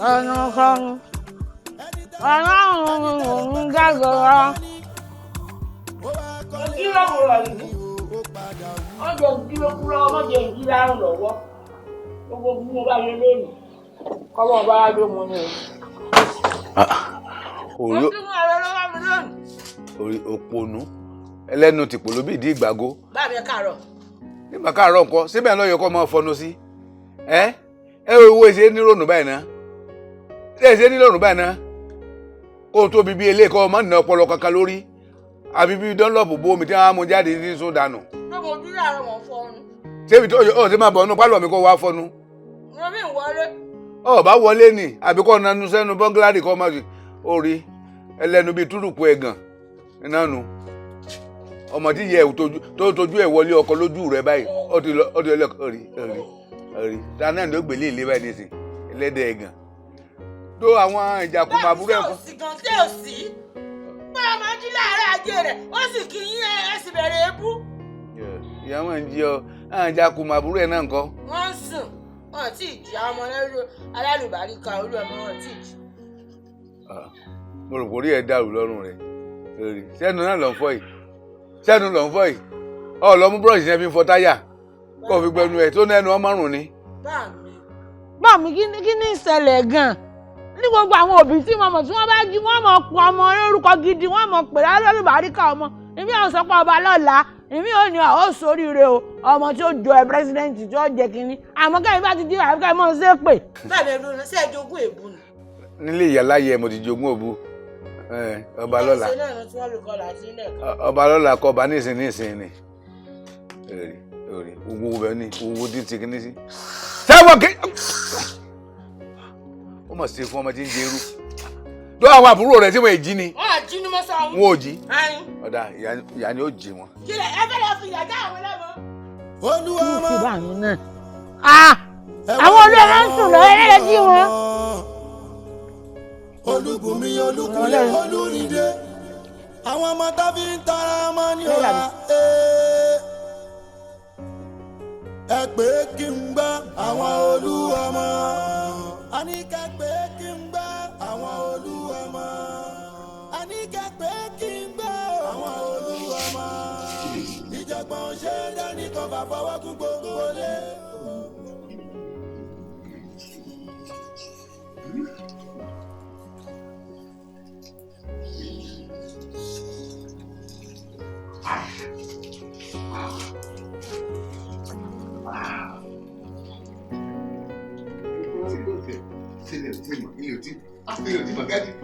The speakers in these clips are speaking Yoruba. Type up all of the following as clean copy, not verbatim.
Ẹnu ọlọ́run jágọ̀rọ̀. Kí ló wù ọ́ yìí? Wọ́n jẹ́ kí ló kú lọ́wọ́, wọ́n jẹ́ kí lárùn lọ́wọ́. Gbogbo bí mo bá yẹ lónìí, kọ́mọ bá wá dé mo ní o. Wọ́n tún mú ọ̀rọ̀ lọ́wọ́ mi lónìí. Òpònú ẹlẹ́nu tìpò ló bí ìdí ìgbàgo. Bá mi káàárọ̀. Nígbà káàárọ̀ nǹkan síbẹ̀ lọ́yọ̀ kọ́ máa fọnu sí. Ẹ owó ìṣe nírònú báyìí ná. Ṣé ìṣe nírònú báyìí ná? Kó o tó bíbí eléyìí kọ́ ọ má nà ọpọlọ kankan lórí. Àbí bí dánlọ́pù bó omi tí wọ́n á mú jáde ní sún dànù. Ṣé mo dúró àárọ̀ mọ̀ fọ́nù? Ṣé ibi tó o ti máa bọ̀ ọ́nù pálọ̀ mi kó wá fọnu? Mo bí ìwọlé. Ọ̀ bá wọlé nì àbí kọ́ nanu sẹ́nu bọ́ngíládì kọ́ máa orí ẹlẹ́nu bíi túrùpù ẹ̀gàn nánu. Ọmọ tí yẹ tó tójú ẹ̀ wọlé ọkọ lójú rẹ̀ báyìí ọdún ẹlẹ́kọ̀ọ́ rí tánà ló gbélé ilé báyìí nísìn ẹlẹ́dẹ̀ ẹ̀gàn. Tó àwọn ìjàkùn màbúrò ẹ̀kọ́. Báwo sì gan tí ò sí? Bọ́lá máa jí láàárọ̀ ajé rẹ̀, ó sì kí yín ẹ sì bẹ̀rẹ̀ ebú. Ìyá wọn ń jí ọ, àwọn ìjàkùn màbúrò ẹ̀ náà ńkọ́. Wọ́n ń sùn, wọ́n tí ì jí àwọn ọmọ lẹ́rú alálùbáríkà olú ọmọ wọn tí ì jí. Mo rò kórí ẹ̀ dàrú lọ́rùn rẹ̀. Sẹ́nu náà lọ ń fọ́ yìí. Sẹ́nu lọ ń fọ́ yìí. Ọ̀ lọ mú búrọ̀ṣì yẹn fi ń fọ táyà. Kó fi gbẹnu ẹ̀ tó nẹ́nu ọmọrùn ni. Báàmí kí ní ìṣẹ̀lẹ̀ gan-an? Ní gbogbo àwọn òbí tí mo mọ̀ tí wọ́n bá jí wọ́n mọ̀ pọ̀ ọmọ lórúkọ gidi wọ́n mọ̀ pè lálùbáríkà ọmọ. Èmi ò sọ pé ọba lọ́la, èmi ò ní ọ̀ sóríire o. Ọmọ tí ó jọ ẹ pírẹsidẹ́ǹtì tí ó jẹ kínní. Àmọ́ kẹ́mi bá ti jí àbíkẹ́ mọ́ ṣe pè. Bẹ́ẹ̀ ni ṣé ẹ jogún èbú ni? Nílé ìyáláyé mo ti jogún òbu. Ọba lọ́la. Ọba lọ́la kọ́ ọba nísìn ni. Owó bẹ́ẹ̀ ni owó dín ti kíní sí. Sẹ́wọ̀n kí. Ó mọ̀ sí fún ọmọ tí ń jẹ irú. Tó àwọn àbúrò rẹ̀ tí wọ́n jí ni. Wọ́n á jí ni mo sọ wọn. Wọn ò jí. Ọ̀dà ìyá ni ó jí wọn. Kílẹ̀ ẹ fẹ́ lọ fi ìyá já àwọn ẹlẹ́mọ. Olúwa máa. Kí bá mi náà. Àwọn olóyè ń sùn lọ ẹlẹ́yẹ jí wọn. Olúbùnmi Olúkúnlé Olúrìndé. Àwọn ọmọ tó fi ń tọrọ ọmọ ní ọ̀la. Ẹ pé kí n gbọ́ àwọn olúwọmọ. Àníkẹ́ pé kí n gbọ́ àwọn olúwọmọ. Àníkẹ́ pé kí n gbọ́ àwọn olúwọmọ. Ìjọ̀gbọ̀n ṣe dání kan bá fọwọ́ kún gbogbo lé.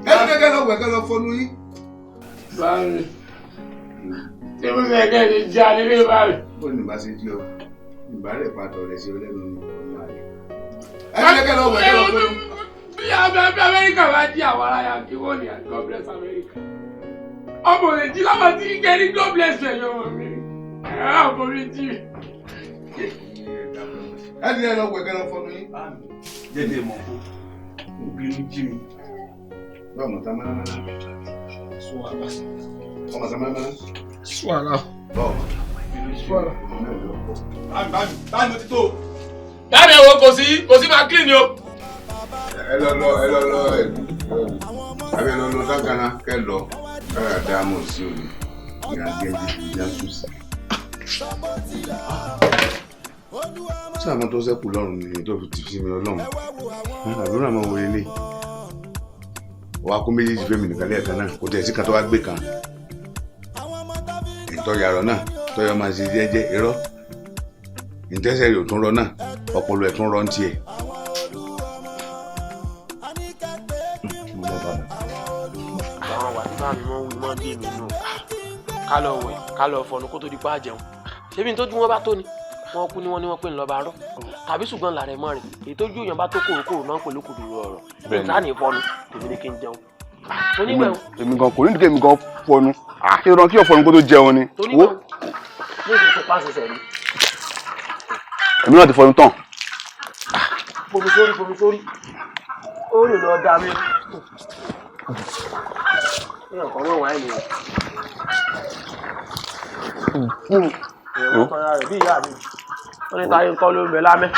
Kẹ́kẹ́ lọ wẹ̀ kẹ́ lọ fọnú yín. Báyìí, tí mo fẹ́ kẹ́ ti já nílé báyìí. Bó ni bá ṣe jí ọ, ìbá rẹ̀ pàtó rẹ̀ sí ọlẹ́nu ní ọ̀nà rẹ̀. Kẹ́kẹ́ lọ wẹ̀ kẹ́ lọ fọnú. Bí Amẹ́ríkà bá jí àwọn ará yà kí wọ́n ní àti God bless America. Ọmọ rẹ̀ jí láwọn tí ń kẹ́rí God bless ẹ̀yọ́ wọn mi. Ẹ̀rọ àbórí jí. Kẹ́kẹ́ lọ wẹ̀ kẹ́ lọ fọnú yín. Jẹ́dẹ̀ mọ̀ kó, obìnrin jí mi. Vamos, tá mana. Suara. Vamos, tá mana. Suara. Vamos. Suara. Báyìí mo ti tó. Dáàbì ẹ̀wọ̀ kò sí máa clean o. Ẹ lọ sákàná kẹ lọ. Ẹ dá mọ̀ sí òní. Ìyá gẹ́gẹ́ ìyá sùsì. Ṣé àwọn tó ṣẹ́kù lọ́rùn ni tó fi ti fi mi ọlọ́run? Àdúrà máa wọ ilé. Wàá kó méjèèjì fẹ́mi nìkan lẹ́ẹ̀kan náà kò tẹ̀ sí kan tó wá gbé kan. Ìtọ́yàrọ̀ náà tọ́yọ̀ máa ṣe jẹ́jẹ́ irọ́. Ìtẹ́sẹ̀ rẹ̀ ò tún rọ náà ọpọlọ ẹ̀ tún rọ ń tiẹ̀. Àwọn wà tí báàmì mọ́ wí mọ́ bí èmi nù. Ká lọ wẹ̀ ká lọ fọnù kó tó di pa jẹun. Ṣébí ní tójú wọn bá tó ni? Wọ́n kú ni wọ́n ní wọ́n pè ní lọ́ba arọ́. Tàbí ṣùgbọ́n làrẹ̀ mọ́ rẹ̀. Èyí tójú èèyàn bá tó kòrókòrò náà pẹ̀lú kùdùrú ọ̀rọ̀. Ìta ní ìfọnu tèmi ní kí n jẹun. Tonígbẹ̀wò. Èmi gan kò ní dìkẹ́ mi gan fọnu. Ìran kí ọ̀fọ̀nu kó tó jẹun ni. Tonígbẹ̀wò. Ní ìṣẹ̀ṣẹ̀ pàṣẹṣẹ̀ rí. Èmi náà ti fọnu tán. Fomi sórí. Ó lè lọ dá mi. Ní ọ̀kan mọ́ wáyé nìyẹn. Èèyàn kan rẹ̀ bí ìyá mi. Wọ́n ní táyé ń kọ́ ló ń bẹ lámẹ́.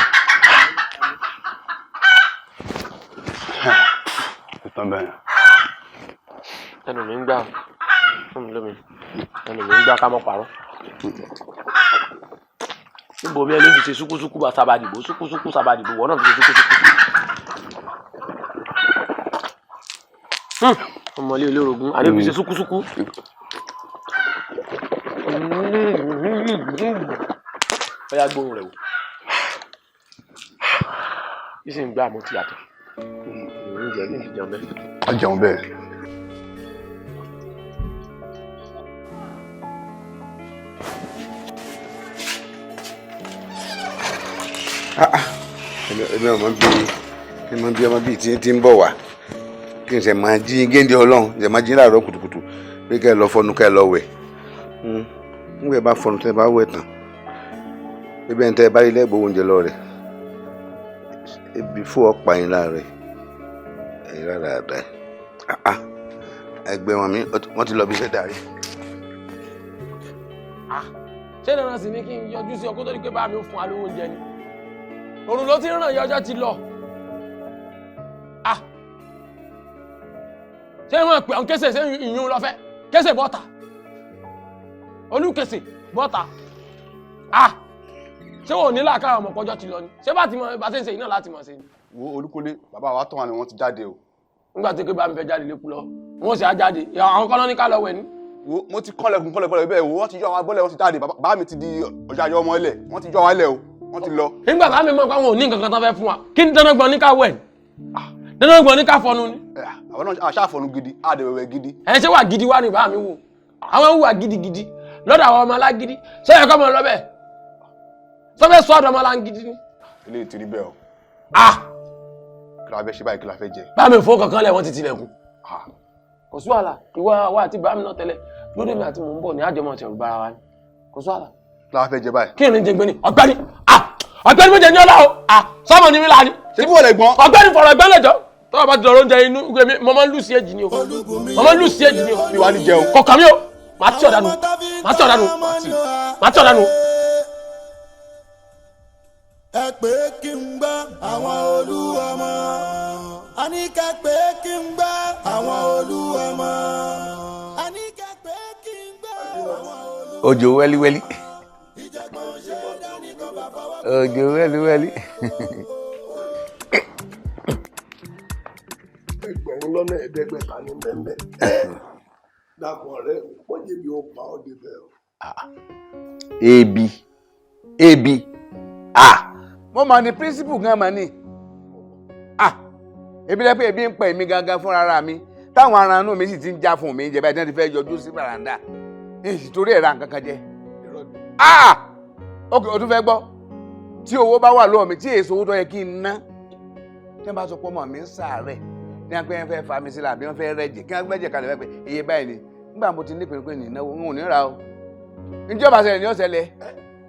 ẹnu mi ń gbà fún mi lómi ẹnu mi ń gbà ká mọ́ parọ́ níbo bí ẹni fi ṣe súkúsúkú bá sábàdìbò súkúsúkú sábàdìbò wọ́n náà fi ṣe súkúsúkú ọmọlé olórogún àdé fi ṣe súkúsúkú ọyá gbóhùn rẹ̀ wò kí sì ń gbà mọ́ ti yàtọ̀ oúnjẹ ní ìjẹun bẹ́ẹ̀. ọjọ́un bẹ́ẹ̀. ẹbí ọmọ bí ọmọ bíi tí ń bọ̀ wá kí n ṣe máa jí géńdé ọlọ́run ṣe máa jí láàárọ̀ kùtùkùtù pé kẹ́ ẹ lọ fọnú kẹ́ ẹ lọ wẹ̀ ń wẹ̀ bá fọnú tẹ́ ẹ bá wẹ̀ tán ebi ẹ̀ ń tẹ́ ẹ bá rí lẹ́gbọ̀ọ́ oúnjẹ lọ rẹ̀ ebi fún ọ̀pá yín láàárẹ̀ ẹ̀yìn rárá rẹ̀ ẹgbẹ́ wọn mi wọ́n ti lọ bí iṣẹ́ darí. ṣé dandan sì ni kí n yọjú sí ọkọ tó ní pé bá mi fún alówó oúnjẹ ni òrùn ló ti ràn yọ ọjọ́ ti lọ ṣé wọn pè ọ́n kése ṣé ìyún lọ́fẹ́ kése bọ́ta olùkése bọ́ta ṣé wọn ò ní làákàrà ọmọ pọ́jọ́ ti lọ ni ṣé bá ti mọ bá ṣe ń ṣe iná láti mọ̀ ṣe ni. wo Olúkúnlé bàbá wa tán wà ní wọ́n ti jáde o. nígbà tó ké bá mi fẹ́ jáde lẹ́kú lọ wọ́n sì á jáde àwọn kan náà ní ká lọ wẹ̀ ni. wo mo ti kọ́lẹ̀kùn bẹ́ẹ̀ wo wọ́n ti yọ àwọn abọ́lẹ̀ wọ́n ti jáde bàbá mi ti di ọjà ayọ̀ ọmọ ilẹ̀ wọ́n ti yọ àwọn ilẹ̀ o wọ́n ti lọ. nígbà tá mi mọ̀ pé àwọn ò ní nǹkan kan tán fẹ́ fún wa kí ni dandan gbọ́n ní ká wẹ̀ dandan gbọ́n ní ká fọnu ni. àwọn náà aṣáfọnu gidi àdèwẹ̀wẹ̀ gidi. ẹ ṣé wà gidi wá ní bá mi wò àwọn wà gidigidi lọ́dọ̀ àwọn ọmọ alágídí ṣé ẹ kọ́ mọ lọ bẹ́ẹ̀ sọ́fẹ́ sọ ọ̀dọ̀ ọmọ alágídí ni. ilé ìtìrí bẹ́ẹ̀ o. kí la fẹ́ ṣe báyìí kí la fẹ́ jẹ. bá mi fọ́ kankan lẹ̀ wọ́n ti tilẹ̀kùn. kò sí wàhálà ìwọ wa àti bá mi náà tẹ́lẹ̀ lóde mi àti mò ń bọ̀ ní àjọmọ̀ tẹ̀rù bára wa ni kò sí wàhálà. kí la fẹ́ jẹ báyìí. kí ni jẹgbẹ́ ni ọ̀gbẹ́ni ọ̀gbẹ́ni méje ní ọlá o sọ́mọ ní mi là ní. ṣé bí wọ́n lè gbọ́n. ọ̀gbẹ́ni fọ̀rọ̀ ẹgbẹ́ lẹ́jọ́ tọ́wọ́ bá ti dọ̀rọ̀ oúnjẹ inú mo máa ń lù sí èjì ni o mo máa ń lù sí èjì ni o. bí wàá ní jẹun. kọ̀ọ̀kan mi o màá tí ọ̀dà nù màá tí ọ̀dà nù màá tí ọ̀dà nù. ẹ pé kí n gbọ́ àwọn olúwọmọ àníkà pé kí n gbọ́ àwọn olúwọmọ àníkà pé kí n gbọ́ àwọn olúwọmọ. òjò wẹ́líwẹ́lí òjò wẹ́líwẹ́lí. ẹgbẹ̀rún lọ́nà ẹ̀ẹ́dẹ́gbẹ̀ta ní bẹ́ẹ̀ dàpọ̀ ọ̀rẹ́ mi wọ́n jẹ́ bí ó pa ọ́ débẹ̀ o. ebi mo mọ̀ ní principle gan mọ̀ ní ebi lẹ́pẹ́ ebi ń pẹ̀ mí gangan fúnra ara mi táwọn ará inú mi sì ti ń já fún mi jẹ báyìí tí wọ́n ti fẹ́ yọjú sí bàràndà èsì torí ẹ̀rá nǹkan kan jẹ. ok o tún fẹ́ gbọ́ tí owó bá wà lọ́wọ́ mi tí èso owó tó yẹ kí n ná tí wọ́n bá sọ pé ọmọ mi ń ṣàárẹ̀ ní wọ́n pẹ́ fẹ́ fa mi sílẹ̀ àbí wọ́n fẹ́ rẹ́jẹ̀ kí wọ́n gbẹ́jẹ̀ kalẹ̀ pé iye báyìí ni nígbà mo ti ní pinnu pé ní ìnáwó n ò ní ra o ìjọba ṣẹlẹ̀ ní ọ̀sẹ̀lẹ̀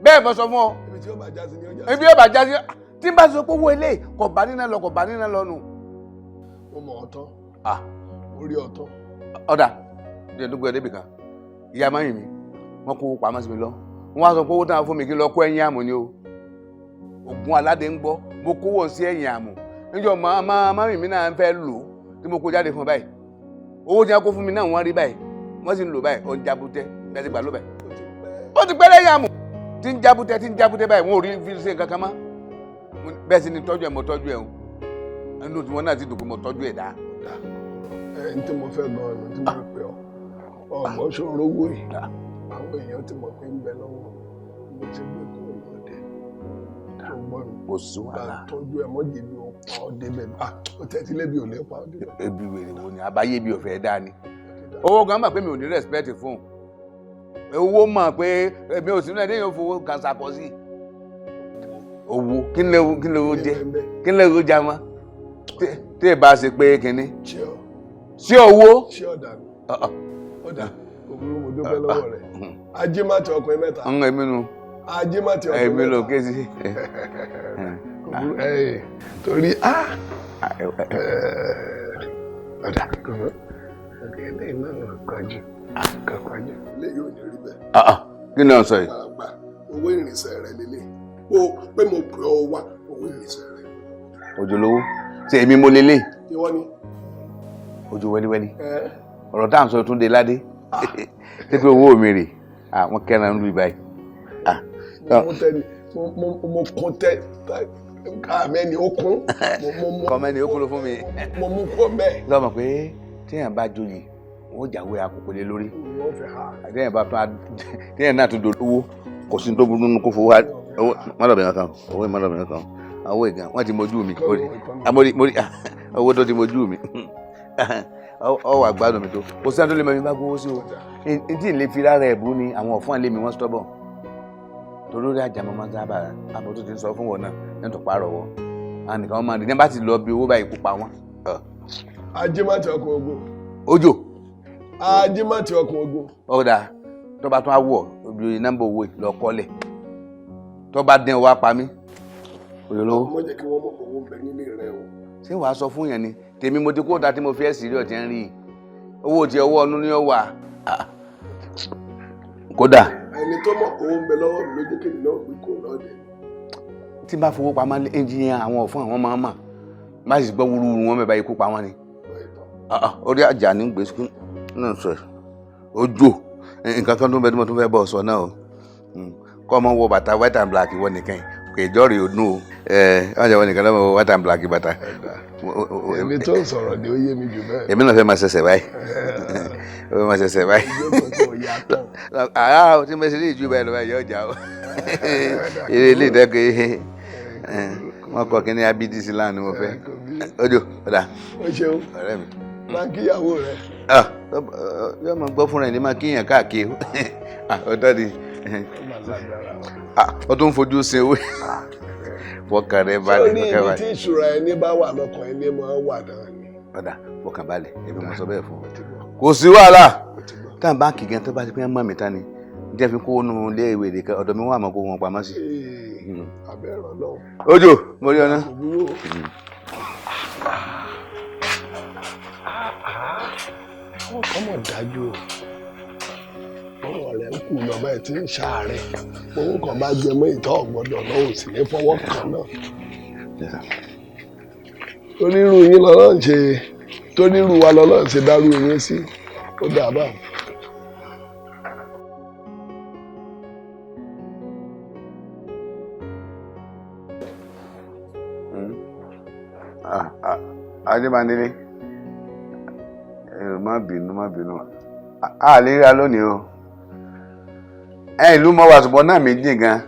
bẹ́ẹ̀ bọ́ sọ fún ọ ibi yóò bá já sí tí n bá sọ pé owó ilé kò bá níná lọ nù. mo mọ ọtọ orí ọtọ. ọ̀dà ní ẹ̀dúgbò ẹ̀dẹ́bì kan ìyá máyì mi wọ́n kó pamọ́ sí mi lọ wọ́n wá sọ pé owó táwọn fún mi kí n lọ kó ẹ̀yìn àmù ni o ògùn aládé ń gbọ́ mo kówó sí ẹ̀yìn àmù níjọ́ máyì mi náà fẹ́ lò ó tí mo kó jáde fún báyìí owó tí wọ́n kó fún mi náà wọ́n rí báyìí wọ́n sì ń lò báyìí ó ń jabutẹ́ bẹ́ẹ̀ ti gbà ló báyìí ó ti pẹ́ lẹ́yìn àmù tí ń jabutẹ́ báyìí wọn ò rí fi ṣe nǹkan kan mọ́ bẹ́ẹ̀ sì ni tọ́jú ẹ̀ mo tọ́jú ẹ̀ o ẹnu tí wọ́n náà ti dùn pé mo tọ́jú ẹ̀ dáa. ẹ n tí mo fẹ́ gan-an tí mo pè ọ́ ọmọ ṣòro owó yìí àwọn èèyàn ti mọ̀ pé ń bẹ lọ́wọ́ mo ti gbé kúrò lọ́dẹ tó gbọ́ mi kò sí wàhálà bá tọ́jú ẹ̀ mọ́ jèbi ò pa ọ́ débẹ̀ ó tẹ́tí lébi ò lè pa ọ́ débẹ̀. ebi wèrè wo ni àbáyé bí ò fẹ́ dá ni owó gan mọ̀ pé mi ò ní respect fún owó mọ̀ pé mi ò sí nílẹ̀ déyìn fowó kan sapọ̀ sí owó kí ni owó jẹ kí ni owó jẹ mọ́ tí ì bá ṣe pé kínní sí owó. ṣé ọ̀dà òbúrú mo dúpẹ́ lọ́wọ́ rẹ̀ ajé má ti ọkùnrin mẹ́ta. ń èmi nu ajé má ti ọkùnrin mẹ́ta. èmi ló ké sí. torí ọ̀dà ilé náà kájú ilé yóò ní rí bẹ́ẹ̀. kí ni o sọ yìí. gbàgbà owó ìrìnsẹ̀ rẹ̀ lélẹ̀ o pé mo pè ọ wá owó ìrìnsẹ̀ rẹ̀. òjòlówó ṣe èmi mo lélẹ̀. ìwọ ni. ojú wẹ́líwẹ́lí ọ̀rọ̀ tá à ń sọ tún dé ládé ṣé pé owó mi rè àwọn kẹran ń lu ibà yìí. mo kún tẹ kàmẹ́ni ó kún. kọ́mẹ́ni ó kún ló fún mi. mo mú kó bẹ́ẹ̀. lọ́mọ pé téèyàn bá joyè wọ́n jáwé àkókò lé lórí. téèyàn náà tún dolówó kò sí tó burú nínú kó fowó mọ́lọ́bìnrin kan owó ìmọ́lọ́bìnrin kan owó ìgbà wọ́n ti mojú mi mórí owó tó ti mojú mi ọwọ́ àgbàdo mi tó kò sí àtúntò lè mẹ́rin bá gbówó sí o tí ì lè fi rárá ẹ̀ bú ni àwọn ọ̀fọ́n ilé mi wọ́n stọ́bọ̀ torí orí àjàmọ́ máa ń sábà àbọ̀ tó ti sọ fún wọn náà ní tó parọ́ wọ àwọn nìkan wọn máa ń dì ní bá ti lọ bí owó báyìí kó pa wọn. ajé má ti ọkùn ogun. ojo. ajé má ti ọkùn ogun. ọ̀dà tó bá tún á wọ̀ obìnrin nọ́mbà owó lọ kọ́lẹ̀ tó bá dín owó apá mi. olólówó. mo jẹ́ kí wọ́n mọ̀ owó ń bẹ nílé rẹ o. ṣé wàá sọ fún yẹn ni tèmi mo ti kó ta tí mo fi ẹ̀ sírí ọ̀tí ń rí owó tí ọwọ́ ọdún ni ó wà kódà. ẹni tó mọ̀ owó ń bẹ lọ́wọ́ mi ló jẹ́ kí mi náà gbé kó náà dé. tí bá fowó pamọ́ ẹnjìnìyàn àwọn ọ̀fọ́n àwọn máa mà má sì gbọ́ wúrúwúrú wọn mẹ́ba ikú pa wọn ni. orí àjà ní gbèsè náà sọ ojú nǹkan kan tó ń bẹ tí mo tún fẹ́ bọ̀ sọ náà o kọ́ ọmọ wọ bàtà white and black wọ nìkan kò ìjọ rè onú o ọjà wọ nìkan lọ́mọ white and black bàtà. èmi tó ń sọ̀rọ̀ ni ó yé mi jù bẹ́ẹ̀. èmi náà fẹ́ máa ṣẹ̀ṣẹ̀ báyìí fẹ́ máa ṣẹ̀ṣẹ̀ báyìí. àá tí mo ṣe ní ìjú báyìí lọ́wọ́ yóò jà o eré ilé ìdẹ́gbẹ́ wọn kọ kí ní abidisi láàánú mo fẹ́ ojú ọ̀dà. o ṣeun ọ̀rẹ́ mi. máa kíyàwó rẹ. yóò máa gbọ́ fúnra ẹ̀ ní máa kíyàn káàkiri ọ̀dọ́ ni ó tún fojú sin owó fọkàn rẹ balẹ̀ fọkàn balẹ̀. sórí ibi tí ìṣúra ẹni bá wà lọ́kàn ẹni máa wà náà ni. ọ̀dà fọkàn balẹ̀ ebi mo sọ bẹ́ẹ̀ fún ọ. kò sí wàhálà táwọn báńkì gan tó bá ti pín mọ́ mi tán ni jẹ́ fi kó nù ilé ìwé rẹ̀ ọ̀dọ̀ mi wà mọ́ kó wọn pamọ́ sí. abẹ́rẹ́ ọlọ́run. ojú mo rí ọ náà. àwọn kan mọ̀ dájú o ọ̀rọ̀ rẹ̀ ń kú lọ́ba ẹ̀ tí ń ṣàárẹ̀ owó kan bá jẹ mọ́ ìtọ́ ọ̀gbọ́dọ̀ náà ò sì ní fọwọ́ kan náà. torírú yín lọ́lọ́ ń ṣe torírú wa lọ́lọ́ ń ṣe dárú yín sí ó dà báà. Adébándélé má bínú a lè ríra lónìí o ìlú mọ́ wa ṣùgbọ́n náà méjì gan.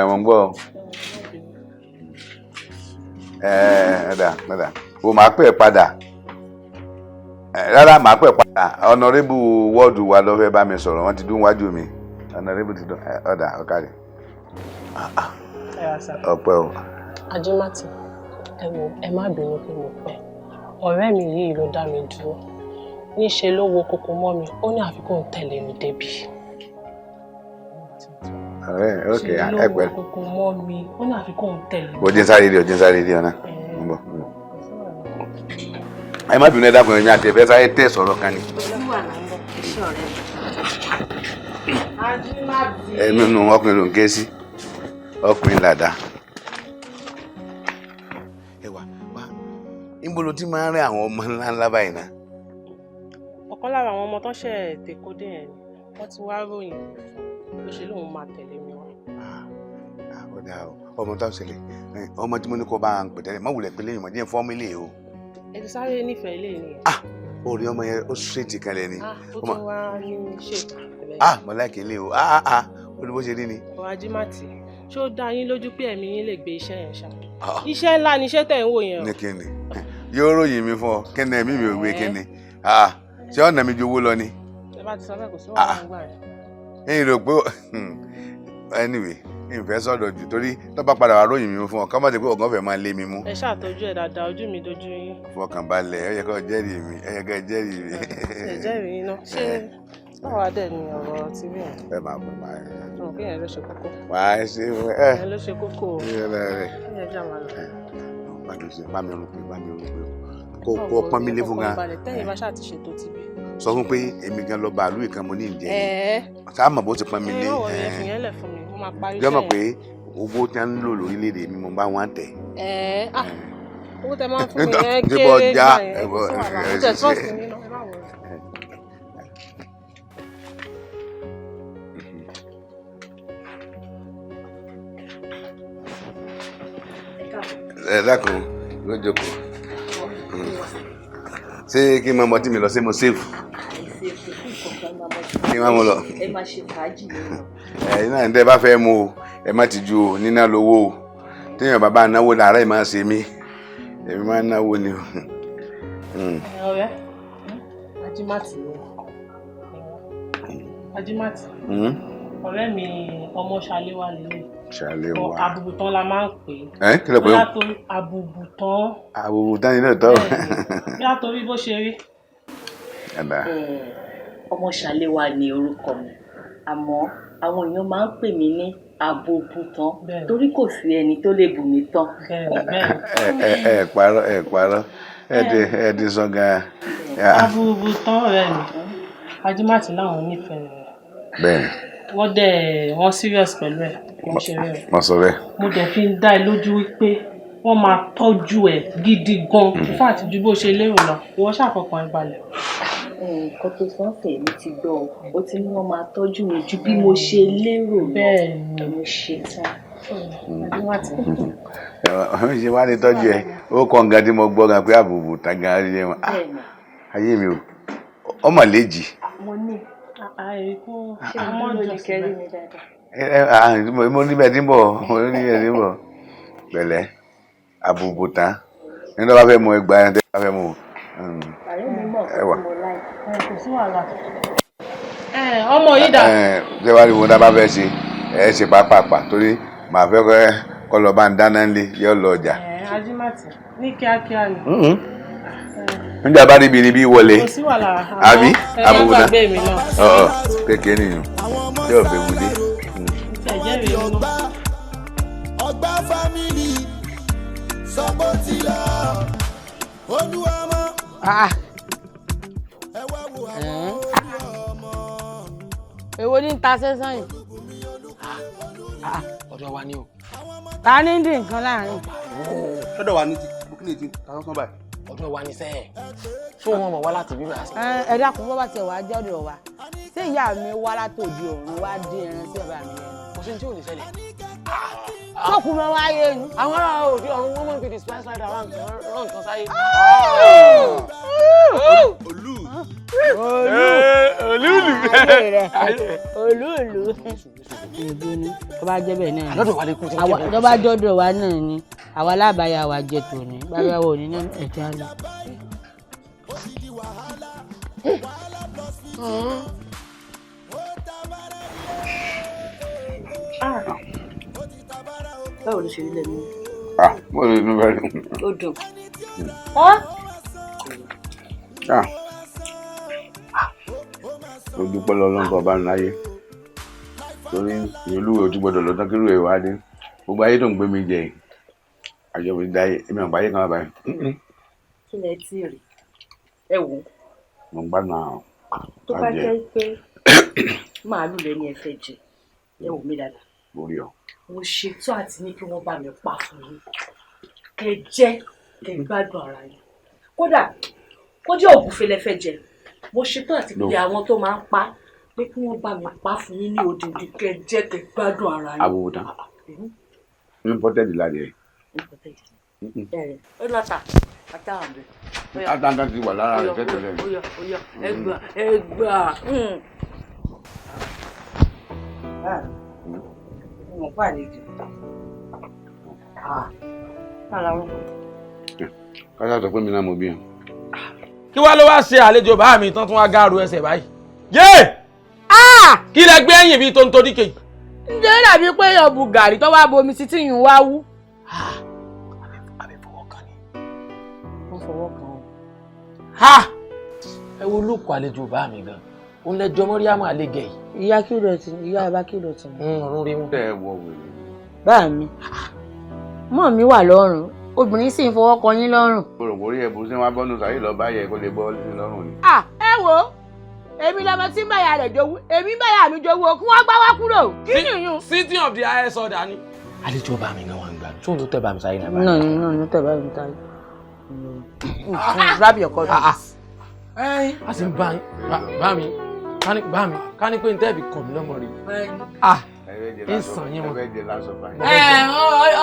wọ́n gbọ́ ẹ̀dà o máa pẹ́ padà rárá máa pẹ́ padà ọ̀nàrẹ́bù wọ́ọ̀dù wa ló fẹ́ bá mi sọ̀rọ̀ wọ́n ti dún wájú mi ọ̀nàrẹ́bù ti dún ọ̀dà ọ̀kadì. ọpẹ́ o. Ajímátì ẹ wò ẹ má bínú pé mo pẹ́ ọ̀rẹ́ mi yìí ló dá mi dúró níṣẹ́ ló wo kókó mọ́ mi ó ní àfikún tẹ̀lé mi débi. ok ṣe ló wo kókó mọ́ mi ó ní àfikún tẹ̀lé mi. ojú sáré di ọ̀nà ẹ má bínú ẹ dákun ẹ̀mí àti ẹ̀fẹ́ sáré tẹ̀ sọ̀rọ̀ kan ni. ẹnu nu ọkùnrin ló ń ké sí ọkùnrin làdá. níbo ló ti máa ń rí àwọn ọmọ ńláńlá báyìí náà. ọ̀kan lára àwọn ọmọ tó ṣe tèkódé yẹn wọ́n ti wá ròyìn ló ṣe lóun máa tẹ̀lé mi wá. ọ̀dà ọmọ tó ṣẹlẹ̀ ọmọ tí mo ní kó bá ń pẹ̀tẹ́lẹ̀ má wulẹ̀ pé lẹ́yìn mọ̀ díẹ̀ fọ́mílì o. ẹ ti sáré nífẹ̀ẹ́ ilé nìyẹn. orí ọmọ yẹn ó ṣètì kan lẹ́ni. ó tún wá ní ṣètò. mo láìkí ilé o olùbó ṣe rí ni. ọ̀rọ̀ Ajímátì ṣé ó dá yín lójú pé ẹ̀mí yín lè gbé iṣẹ́ yẹn ṣá. iṣẹ́ ńlá ni iṣẹ́ tẹ̀ ń wò yẹn o. ní kíni yóò ròyìn mi fún ọ kíni ẹ̀mí mi ò gbé kíni ṣé ọ̀nà mi ju owó lọ ni. ẹ bá ti sọ bẹ́ẹ̀ kò sí wàhálà ń gbà yẹn. ẹ̀yin rò pé anyway ìfẹ́ sọ̀dọ̀ jù torí tó bá padà wà ròyìn mi fún ọ kọ́mọ́ ti pé ọ̀gán fẹ́ máa lé mi mú. ẹ ṣàtọ́jú ẹ̀ dáadáa ojú mi dojú yín. fọkànbalẹ̀ ẹ yẹ kó jẹ́rìí mi ẹ yẹ kó jẹ́rìí mi. ẹ jẹ́rìí yín náà ṣé báwa dẹ̀ ni ọ̀rọ̀ ti rí yẹn. ẹ máa bọ̀ máa yẹn. ọ̀rọ̀ kí yẹn ló ṣe kókó. wàá ṣe yẹn ló ṣe kókó o. ẹ yẹn jà máa lọ. bá mi rò pé kó pọ́n mi lé fún gan. tẹ́yìn bá ṣáà ti ṣètò ti bí. sọ fún pé èmi gan lọ bàálù ìkan mo ní ìjẹ sáà mọ̀ bó ti pọ́n mi lé. ẹ wọ́n yẹn fi yẹn lẹ̀ fún mi mo máa parí jọ́ mọ̀ pé owó tí wọ́n ń lò lórílẹ̀‐èdè mi mo bá wọn tẹ̀. owó tẹ máa ń fún mi ẹ Tí kéré bọ́ já, gbà yẹn kò sí wàhálà ó tẹ̀ trust mi náà ẹ má wọlé. Ẹ dákun ló jókòó. Ṣé kí n máa mọ tí mi lọ sí mo save? Kí n máa mú lọ. Ẹ máa ṣe fàájì lónìí. Ẹ̀yin náà ń tẹ́ bá fẹ́ mú o ẹ má ti ju o níná lówó o téèyàn bàbá náwó làárẹ̀ ẹ̀ máa ṣe mí èmi máa ń náwó ni o. ọ̀rẹ́ Ajímàtì ni Ajímàtì ọ̀rẹ́ mi ọmọ Ṣaléwá lélẹ̀. Ṣaléwá. Àbùbùtán la máa ń pè é. Kí ló pé o? bóyá torí àbùbùtán. Àbùbùtán ni náà tọ́. bóyá torí bó ṣe rí. Ọmọ Ṣaléwá ni orúkọ mi àmọ́ àwọn èèyàn máa ń pè mí ní àbùbùtán torí kò sí ẹni tó lè bù mí tán. Ẹ parọ́ ẹ di sọ gan. Àbùbùtán ọ̀rẹ́ mi Ajímàtì láwọn nífẹ̀ẹ́ rẹ̀. Bẹ́ẹ̀ni. wọ́n serious pẹ̀lú ẹ̀ wọ́n ṣe rẹ̀. Wọ́n sọ bẹ́ẹ̀. Mo dẹ̀ fi ń dá ẹ lójú wípé wọ́n máa tọ́jú ẹ̀ gidi gan fún àti ju bó ṣe lérò lọ ìwọ ṣàfọkàn ẹ balẹ̀. Nǹkan tó sọ fẹ́ mi ti gbọ́ ó ti ní wọ́n máa tọ́jú mi ju bí mo ṣe lérò lọ. Bẹ́ẹ̀ ni mo ṣe tán. Ṣé wàá ní tọ́jú ẹ ó kọ́ nǹkan tí mo gbọ́ gan pé àbùbùtán gan ayé wọn ayé mi o ọmọ léjì. Mo ní àìkú ṣe àmọ́ ní kẹ́rí mi dáadáa. Mo níbẹ̀ tí ń bọ̀ pẹ̀lẹ́ àbùbùtán nínú bá fẹ́ mú ẹgbàá ẹni tẹ́ bá fẹ́ mú. Ààrẹ mi mọ̀ pé mo láì. Kò sí wàhálà. Ọmọ yìí dà. Ṣé wàá rí wọn dábàá fẹ́ ṣe ẹ ṣe pàápàá torí màá fẹ́ kọ́ lọ bá ń dáná ńlé yóò lọ ọjà. Ajímàtì ní kíákíá ni. Nígbà bá rí ibi wọlé. Kò sí wàhálà. Àbí àbùbùtán. gbàgbé mi náà. Kékeré nìyẹn yóò bẹ wúdé. Ọgbà fámìlì sọ́kò tí lọ Olúọmọ. Ẹ wá wo àwọn Olúọmọ. Èwo ní ta sẹ́sán yìí? Ọ̀dọ̀ wa ni o. Ta ní dín nǹkan láàrin? Lọ́dọ̀ wa ní ti bukini ti ta sọ́sán báyìí. Ọ̀dọ̀ wa ni sẹ́ẹ̀. Ṣé wọn mọ̀ wá láti bí wàá sí? Ẹ dákun bọ́ bá tiẹ̀ wá jẹ́ ọ̀dọ̀ wa. Ṣé ìyá mi wá látòdì ọ̀run wá dín ẹran sí ọ̀bà mi lẹ́nu? Kò sí ní tí ò ní ṣẹlẹ̀. Sọ́kùn mọ́ wáyé ni. Àwọn ará òde ọ̀run wọ́n máa ń fi the spice rider rán nǹkan sáyé. Olúùlú ìbú ni tó bá jẹ́ bẹ́ẹ̀ náà ni. Àlọ́dọ̀ wa lè kú tí wọ́n jẹ́ bẹ́ẹ̀. Tó bá jọ́dọ̀ wa náà ni àwa alábàáyá wa jẹ tòní báyà wò ní ẹ̀jẹ̀ lọ. Báwo ló ṣe rí lẹ́nu? Mo lè nu bẹ́ẹ̀ ni. Ó dùn. Mo dúpẹ́ lọ́lọ́run kan bá ń láyé torí ìlú ò ti gbọdọ̀ lọ́tọ́ kí ló ẹ̀ wá dé gbogbo ayé tó ń gbé mi jẹ àjọ mi dáyé èmi àgbà ayé kan wà báyìí. Kí lẹ tí rí? Ẹ wò. Mo ń gbádùn àwọn tó bá jẹ́ pé màálù lẹ́ni ẹ fẹ́ jẹ ẹ wò mí dáadáa. lórí ọ. Mo ṣètò àti ní kí wọ́n bá mi pa fún yín kẹ́ jẹ kẹ́ gbádùn ara yín kódà kó jẹ́ ògúnfe lẹ fẹ́ jẹ mo ṣètò àti pé àwọn tó máa ń pa pé kí wọ́n bá mi pa fún yín ní odindi kẹ́ jẹ kẹ́ gbádùn ara yín. Àbùbùtán imported ládìẹ. Ó lọ́ta àtàwọn bẹ́ẹ̀. Àtàntà ti wà lára rẹ̀ tẹ́tẹ̀lẹ̀. Oya ẹgbà. Mo pa àlejò. Kásá sọ pé mi náà mo bí yàn. Kí wá ló wá ṣe àlejò bá mi tán tún wá gáàrú ẹsẹ̀ báyìí? Yé! Kí lẹ gbé ẹ̀yìn bí tó ń torí kejì? Ǹjẹ́ dàbí pé ọ̀bù gàrí tó wá bomi sí tí yùn wá wú? Àbí fọwọ́ kan ni. Wọ́n fọwọ́ kan o. Ẹ wo lóko àlejò bá mi gan. Ó ń lẹ́jọ́ mọ́ríàmù àlejò yìí. Ìyá kí ló ti ìyá ẹ bá kí ló ti. Ọ̀run rí wọn. Tẹ́ ẹ wọ wèrè. Báà mi, mọ́ mi wà lọ́rùn, obìnrin sì ń fọwọ́ kan yín lọ́rùn. Mo rò borí ẹ̀ bó ṣe wá bọ́nu sàyè lọ bá yẹ kó lè bọ́ sí lọ́rùn ni. Ẹ wo, èmi lọmọ tí ń báyà rẹ̀ jowú, èmi báyà mi jowú o, kí wọ́n gbá wá kúrò. Kí nìyún? Sitting of the highest order ni. àlejò bá mi náà wà ń gbà tó ń tó tẹ̀ bá mi sáyé náà. No, tẹ̀ bá mi sáyé. Grab your card. A sì ń bá mi ká ní pé n tẹ́ẹ̀bì kàn mí lọ́mọ rí. Ń sàn yín wọn.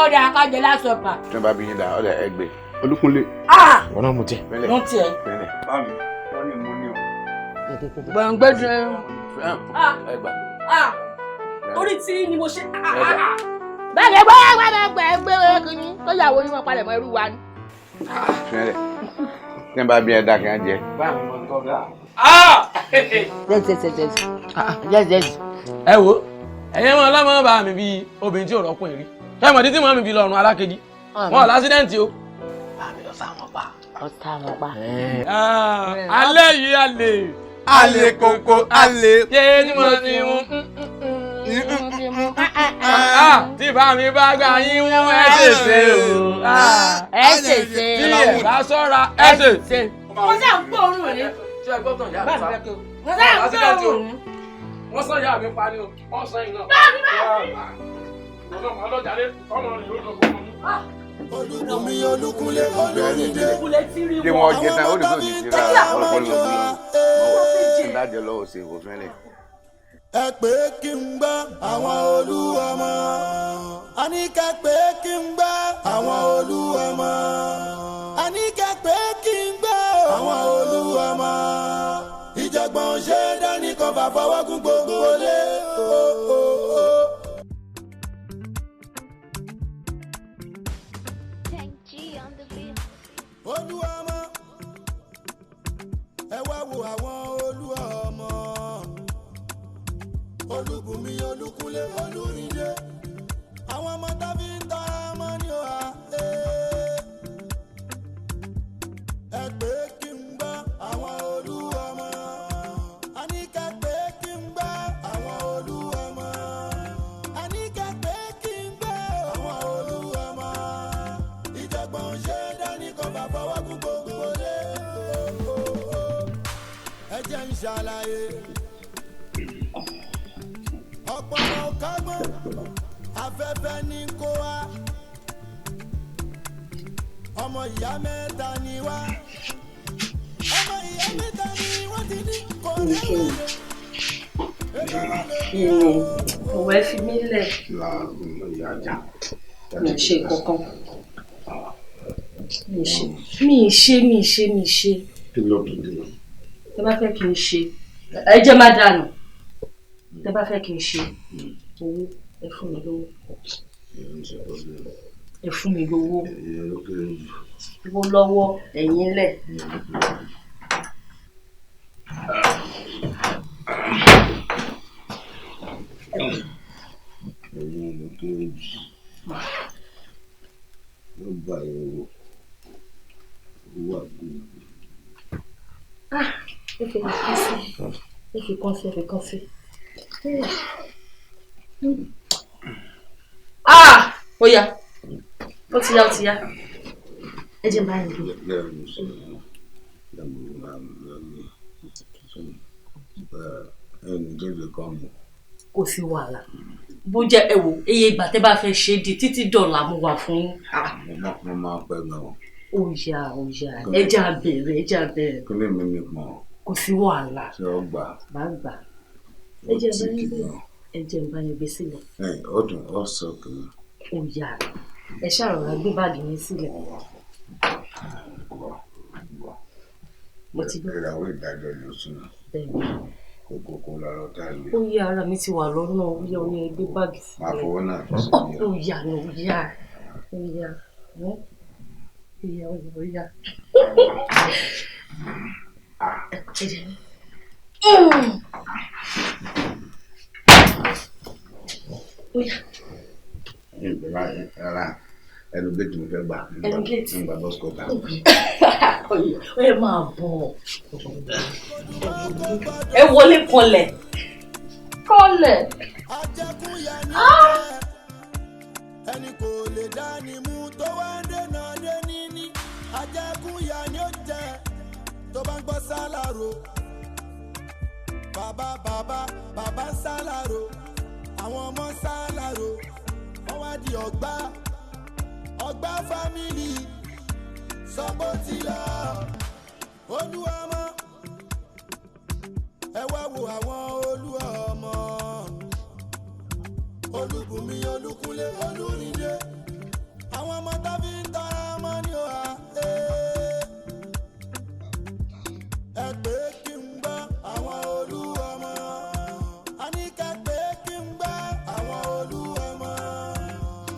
Ọ̀dà akájẹ lásọ̀pà. Tí wọ́n bá bí yín dá ọ̀dà ẹgbẹ́. Olúkúnlé. Wọ́n náà mú tiẹ̀. Mú tiẹ̀. Bámi, wọ́n ní mú ní o. Gbọ̀ngbẹ́dẹ. Ẹgbà. Torí tí ni mo ṣe. Bẹ́ẹ̀ni gbẹ́gbẹ́ kìíní tó yàwó yín wọn palẹ̀ mọ́ irú wa ni. Fẹ́rẹ̀. Tí wọ́n bá bí ẹ dá kí wọ́n jẹ. Bámi mọ̀ ń tọ́ gà. Yes. Ẹ wo ẹ̀yẹ́ mọ́ ọlọ́mọ bá mi bí obìnrin tí ò rọ́kùnrin rí. Ṣé mọ̀ títí mọ́ mi fi lọ́rùn alákejì? Wọ́n lásídẹ́ǹtì o. Bá mi lọ sáwọn pa. Ọ̀tá wọn pa. Alẹ́ yìí alẹ́. Alẹ́ kòkó alẹ́. Ṣé tí mo ti mú? Tí bá mi bá gbà yín mú ẹ ṣèṣe o. Ẹ ṣèṣe. Tí ẹ bá ṣọ́ra ẹ ṣèṣe. Wọ́n sá ń gbóòórùn ni. Ṣé ẹ gbọ́dọ̀ yá mi fa? Wọ́n sá ń gbóòórùn ni. Wọ́n sọ ìyá mi pa ni o, wọ́n sọ iná. Ọlọ́mọ ọlọ́jàlé, ọmọ rẹ̀ yóò lọ fún mi. Olúbùnmi Olúkúnlé Olórídé. Kí wọ́n jẹ tán ó lè fún mi síra ọ̀pọ̀lọpọ̀ ló bí wọ́n dájọ́ lọ́wọ́ sí òfin rẹ̀. Ẹ pé kí n gbọ́ àwọn olúọmọ. A ní ká pé kí n gbọ́ àwọn olúọmọ. A ní ká pé kí n gbọ́ àwọn olúọmọ. Ìjọ̀gbọ̀n ṣe dání kan bá fọwọ́ gún gbogbo olé. Olúọmọ, ẹ wá wo àwọn olúọmọ. Olúbùnmi Olúkúnlé Olórídé. Àwọn ọmọ tó fi ń tọ́ ọmọ ní ọ̀hà. Ẹ pé kí n gbọ́ àwọn olúọmọ. A ní ká pé kí n gbọ́ àwọn olúọmọ. A ní ká pé kí n gbọ́ àwọn olúọmọ. Ìjọ̀gbọ̀n ṣe dání kan bá fọwọ́ gún gbogbo lé. Ẹ jẹ́ ń ṣàlàyé. Ọ̀pọ̀lọpọ̀ kágbọ́n afẹ́fẹ́ ní kó wá. Ọmọ ìyá mẹ́ta ni wá. Ọmọ ìyá mẹ́ta ni wọ́n ti ní kó lẹ́wọ̀n. Òwe fi mí lẹ̀. Mi ò ṣe kankan. Mi ì ṣe. Kí ló dé dé? Tẹ bá fẹ́ kí n ṣe. Ẹ jẹ́ má dànù. Tẹ bá fẹ́ kí n ṣe owó ẹ fún mi lówó. Ẹ fún mi lówó. Owó lọ́wọ́ ẹ̀yìn lẹ̀. Ẹ̀yin ló kéré jù. Ló bá owó àgbò. Ẹ fi kàn sí. Ó yá. Ó ti yá. Ẹ jẹ́ bá yín dúró. Ẹni tó lè kọ́ mi. Kò sí wàhálà. Bó jẹ́ ẹ wò iye ìgbà tẹ́ bá fẹ́ ṣe di títí dọ̀là mo wà fún yín. Mo máa pẹ́ gan-an. Ó yá. Ẹ jẹ́ àbẹ̀rẹ̀. Kí ni mímí pọ̀? Kò sí wàhálà. Ṣé ó gbà? Má gbà. Ẹ jẹ́ bá yín gbé sílẹ̀. Ó dùn ó sọ kìí. Ó yá. Ẹ ṣàròrà gbé báàgì yín sílẹ̀. Mo ti gbọ́. Ìràwọ̀ ìdájọ́ ló sùn. Bẹ́ẹ̀ni. Kókó lọ́rọ̀ tá a lè. Ó yá ara mi ti wà lọ́nà ó yá oní ẹgbẹ́ báàgì sílẹ̀. Máa fowó náà fi sí mi. Ó yá. Rárá, ẹnu géètì mo fẹ́ gbà. Ẹnu géètì. Nígbà bọ́sù kọ́ta. Ó yẹ máa bọ̀. Ẹ wọlé kọlẹ̀. Ajẹkúnya ní ẹni kò lè dání mú tó wá ń dènà dé níní. Ajẹkúnya ni ó jẹ tó bá ń gbọ́ sálárò. Bàbá ń sálárò, àwọn ọmọ ń sálárò. Wọ́n wá di ọgbà ọgbà fámìlì sọpọ́tì lọ olúwa ọmọ ẹ wá wo àwọn olúwa ọmọ olúbùnmi olúkúnlé olúrìndé àwọn ọmọ tó fi ń tọrọ ọmọ ni ó hà ẹ pé kí n gbọ́ àwọn olúwa ọmọ àníkà pé kí n gbọ́ àwọn olúwa ọmọ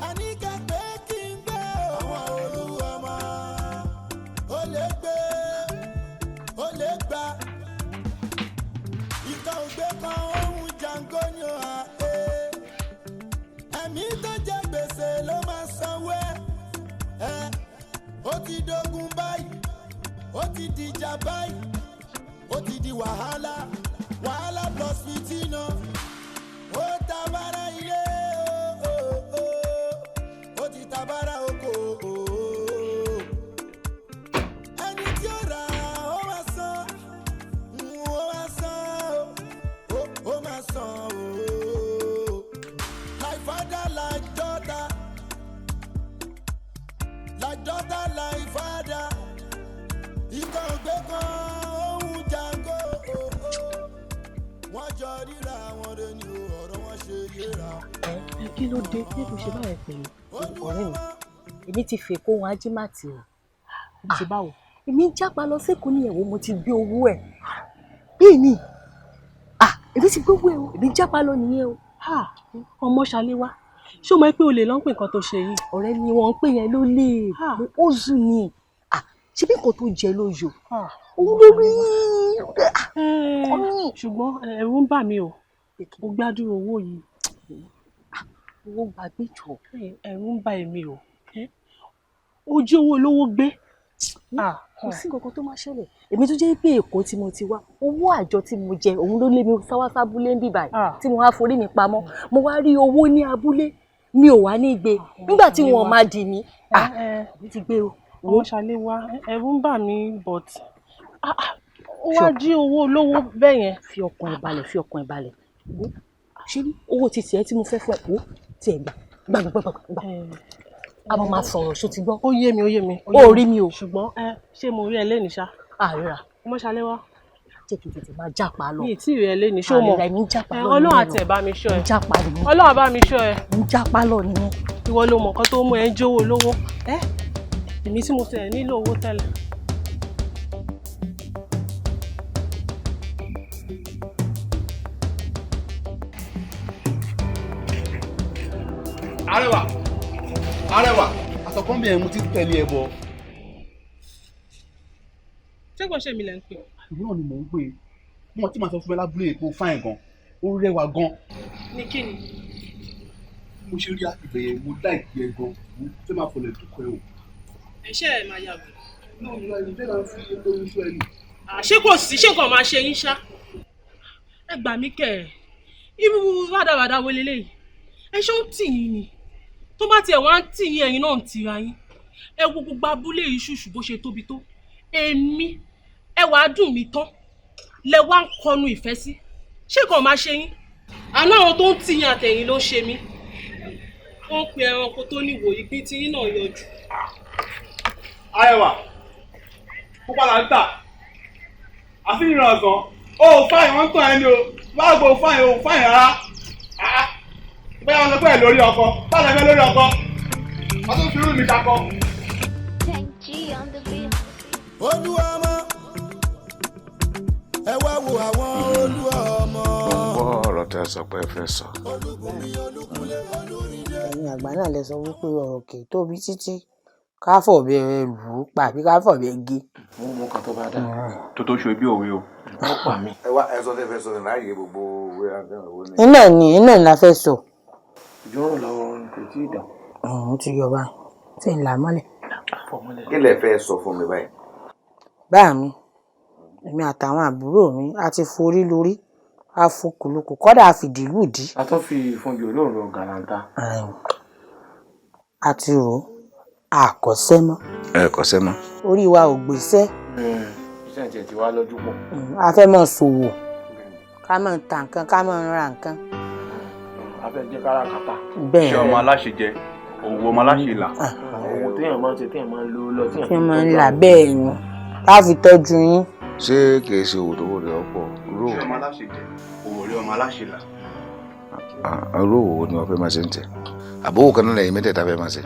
àníkà pé kí n gbọ́ àwọn olúwa ọmọ ó lè gbé ó lè gbà ìkan ògbé kan ohun jàǹgó ni ó hà ẹ̀mí tó jẹ gbèsè ló máa sanwó ẹ̀ ó ti dógun báyìí ó ti dìjà báyìí ó ti di wàhálà wàhálà plus fitina ó tabara ilé ó ti tabara oko ẹni tí ó rà ó máa san ó máa san ó máa san like father like daughter like father ìkan ògbé kan ohun jàǹgó wọ́n jọ ríra wọn rẹ ni ọ̀rọ̀ wọn ṣe yéra. Kí ló dé kí ló ṣe báyẹn pẹ̀lú ọ̀rẹ́ mi èmi ti fèkó wọn ajímàtì o ṣe báwo èmi ń jápa lọ sẹ́kọ̀ọ́ ní ẹ̀wọ̀ mo ti gbé owó ẹ̀ bíi mi èmi ti gbé owó ẹ̀ o èmi ń jápa lọ nìyẹn o. ọmọ ṣàléwá ṣé o mọ̀ pé o lè lọ ń pè nǹkan tó ṣe yìí. ọ̀rẹ́ ni wọ́n ń pè yẹn ló lè ó zù ní ṣé bí nǹkan tó jẹ ló yọ òun ló rí ṣùgbọ́n ẹ̀rù ń bà mí o mo gbádùn owó yìí. owó gbàgbé jọ. ẹ̀rù ń bà èmi o ojú owó olówó gbé. kò sí nǹkan tó máa ṣẹlẹ̀ èmi tó jẹ́ pé èkó tí mo ti wá owó àjọ tí mo jẹ òun ló lé mi sáwásá abúlé ń bì báyìí tí mo wá forí mi pamọ́ mo wá rí owó ní abúlé mi ò wá ní gbé nígbà tí wọn máa dì mí mi ti gbé o. ọmọ ṣàléwá ẹ̀rù ń bà mí but ó wá jí owó olówó bẹ́ẹ̀ yẹn. fi ọkàn ẹ̀ balẹ̀ fi ọkàn ẹ̀ balẹ̀ ṣé owó ti tiẹ̀ tí mo fẹ́ fún ẹ̀ wò tiẹ̀ gbà a máa sọ̀rọ̀ ṣó ti gbọ́. ó yé mi. ó rí mi o. ṣùgbọ́n ṣé mo rí ẹ lẹ́nu ṣá. àríra. ọmọ ṣàléwá. jẹ́ kí n tètè máa jápa lọ. mi ì tí ì rí ẹ lẹ́nu ṣó mọ̀. àríra mi ń jápa lọ. ọlọ́run àti ẹ̀ bá mi ṣọ́ ẹ. ń jápa lọ. ọlọ́run bá mi ṣọ́ ẹ. ń jápa lọ nìyẹn. ìwọ ló mọ̀ nǹkan tó mú ẹ jówó lówó. èmi tí mo tẹ̀ nílò owó tẹ́lẹ̀. Arẹwà àtọkàn bí ẹ mo ti tẹ̀lé ẹ bọ. ṣé kò ṣe mi lẹ́ ń pè. ìlú náà ni mò ń pè é wọn tí màá sọ fún mi lábúlé èkó fáìn gan ó rẹwà gan. ní kí ni. mo ṣe rí àtìgbẹ́ yẹn mo dá ìgbé ẹ gan mo fẹ́ máa fọlẹ̀ dùkọ́ ẹ o. ẹ̀ṣẹ́ ẹ̀ máa yàgò. náà ní láti dé láti fi lórí iṣu ẹ nì. ṣé kò sí ṣé kò máa ṣe yín ṣá. ẹ gbà mí kẹ́ ẹ̀ irú wádàwádà wo leléyìí ẹ ṣó ń tì yín ni tó bá tiẹ̀ wá ń tì yín ẹ̀yin náà ń tira yín ẹ wo gbogbo abúlé yìí ṣùṣù bó ṣe tóbi tó èmi ẹ wàá dùn mí tán lẹ wá ń kọnu ìfẹ́ sí ṣé kàn máa ṣe yín àná àwọn tó ń tì yín àtẹ̀yìn ló ṣe mí wọ́n ń pe ẹranko tó níwò ìgbín tí yín náà yọjú. Arẹwà púpà là ń tà àfi ìran ọ̀sán ó fáìn wọ́n ń tàn ẹni o láàgbò fáìn o fáìn rárá bẹ́ẹ̀ wọn lọ pẹ́ lórí ọkọ báwo lọ lórí ọkọ wọ́n tún fi rú mi ṣakọ. olúwa ọmọ ẹ wá wo àwọn olúwa ọmọ. mo gbọ́ ọ̀rọ̀ tẹ́ sọ pé ẹ fẹ́ sọ. olúbùnmi olúkúnlé olúrìndé. ẹ̀yin àgbà náà lè sọ wípé ọ̀rọ̀ kì í tóbi títí káfọ̀ bẹ́ẹ̀ lù ú pa àbí káfọ̀ bẹ́ẹ̀ gé. mo mú kan tó bá dà tó tó ṣe bí òwe o ó pa mí. ẹ wá ẹ sọ tẹ́ fẹ́ sọ ní láàyè gbogbo òwe àgbẹ̀wò owó ní. iná la fẹ́ sọ. ìjọ́rọ̀ làwọn kò tí ì dà. ọ̀hún ti yọba tí ń là mọ́lẹ̀. kí lẹ fẹ́ sọ fún mi báyìí. báà mi èmi àtàwọn àbúrò mi a ti forí lórí a fokùlùkù kọ́dà a fìdí lùdí. a tún fi ìfúnjì olóòrùn gàlàǹtà. a ti rò ó àkọsẹ́ mọ́. ẹ kọsẹ́ mọ́. orí wa ò gbéṣẹ́. iṣẹ́ tiẹ̀ ti wá lọ́jú pọ̀. a fẹ́ mọ̀ ṣòwò ká mọ̀ ta nǹkan ká mọ̀ ra nǹkan. afẹ́ jẹ́ káràkátà. bẹ́ẹ̀ ṣé ọmọ aláṣẹ jẹ òwò ọmọ aláṣẹ là. owó téèyàn máa ń ṣe téèyàn máa ń lò lọ téèyàn fi máa ń là bẹ́ẹ̀ ni ká fi tọ́jú yín. ṣé kìí ṣe òwò tó wò lè ọ̀pọ̀ irú ṣé ọmọ aláṣẹ jẹ òwò rí ọmọ aláṣẹ là. irú òwò ni wọ́n fẹ́ máa ṣe ń tẹ̀ àbówò kan náà lẹ́yìn mẹ́tẹ̀ẹ̀ta fẹ́ máa ṣe.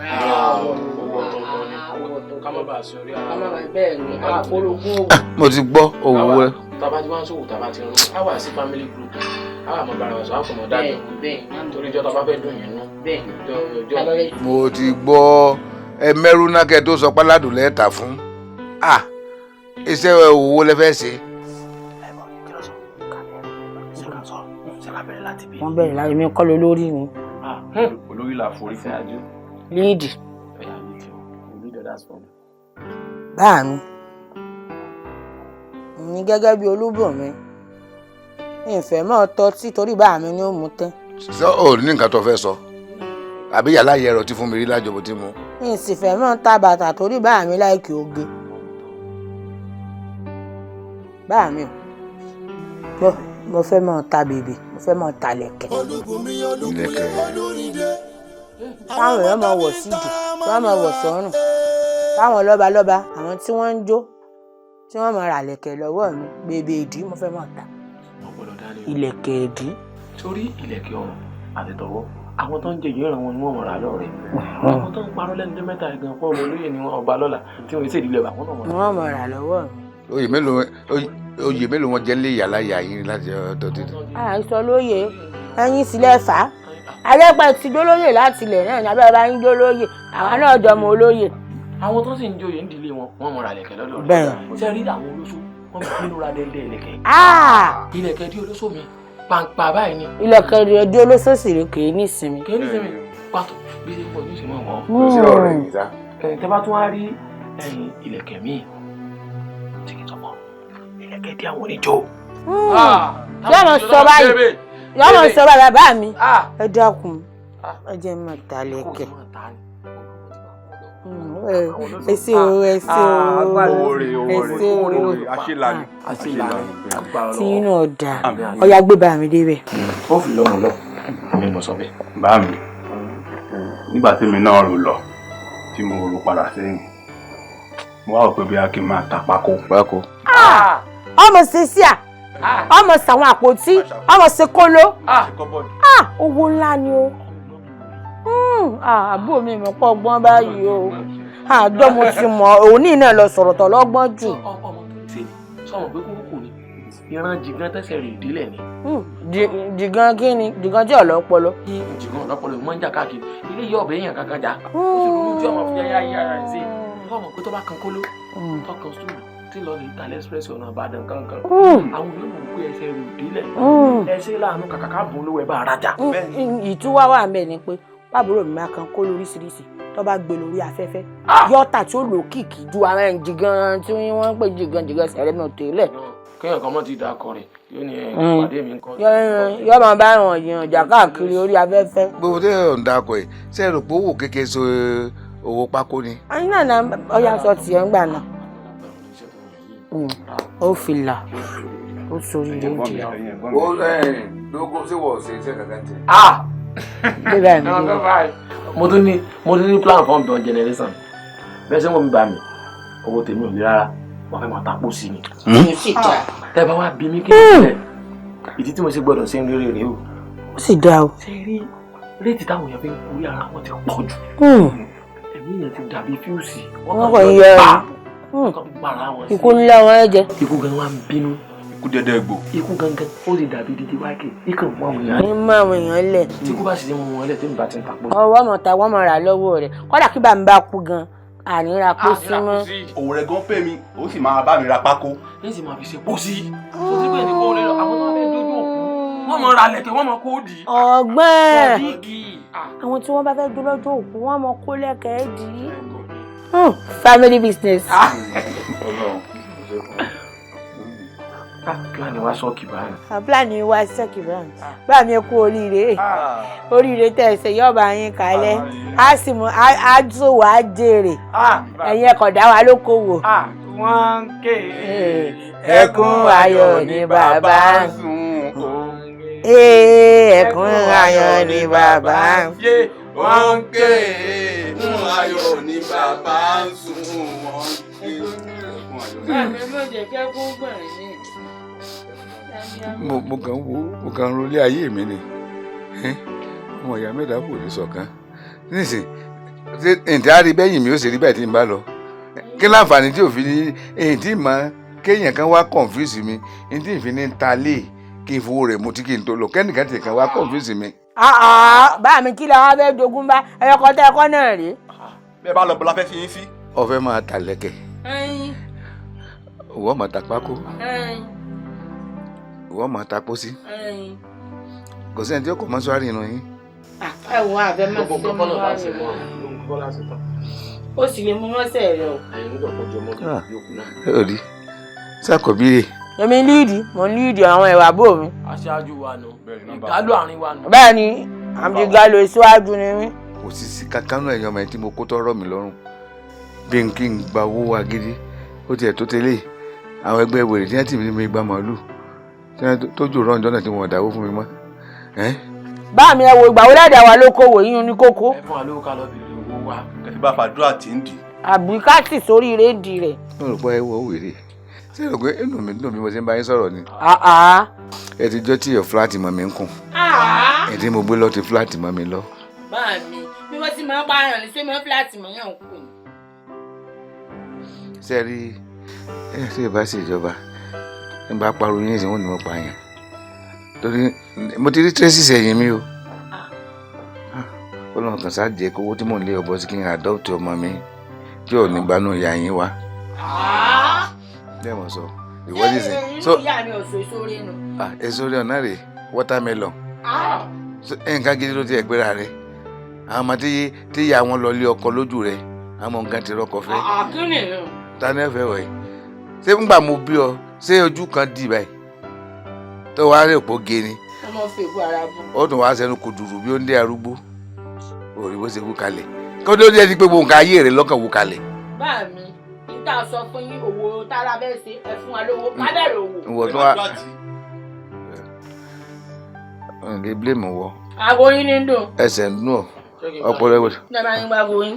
ká má bàa sọrí ara. bẹ́ẹ̀ ni àforogún mo ti gbọ́ òwò rẹ. tábà tí wọ́n ń sòwò tábà ti rún á wà sí family group á wà mọ́ bára wa sọ á kò mọ́ dájọ́ torí ìjọ tábà fẹ́ dùn yín nú. mo ti gbọ́ ẹ mẹ́rú náà kẹ́ tó sọ páládùn lẹ́ẹ̀ta fún iṣẹ́ òwò lẹ fẹ́ ṣe. wọ́n bẹ̀rẹ̀ láti mi kọ́ lórí ni. olórí là forí fún àjò. líìdì. báà mi ní gẹ́gẹ́ bí Olúbùnmi ìfẹ́ mọ́ tọ́tí torí báà mi ni ó mú tán. ṣé o ní nǹkan tó fẹ́ sọ àbí yàrá yẹrọ tí fún mi rí lájọbọ tí mo. ìsìfẹ́ mọ́ ta bàtà torí báà mi láìkí oge. báà mi ò mo fẹ́ mọ́ ta bèbè mo fẹ́ mọ́ ta lẹ̀kẹ̀. táwọn èèyàn máa wọ̀ sídìí wọ́n máa wọ̀ sọ́rùn táwọn lọ́balọ́ba àwọn tí wọ́n ń jó tí wọ́n máa ra lẹ̀kẹ̀ lọ́wọ́ mi bèbè ìdí mo fẹ́ mọ́ ta. ilẹ̀kẹ̀ ìdí. torí ilẹ̀kẹ̀ ọrùn àtẹ̀tọ̀wọ́ àwọn tó ń jẹ ìyẹ́ràn wọn ni wọ́n mọ̀ rà lọ́rẹ̀ àwọn tó ń parọ́ lẹ́nu dé mẹ́ta gan fún ọmọ olóyè ni wọ́n ọba lọ́la tí wọ́n ṣèdí lẹ́bàá wọn náà wọ́n mọ̀ rà lọ́wọ́ mi. oyè mélòó wọn jẹ́ lé yàrá yà yín láti ọ̀dọ̀ dídì. àìsọ lóye ẹyin sílẹ̀ fà á alẹ́pẹ́ ti dólóyè láti ilẹ̀ náà ní abẹ́rẹ́ bá yín dólóyè àwa náà jọmọ olóyè. àwọn tó sì ń joyè ń dilé wọn wọ́n mọ̀ ra lẹ̀kẹ̀ lọ́dọ̀ rẹ̀ bẹ́ẹ̀ ṣe rí àwọn olóṣù wọ́n fi nínú ra dẹ́ndẹ́ ilẹ̀kẹ̀ ilẹ̀kẹ̀ dí olóṣù mi pàǹpà báyìí ni. ilẹ̀kẹ̀ rẹ̀ di olóṣòṣì rẹ̀ kì í ní ìsinmi. kì í ní ìsinmi pàtó bí ṣe ń bọ̀ ní ìsinmi wọn. kò sí ọ̀rọ̀ yìí sá. tẹ́ bá tún wá rí ilẹ̀kẹ̀ míì tí kì í sọmọ ilẹ̀kẹ̀ dí àwọn oníjó. yóò mọ̀ sọ báyìí yóò mọ̀ sọ báyìí bàbá mi ẹ dákun ẹ jẹ́ mọ̀ ta lẹ̀kẹ̀. Ese o aṣílàní tí inú ọ̀dà ọ̀yà gbé bá mi débẹ̀. ó fi lọ́rùn lọ mi mọ̀ sọ bẹ́ẹ̀. bá mi nígbà tí mi náà rò lọ tí mo rò padà sẹ́yìn mo wá rò pé bí a kì í máa ta pákó. ọmọ sísíà ọmọ sàwọn àpótí ọmọ sekolo owó ńlá ni o. àbúrò mi mọ̀ pọ̀ gbọ́n báyìí o àjọ mo ti mọ̀ òní náà lọ sọ̀rọ̀ tọ̀ lọ́gbọ́n jù. ọmọ tó ṣe sọmọ pé kúrúkù ni ìran jìgàn tẹsẹ̀ rẹ̀ ìdílẹ̀ ni. jìgàn kí ni jìgàn tí ọlọ́pọlọ. jìgàn ọlọ́pọlọ ìmọ̀ ń jà káàkiri ilé yìí ọ̀bẹ èèyàn kankan jà ó sì ronú tí ọmọ fi yáyá yára rẹ̀ sí i ọmọ pé tó bá kan kóló tọkàn sùúrù tí lọ lè ta lẹ́sìpẹ́sì ọ̀nà Ìbàdàn kankan àwọn yóò mọ̀ pé ẹsẹ̀ rẹ̀ ìdílẹ̀ ẹsẹ̀ láàánú kàkàkà bùn lówó ẹ bá arajà. ìtúwá wà ń bẹ̀ ni pé báàbúrò mi máa kan kó lóríṣiríṣi tó bá gbé lórí afẹ́fẹ́ yọ́tà tí ó lò kìkì ju ara ẹ̀ jìgan tí wọ́n ń pè jìgan sẹ̀rẹ̀ náà tẹ́lẹ̀. kéèyàn kan mọ́ ti dà kọ rẹ̀ yóò ní ìpàdé mi nǹkan. yọ́ máa bá àwọn èèyàn jà káàkiri orí afẹ́fẹ́. gbogbo tí ò ń dakọ̀ ẹ̀ ṣe é rò pé owó kékeré so owó pákó ni. ayé náà ọyà sọ tiẹ̀ ń gbà náà. ó fi là ó sórí rẹ̀ jẹ́. ó lógún sí wọ̀ ṣe iṣẹ́ kankan tẹ̀. mo tún ní plan fún ọ̀dọ̀ generation bẹ́ẹ̀ sẹ́wọ̀n mi bá mi owó tèmi ò ní rárá wọ́n fẹ́ máa tapó sí ni. tẹ́ bá wá bí mi kí n tẹ̀ ìdí tí mo ṣe gbọ́dọ̀ ṣe ń rere rèé o. ó sì dáa o. ṣe rí réètì táwọn èèyàn fi ń kúrí ara wọn ti pọ̀ jù. ẹ̀mí yẹn ti dàbí fíùsì. wọ́n kàn yẹ ọ́ ikú ńlá wọn ẹ jẹ. ikú gan wa ń bínú. ikú dẹ́dẹ́ gbò. ikú gangan ó lè dàbí dídí wákè ikú mú àwọn èèyàn. ní mú àwọn èèyàn lẹ̀. tí ikú bá sì mú wọn lẹ̀ tí mi bá ti ń tapó. ọwọ́ mọ̀ ta wọ́n mọ̀ rà lọ́wọ́ rẹ̀ kọ́dà kí bá ń bá kú gan àníra kó sí mọ́. òun rẹ̀ gan pè mí ó sì máa bá mi ra pákó. ní sì máa fi ṣe pósí. tó ti bẹ́ẹ̀ ni kó lè lọ àwọn náà fẹ́ dójú òkú wọ́n mọ̀ ra lẹ̀kẹ̀ wọ́n mọ̀ kó dì í. ọgbọ́n àwọn tí wọ́n bá fẹ́ dó lọ́jọ́ òkú wọ́n mọ̀ kó lẹ̀kẹ̀ dì í. family business. Pílánì wá sọ́ọ̀kì báyìí. Pílánì wá sọ́ọ̀kì báyìí. Bá mi kú oríire. Oríire tẹ̀sẹ̀ yọ̀ọ̀bà yín kalẹ̀. A sì mú àjòwò àjèrè. Ẹ̀yin ẹ̀kọ́ dá wa lókòwò. Wọ́n ń ké ẹkún ayọ̀ ni bàbá ń sùn. ẹkún ayọ̀ ni bàbá. yé wọ́n ń ké ẹkún ayọ̀ ni bàbá ń sùn wọ́n ń ké ẹkún ayọ̀. báàmí ló jẹ́ kẹ́kún gbọ̀n ní. mo kàn ń rolé ayé mi ni ọmọ ìyá mẹ́ta kò ní ṣọ̀kan nísìn ǹtí á rí bẹ́yìn mi ó sì rí bẹ́ẹ̀ tí n bá lọ kí láǹfààní tí òfin ní èyí tí mọ kéèyàn kan wá confuse mi ní tí ìfin ní ta lé kí n fowó rẹ̀ mu tí kì í tó lọ kẹ́nìkan tí kan wá confuse mi. bá mi kí la wá fẹ́ jogún bá ẹyọkọ tẹ ẹkọ náà rí. bẹ́ẹ̀ bá lọ bọ́lá fẹ́ fi yín sí. ọ̀fẹ́ máa ta lẹ́kẹ̀ ìwọ máa ta pákó ìwọ máa ta pósí kò sẹ́ni tí ó kò mọ́ sọ́ọ́rì inú yín. ẹ wọ àfẹ máa ṣe mọ wá rẹ ó sì lè mú mọ́sẹ̀ rẹ o. ò rí sàkóbíre. èmi mo líìdì àwọn ìwà bò mi. aṣáájú wa nù ìgálò àárín wa nù. bẹ́ẹ̀ ni àmì ìgálò ìṣíwájú ni mí. kò sí kankan náà ẹ̀yàn ọmọ ẹ̀ tí mo kó tọ́rọ̀ mi lọ́rùn bí n kí n gba owó wa gidi ó tiẹ̀ tó tẹ́lẹ̀ àwọn ẹgbẹ́ wèrè tí wọ́n ti mi gba màálù tí wọ́n tó jò rán jọ́nà tí wọ́n dáwó fún mi mọ́. bá mi ẹ wo ìgbà wo lẹ́dàá wa ló kówó yín ní kókó. ẹ fún wa lówó ká lọ bèrè owó wa. kẹfì bá fàdúrà tí ń dì. àbí káàtì sórí rédì rẹ̀. mo rò pé ẹ wọ wèrè ṣé ẹ rò pé inú mi dùn bí mo ṣe ń bá yín sọ̀rọ̀ ni. ẹ ti jọ́ tí ẹ̀ fúláàtì mọ́ mi ń kùn ẹ tí mo gbé lọ ti fúláàtì mọ́ mi lọ. bá mi bí wọ́n ti máa ń pààyàn ní sẹ́mi fúláàtì mọ́ yàn kù. ṣé ẹ rí ẹ ṣe ìbá ṣèjọba ẹ bá pariwo yín ìsìn wọn ni mo pààyàn torí mo ti rí tracy ẹ̀yìn mi o Ọlọ́run kan ṣáà jẹ́ kówó tí mò ń lé ọbọ sí kí n adopt ọmọ mi tí ò ní gbanú ìyá yín wá. bẹ́ẹ̀ mo sọ ìwọ́dí sìn. so ìyá mi ò so èso rí nu. èso rí ọ̀nà rè watermelon nǹkan gidi ló ti ẹ̀gbẹ́ra rẹ̀ àwọn ọmọ tí ìyá wọn lọ lé ọkọ lójú rẹ̀ àwọn nǹkan ti rọkọ fẹ́. kí ni ìlú. ta ni ẹ fẹ́ wẹ̀ ṣé ńgbà mo bí ọ ṣé ojú kan dì báyìí tó wàá rè pọ̀ gé ni. ọmọ fèbú ara bú. ó tún wá sẹnu kùdùrù bí ó ń dé arúgbó òrí bó ṣe wú kalẹ̀ kó tó dé ẹni pé gbogbo nǹkan ayé rẹ̀ lọ́kàn wú kalẹ̀. bá mi níta sọ fún yín owó tára bẹ́ẹ̀ ṣe ẹ fún wa lówó ká bẹ̀rẹ̀ owó. ìwọ tó wá ǹdí blame wọ. aago yín ní dùn. ẹsẹ̀ ń dùn ọpọlọ ẹwẹ. ẹ máa ń gbá aago yín.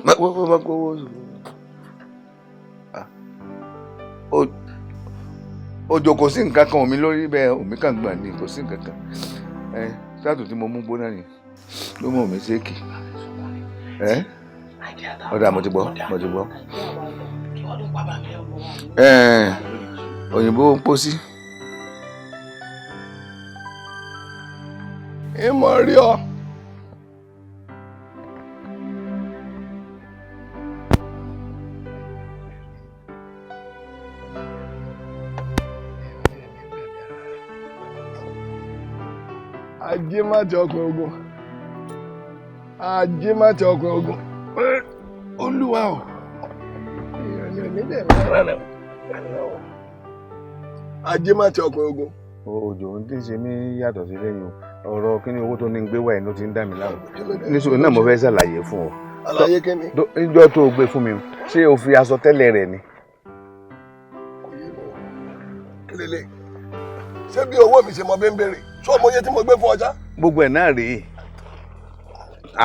òjò kò sí nǹkan kan omi lórí bẹ́ẹ̀ omi kan gbọ̀n ni kò sí nǹkan kan ṣáàtù tí mo mú gbóná ni ló mú omi ṣéèkì ọ̀dà mo ti gbọ́. òyìnbó ń pósí. ìmọ̀ rí ọ. ajé má ti ọkùnrin ogun ajé má ti ọkùnrin ogun olúwa o ìrìnlẹ̀ nílẹ̀ rárá ajé má ti ọkùnrin ogun. òjò ń tí ń ṣe mí yàtọ̀ sí lẹ́yìn ọ̀rọ̀ kí ni owó tó ní gbé wáyé ló ti ń dá mi láàmú níṣòro náà mo fẹ́ ṣàlàyé fún ọ. àlàyé kí ni. níjọ́ tó o gbé fún mi ṣé o fi aṣọ tẹ́lẹ̀ rẹ̀ ni. kò yé mi kí lélẹ̀ ṣé bí owó mi ṣe mọ bẹ́ẹ̀ ń béèrè sọ mo yẹ tí mo gbé fún ọjà. gbogbo ẹ̀ náà rèé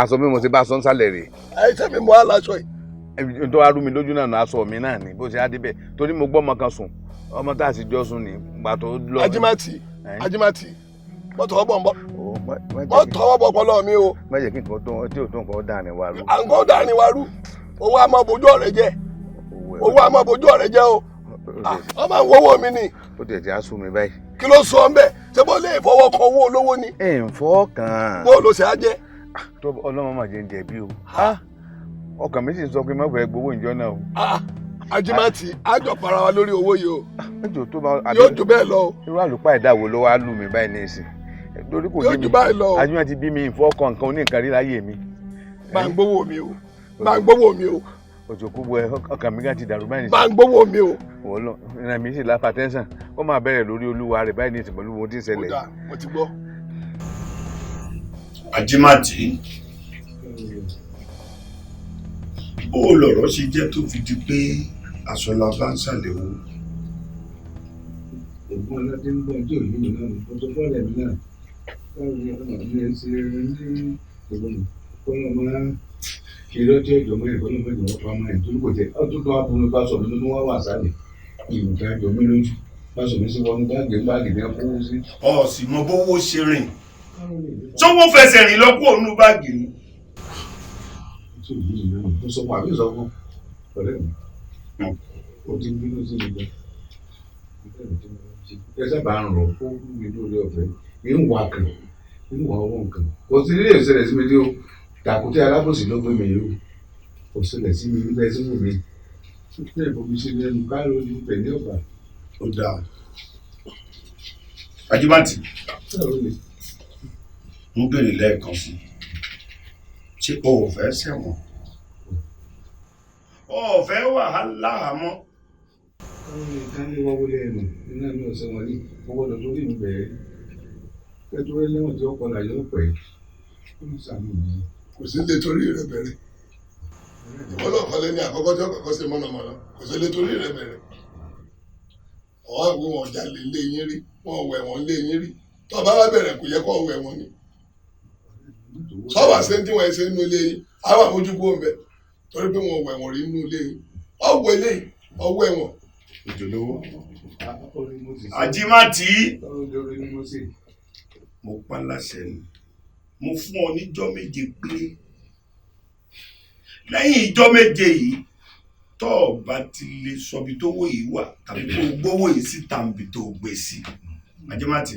aṣọ bí mo ti bá aṣọ ń sálẹ̀ rèé. àìsàn mi mọ aláṣọ yìí. tó wá rú mi lójú náà aṣọ mi náà ni bó ṣe á débẹ̀ torí mo gbọ́ ọmọ kan sùn ọmọ tá a sì jọ sùn ní gbà tó lọ. Ajímátì mọ tọwọ́ bọ̀ ń bọ̀ mọ tọwọ́ bọ̀ pọ̀lọ́ mi o. má jẹ́ kí nǹkan tó tí ò tó nǹkan dà ní wa rú. à ń kọ́ dà ní wa rú owó àmọ́ bojú ọ̀rẹ́ jẹ́ owó àmọ́ bojú ọ̀rẹ́ jẹ́ o ọmọ àwọn owó mi ni. ó tiẹ̀ ti á sún mi báyìí. kí ló sọ ń bẹ̀ ṣé bó lè fọwọ́ kan owó olówó ni. ẹ̀ ń fọ́ kàn. bó ló ṣe á jẹ́. tó ọlọ́mọ máa jẹ́ ń jẹ̀bi o ọkàn mi sì sọ pé má fẹ́ gbowó ìjọ náà o. Ajímátì àjọ para wa lórí owó yìí o. yóò jù bẹ́ẹ̀ lọ o. irú àlùpàá ẹ̀dá wo ló wá lù mí báyìí ní ìsìn. yóò jù báyìí lọ o. Ajímátì bí mi ìfọkàn nǹkan oníkan rí láyé mi. bá ń gbówó mi o bá ń gbówó mi o. òjòkú bọ ọkàn mi kan ti dàrú báyìí. bá ń gbówó mi o. wọ́n lọ ìrìn mi sì láfa tẹ́sán ó máa bẹ̀rẹ̀ lórí olúwa rẹ̀ báyìí ní ìsìn pẹ̀lú ohun tí ń ṣẹlẹ̀. kódà mo ti gbọ́. Ajímátì bó lọ̀rọ̀ ṣe jẹ́ tó fi di pé aṣọlá bá ń ṣàlẹ̀wò. ògùn aládé ń gbọ́ ọjọ́ ìlú mi náà ọjọ́ fọ́ọ̀lẹ̀ mi náà báwo ni ọmọ mi ẹ ṣe ní ìgbọ́nà kọ́nà máa ṣe lọ́jọ́ ìjọba ìkọ́nà mẹ́jọ wọn pa máa ń tó kò jẹ́ ọdún tó wá fún mi pásọ̀ mi tó wá wà sálẹ̀ ìlú ká jọ mí lójú pásọ̀ mi sí wọnú báàgì ní ẹkọ́ sí. Sì mọ bówó ṣe rìn tó wọ́n fẹsẹ̀ rìn lọ kúrò nínú báàgì ni. tí ò yí ìlú tó sọ fún àbí ìsọfún ọ̀rẹ́ mi ó ti ń bínú sí mi gan ẹ sábà ń rọ fún mi lórí ọ̀fẹ́ ń wà kàn ń wà ọwọ́ nǹkan kò sí ilé ìṣẹ̀lẹ̀ sí mi tí ó tàkùtì alábòsí ló gbé mi yìí kò ṣẹlẹ̀ sí mi nígbà tí mo mi ṣé ìbomi ṣe ní ẹnu káàró ní ibẹ̀ ní ọ̀bà. Ó dáa Ajíbàtì ń bèrè lẹ́ẹ̀kan sí ṣé o ò fẹ́ ṣẹ̀wọ̀n o ò fẹ́ wàhálà mọ́. Káni wọ́n wọlé ẹnu iná ní ọ̀sẹ̀ wọn ní owó lọ tó rí mi bẹ̀rẹ̀ kẹ́tọ́ ẹlẹ́wọ̀n tí ó kọlà yóò pẹ́ ó ń sàmì yìí. Kò sí lè torí rẹ̀ bẹ̀rẹ̀. Ọlọ́kọ̀ọ́lẹ́ ní àkọ́kọ́ tí ó kọ́kọ́ ṣe mọ̀nàmọ́ná kò sí lè torí rẹ̀ bẹ̀rẹ̀. Ọ̀wá àwọn wọn ọjà lè lé yín rí wọn wẹ̀ wọ́n lé yín rí tó bá wá bẹ̀rẹ̀ kò yẹ kó wẹ̀ wọ́n ni. Sọ́wọ́ ṣe ń tí wọ́n ṣe nínú ilé yín àwọn àmójúkú ń bẹ torí pé wọn wẹ̀ wọ́n rí nínú ilé yín ọ̀wọ́ ilé yìí ọ̀wọ́ ẹ̀wọ̀n. Òjòlówó Ajímàtì mo pa láṣẹ ni mo fún ọ níjọ́ méje péré lẹ́yìn ìjọ́ méje yìí tó o bá ti lè sọbi tó wò yìí wà tàbí kó o gbówó yìí sí tàbí tó o gbé sí Ajímàtì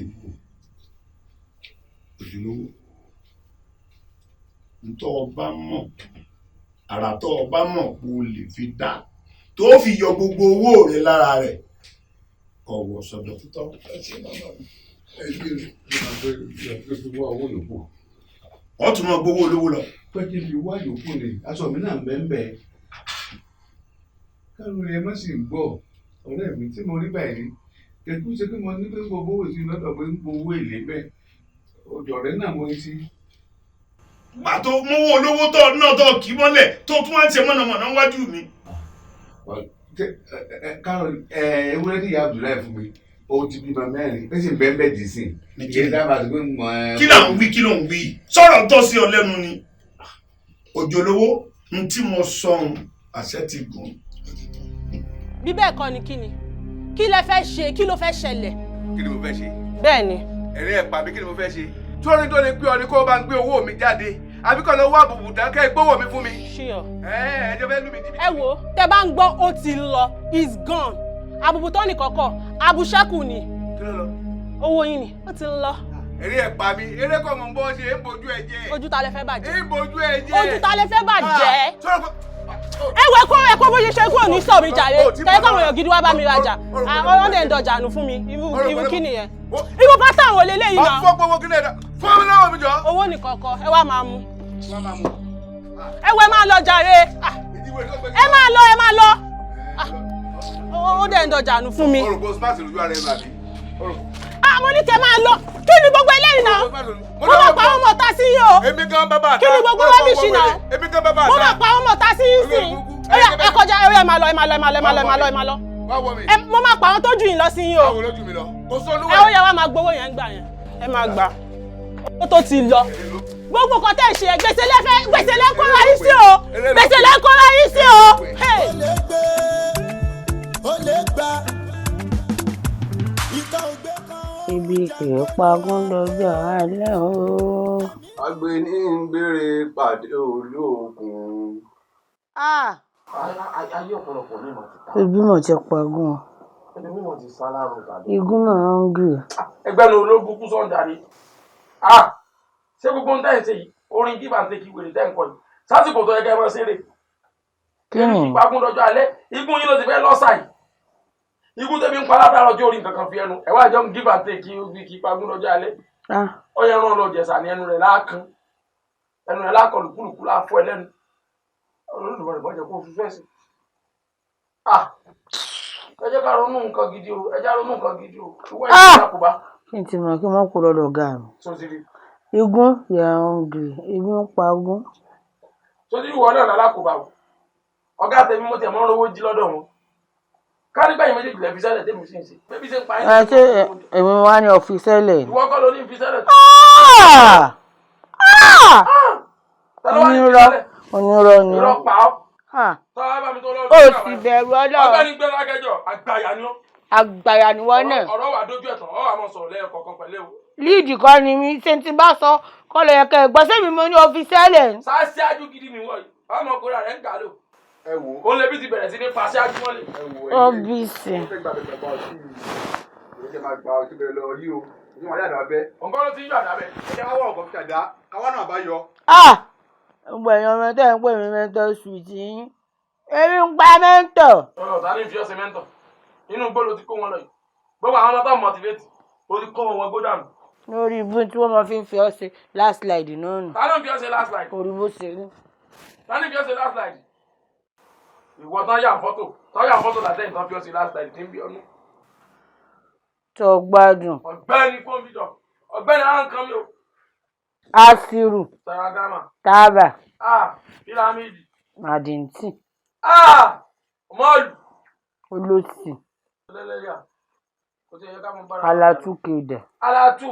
Òjòlówó ntọ́ ọba mọ̀ àrà tó ọba mọ̀ kó o lè fi dá tó fi yọ gbogbo owó rẹ lára rẹ ọwọ́ sọ́dọ̀ títọ́ wọ́n tún máa gbowó olówó lọ. pé kí n fi wá yòókù ni aṣọ mi náà bẹ́ẹ̀ káàró rẹ má sì gbọ́ ọ̀rẹ́ mi tí mo rí báyìí kẹ̀kú ṣe pé mo ní pé gbogbo owó sí lọ́dọ̀ pé ń gbowó èlé bẹ́ẹ̀ ọjọ́ rẹ náà mo ń sí. gbà tó mówó olówó tó náà tó kì í mọ́lẹ̀ tó tún wá ń ṣe mọ̀nàmọ́ná wájú mi. Káàró ewúrẹ́ tí ìyá Abdullahi fún mi ó ti bímọ mẹ́rin ẹ sì bẹ́ẹ̀ bẹ́ẹ̀ dì sí i kí dábàá sí pé mo kí là ń wí kí ló ń wí sọ̀rọ̀ tó sí ọ lẹ́nu ni Òjòlówó n tí mo sọ̀hún àṣẹ ti gùn. bí bẹ́ẹ̀ kọ́ ni kí lẹ fẹ́ ṣe kí ló fẹ́ ṣẹlẹ̀. kí ni mo fẹ́ ṣe. bẹ́ẹ̀ ni. ẹ̀rín ẹ̀ pa mi kí ni mo fẹ́ ṣe. sórí tó lè pé ọ ni kó o bá ń gbé owó mi jáde àbí kọ́ lọ wá àbùbù dákẹ́ gbówó mi fún mi. ṣíọ. ẹ jẹ́ fẹ́ lù mí níbi. ẹ wo tẹ bá ń gbọ́ ó ti lọ is gone àbùbù tó ní kọ̀kọ̀ àbùṣẹ́kù ni. kí ló lọ. owó yín ni ó ti lọ. ẹ̀rín ẹ̀ pa mi eré kọ́ mọ̀ ń bọ́ ṣe é ń bojú ẹ jẹ́. ojú ta lẹ fẹ́ bàjẹ́. ń bojú ẹ jẹ́. ojú ta lẹ fẹ́ bàjẹ́. ẹ wo ẹkọ bó ṣe ṣe kúrò ní sọ mi jàre kẹyẹ káwọn èèyàn gidi wá bá mi rajà àwọn dẹ̀ ń dọjà nù fún mi irú kí nìyẹn irú pátá àwọn lélẹ́yìí náà. fọ́ gbogbo kí ni ẹ̀dá fún mi náà mi jọ. owó nìkan kọ ẹ wá máa mú. ẹ wo ẹ máa lọ jàre ẹ máa lọ ó dẹ̀ ń dọjà nù fún mi. orúkọ smart lójú ara ẹ máa bí. mo ní kẹ́ máa lọ kí ni gbogbo eléyìí náà mo máa pa àwọn mọ̀ta sí yín o èmi gan bàbá àtà kí ni gbogbo rọ́bìṣì náà èmi gan bàbá àtà mo máa pa àwọn mọ̀ta sí yín sí ẹ kọjá ẹ máa lọ mo máa pa àwọn tó jù yín lọ sí yín o ẹ ó yẹ wá máa gbowó yẹn gbà yẹn ẹ máa gbà ó tó ti lọ gbogbo kan tẹ̀ ṣe gbèsè lẹ́kọ́ra yín sí o gbèsè lẹ́kọ́ra yín sí o. ó lè gbà ìka ògbé kan. ibi kìí pagún lọ́jọ́ alẹ́ o. àgbẹ̀ ní ń béèrè pàdé olóògùn. ayé ọ̀pọ̀lọpọ̀ ní ìmọ̀ ti ta. ìgbìmọ̀ ti pagún. ìgbìmọ̀ ti sá lárùn tàbí. ìgbìmọ̀ ń gè. ẹgbẹ́ ní ológun kú sọ́njà ni. ṣé gbogbo ń tẹ̀sí yìí orin bíbá ń tẹ́kí wèrè tẹ́ ń kọ́ yìí sásìkò tó yẹ kẹ́ ẹ máa ṣeré. kí ni ìpagún lọ́jọ́ alẹ́ igun yín ló ti fẹ́ lọ́sà yìí. igun tẹ́bi ń pa látàrọ̀ ọjọ́ orí nǹkan kan fi ẹnu ẹ̀ wá jọ ń give and take kí ìpagún lọ́jọ́ alẹ́. ó yẹ rán lọ jẹ̀sà ní ẹnu rẹ̀ láàkán lùkúlùkú láàfọ́ ẹ lẹ́nu. olùdùmọ̀ rẹ̀ bọ́jẹ̀ kó fi fẹ́ sí. ẹ jẹ́ ká ronú nǹkan gidi o ẹ jẹ́ ronú nǹkan gidi o ìwọ ẹ̀ ṣe àkóbá. kí n ti mọ̀ kí wọ́n kó lọ́dọ̀ ọ̀gá mi. igun yà ń gè igun pagún. sójú ìwọ náà lálákòóbá o ọ̀gá tèmi mo tiẹ̀ mọ́ rówó jí lọ́dọ̀ wọn kárí gbẹ̀yìn méjèèjì lẹ́ fi sẹ́lẹ̀ tẹ́mi sí ń ṣe bébí ṣe ń pa ẹ ṣe èmi wá ní ọ́fíìsì ẹlẹ̀. ìwọ kọ́ ló ní fi sẹ́lẹ̀. onírọ́ ni irọ́ pa ọ́. ó sì bẹ̀rù Ọlọ́run. ọgbẹ́ni gbẹ́rọ akẹjọ àgbàyà ni ọ́. àgbàyà ni wọ́n náà. ọ̀rọ̀ wà dójú ẹ̀tàn ọ̀ àmọ́ sọ̀rọ̀ lẹ́yìn kọ̀ọ̀kan pẹ̀lẹ́ o. líìdì kan ni mi ṣe ti bá sọ kọ́ lọ yẹ kẹ́ ẹ̀ gbọ́ sẹ́mi mo ní ọ́fíìsì ẹlẹ̀. sáṣáájú gidi ni wọ́n yìí ọmọ ọkùnrin rẹ̀ ń gà lò. ẹ wò ó lè bí ti bẹ̀rẹ̀ sí ní pa aṣáájú wọn lè. ọ́fíìsì. ọ̀gá ló ti ń yọ àdá bẹ́ẹ̀ ẹ̀jẹ̀ wá wọ̀ ọ̀gọ́ fi àdá káwá náà bá yọ. gbogbo èèyàn mẹ́tọ́ ń pè mí mẹ́tọ́ sùtì yín èmi ń pa mẹ́tọ̀. ọ̀tá ní fi ọ̀sẹ̀ mẹ́tọ̀ inú igbó ló ti kó wọn lọ yìí gbogbo àwọn ọmọ tó motivate ó ti kó wọn gbó dànù. lórí ibú tí wọ́n máa fi ń fi ọ́ ṣe last slide náà nù. ta ló ń fi ọ́ ṣe last slide. orí bó ṣe rí. ta ní fi ọ́ ṣe last slide. ìwọ tán yà fọ́tò látẹ̀yìn tán fi ọ́ ṣe last slide tí ń bí ọ́nú. tó gbádùn. ọ̀gbẹ́ni kọ́mpútọ̀ ọ̀gbẹ́ni ara nǹkan mi o. asiru. saragama. tábà. piramidi. màdìntì. mọ́ọ̀lù. olóòtú. ọlẹ́lẹ́yà kò tí ẹ yẹ ká mọ bára. alatu kéde. alatu.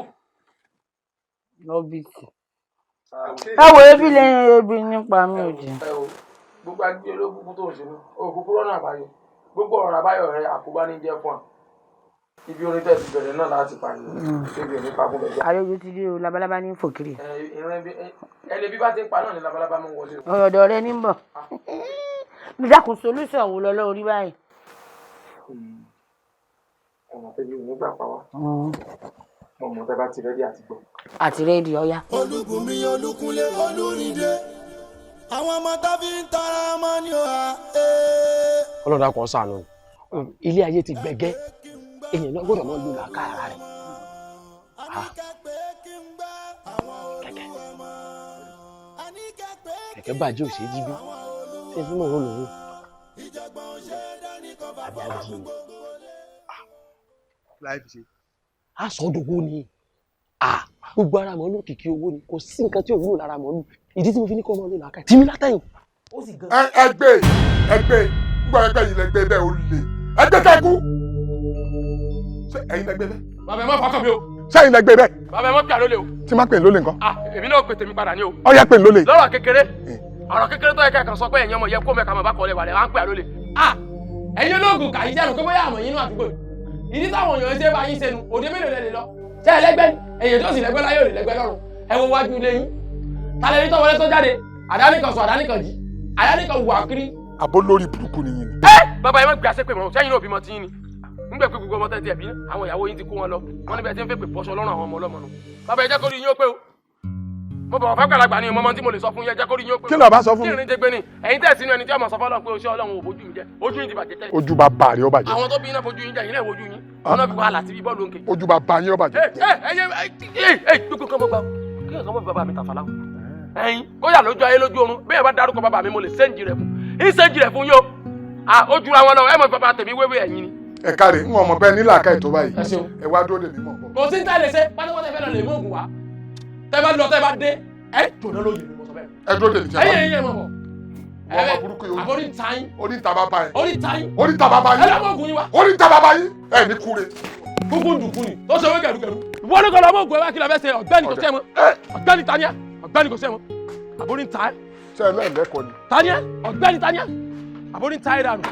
lọ́bìtì. ẹ wo ebi lẹ́yìn ebi nípa mi ò jẹ́. gbogbo agbé olókùnkùn tó ń ṣe náà òkùnkùn rọ́nà àbáyọ gbogbo ọ̀rọ̀ àbáyọ rẹ àkóbá ní jẹ́ fún wa ibi orin tẹ̀sí bẹ̀rẹ̀ náà láti pààyàn ṣébi òní pàkún bẹ̀rẹ̀. àlejò ti dé o labalábá ní fòkìrì. ẹni bí bá ti ń pa náà ni labalábá mú wọlé. ọ̀dọ̀ rẹ ní bọ̀ dídákun solúsàn wo lọ lórí báyìí. ọmọ tẹ́bí ò ní gbà pa wá ọmọ tẹ́ bá ti rẹ́dí àti gbọ́. àti rẹ́dí ọ̀yá. Olúbùnmi Olúkúnlé Olúrìndé àwọn ọmọ tó fi ń tọrọ ọmọ ni ó hà. ọlọ́dà kan sànù ilé ayé ti gbẹ̀gẹ́ èèyàn náà gbọ́dọ̀ máa lò láàká ara rẹ̀. kẹ̀kẹ́ bàjẹ́ ò ṣe é jí bí ṣé fún mọ̀ ọ́ lòun àbí àjí ni. àsọdòwò ni gbogbo ara màálù kìkì owó ni kò sí nǹkan tí ò wúlò lára màálù ìdí tí mo fi ní kọ́ ọmọ lò láàká tìmí látẹ̀yìn. ẹgbẹ́ gbọ́ ẹgbẹ́ yìí lẹ́gbẹ́ bẹ́ẹ̀ ó lè ẹgbẹ́ kẹ́kú ṣé ẹ̀yin lẹ́gbẹ́ bẹ́ẹ̀. bàbá ẹ má fọkàn mi o. sẹ́yìn lẹ́gbẹ́ bẹ́ẹ̀. bàbá ẹ má pè àlólè o. tí má pè ń lólè nǹkan. èmi náà pè tèmi padà ní o. ó yá pè ń lólè. lọ́rọ̀ kékeré ọ̀rọ̀ kékeré tó yẹ kẹ́kàn sọ pé ẹ̀yin ọmọ yẹ kó mẹ́ka mọ̀ bá kọ́ lẹ̀ wà lẹ̀ wá ń pè àlólè. ẹ̀yin ológun kà í jẹ́nu pé bóyá àmọ̀ yín inú àdúgbò ìdí táwọn èèyàn ṣe bá yín ṣẹnu òde mélòó lẹ lè lọ. ṣé ẹlẹgbẹ́ èèyàn tó sì lẹ́gbẹ́ láyé ò lè lẹ́gbẹ́ lọ́run ẹ wo wájú ilé yín tálẹ́ ní tọ́wọ́lẹ́ tó jáde àdánìkan sọ àdánìkan jí àdánìkan wà kiri. àbó lórí burúkú nìyí ni. bàbá yẹn má gbé àṣẹ pé mọ̀ sẹ́yìn náà bímọ tí yín ni nígbà pé gbogbo ọmọ tẹ́tí ẹ̀bí àwọn ìyàwó yín ti kó wọn lọ wọn níbẹ̀ tí ń fẹ́ pè pọ́ṣọ lọ́rùn àwọn ọmọ ọlọ́mọ nù. bàbá ẹ jẹ́ kó rí yín ó pé o mo bọ̀ fẹ́ gbàlagbà ni mọ́mọ́ tí mo lè sọ fún yín ẹ jẹ́ kó rí yín ó pé o. kí ló bá sọ fún mi. kí ìrìn jẹgbẹ́ ni ẹ̀yin tẹ̀ sínú ẹni tí ọmọ sọ fọ́lọ́ pé oṣù ọlọ́run ò bójú mi jẹ ojú yín ti bàjẹ́ tẹ́lẹ̀. ojú bá bá rí ọ bàjẹ́. àwọn tó bí iná fojú yín jẹ yín náà wojú yín ọ̀nà fi wàhálà síbi bọ́ọ̀lù òǹkè. ojú bá bá yín ọ bàjẹ́. gbogbo kan mọ́ gbà kí nǹkan mọ́ fi bàbá mi tàfàlà o. ẹ̀yin kóyà lójú ayé lójú oorun bí ẹ bá dárúkọ bàbá mi mo lè sẹ́ǹjì rẹ̀ fún ìsẹ́ǹjì rẹ̀ fún yín o. ojú ra wọn lọ ẹ mọ̀ bàbá tèmi wéwé ẹ̀yin ni. ẹ káre ń ọmọ bẹ́ẹ̀ nílà ká ètò báyìí ẹ wá dúró dèmí mọ̀ bọ̀. kò sí ní tá lè ṣe pátápátá fẹ́ lọ lè mú òògùn wá tẹ́ bá lọ tẹ́ bá dé ẹ jòló lóye ni mo sọ bẹ́ẹ̀. ẹ dúró dèmí tí a bá ẹyẹ mọ̀ bọ̀ ọmọ burúkú yìí àbórí tàyín orí ta bàbá yín orí tàyín orí ta bàbá ẹ yín lọ́mọ ògùn yín wá orí ta bàbá yín ẹ ní kúre. kúkú dùkú ni tó ṣe wé kẹrùkẹrù ìwọ ní kọ́ lọ́mọ ògùn ẹ wá kí la fẹ́ ṣe ọ̀gbẹ́ni kò sẹ́ mọ́ ọ̀gbẹ́ni tania ọ̀gbẹ́ni kò sẹ́ mọ́ àbórí tàyín ṣe ẹ lẹ́ẹ̀lẹ́kọ̀ọ́ ni. tania ọ̀gbẹ́ni tania àbórí tàyín dànù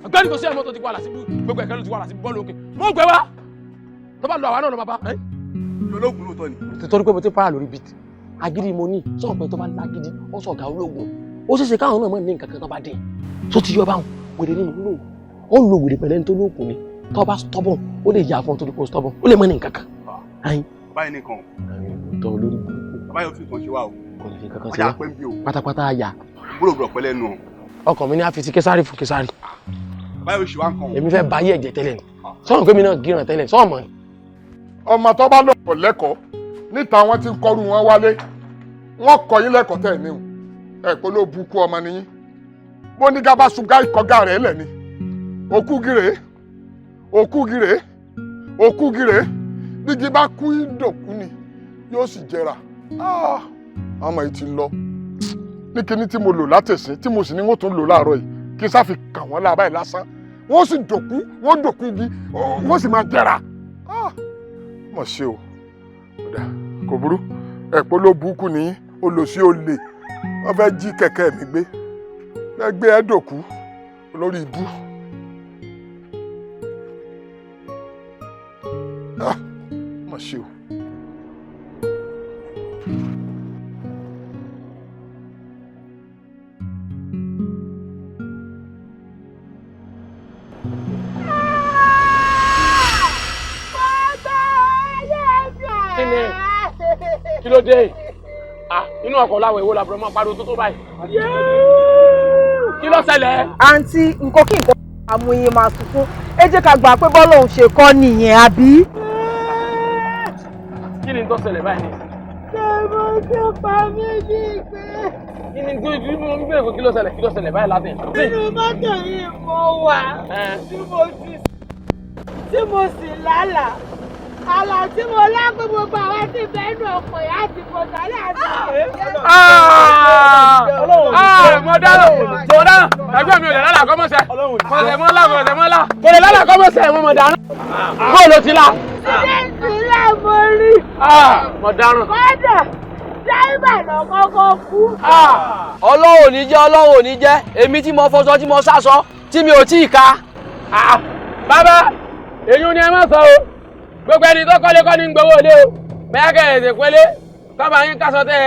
ọ̀gbẹ́ni kò sẹ́ mọ́ tó ti wà lásìkò gbogbo ẹ̀kẹ́ ló ti wà lásìkò bọ́ọ̀lù òkè mọ́ gbẹ wá tó bá lọ àwa náà lọ bàbá. ológun lóòótọ́ ni. nítorí pé mo ti para lórí bìtì agídí mo ní sọ̀rọ̀ pé tó bá lágídí ó sọ ọ̀gá ológun ó ṣeéṣe káwọn náà mọ̀ ní nǹkan kan tó bá dé tó ti yọ báwọn wèrè nínú lò ó ń lo wèrè pẹ̀lẹ́ ní tó lóògùn ni tó bá stubborn ó lè yà fún ọ torí pé ó stubborn ó lè mọ̀ ní nǹkan kan. báyìí nìkan tó olórí burúkú bàbá yóò fi nǹkan ṣe wá o kò lè fi kankan ọjà ṣe pẹ́ ń bí o pátápátá àyà gbọ́dọ̀ pẹ́ lẹ́nu ọkàn mi ní àfi ti késàrì fún késàrì bàbá yóò ṣe wá nǹkan. èmi fẹ́ báyé ẹ̀jẹ̀ tẹ́lẹ̀ ni sọ̀rọ̀ pé mi náà gíràn tẹ́lẹ̀ sọ̀rọ̀ mọ́ ni. ọmọ tó bá lọ́pọ̀ lẹ́kọ̀ọ́ níta wọn ti ń kọrù wọn wálé wọn kọ yín lẹ́kọ̀ọ́ tẹ̀ ní o ẹ̀ pé ló bu kú ọmọ nìyí bó ní gábà ṣúgá ìkọ́gá rẹ̀ lẹ̀ ni òkú gírè òkú gírè òkú gírè bígi bá kú ìdòkú ni yóò sì jẹrà ọmọ yìí ti lọ ní kíní tí mo lò látẹ̀sí tí mo sì ní wọ́n tún lò láàárọ̀ yìí kí sáfi kàn wọ́n láàbáyé lásán wọ́n sì dòkú wọ́n dòkú igi wọ́n sì máa jẹrà. Mọ̀ ṣe o kò burú ẹ̀pọ̀ ló burúkú ní olòṣì olè wọ́n fẹ́ jí kẹ̀kẹ́ mi gbé fẹ́ gbé ẹ dòkú lórí ibú. Mọ̀ ṣe o. Kí ló dé? Inú ọkọ̀ láwọ̀ èwo làbúrò máa pariwo tó báyìí. Kí ló ṣẹlẹ̀? Àǹtí nǹkan kí nǹkan àmúyín máa sunkún ẹ jẹ́ ká gbà pé bọ́lá òun ṣe kọ́ nìyẹn àbí. Kí ni tó ṣẹlẹ̀ báyìí? Ṣé mo ti pa méjì pé. Kí ni mo ń bẹ̀rẹ̀ kí ló ṣẹlẹ̀ báyìí látẹ̀? Nínú mọ́tò yìí mo wà tí mo sì lálàá. Àlà tí mo lágbé gbogbo àwọn tí bẹ́ẹ̀ nù ọkọ̀ yá ti kò sálẹ̀ àti. Mo dáná ẹgbẹ́ mi ò lè lálà kọ́mọ́sẹ̀ mo lè lálà kọ́mọ́sẹ̀ mo mọ̀ dáná bóò ló ti la. Ṣé ìsìlẹ̀ mo rí? Mo dáràn. Kọ́dà dáìbà lọ kọ́kọ́ kú. Ọlọ́run ò ní jẹ́ Ọlọ́run ò ní jẹ́ èmi tí mo fọṣọ tí mo sáṣọ tí mi ò tí ì ka. Bàbá èyí ni ẹ má sọ o gbogbo ẹni tó kọ́lé kọ́ ní gbowó ilé o bẹ́ẹ̀ kẹ́ ẹ̀ ṣe pélé tọ́ba yín kásọ tẹ́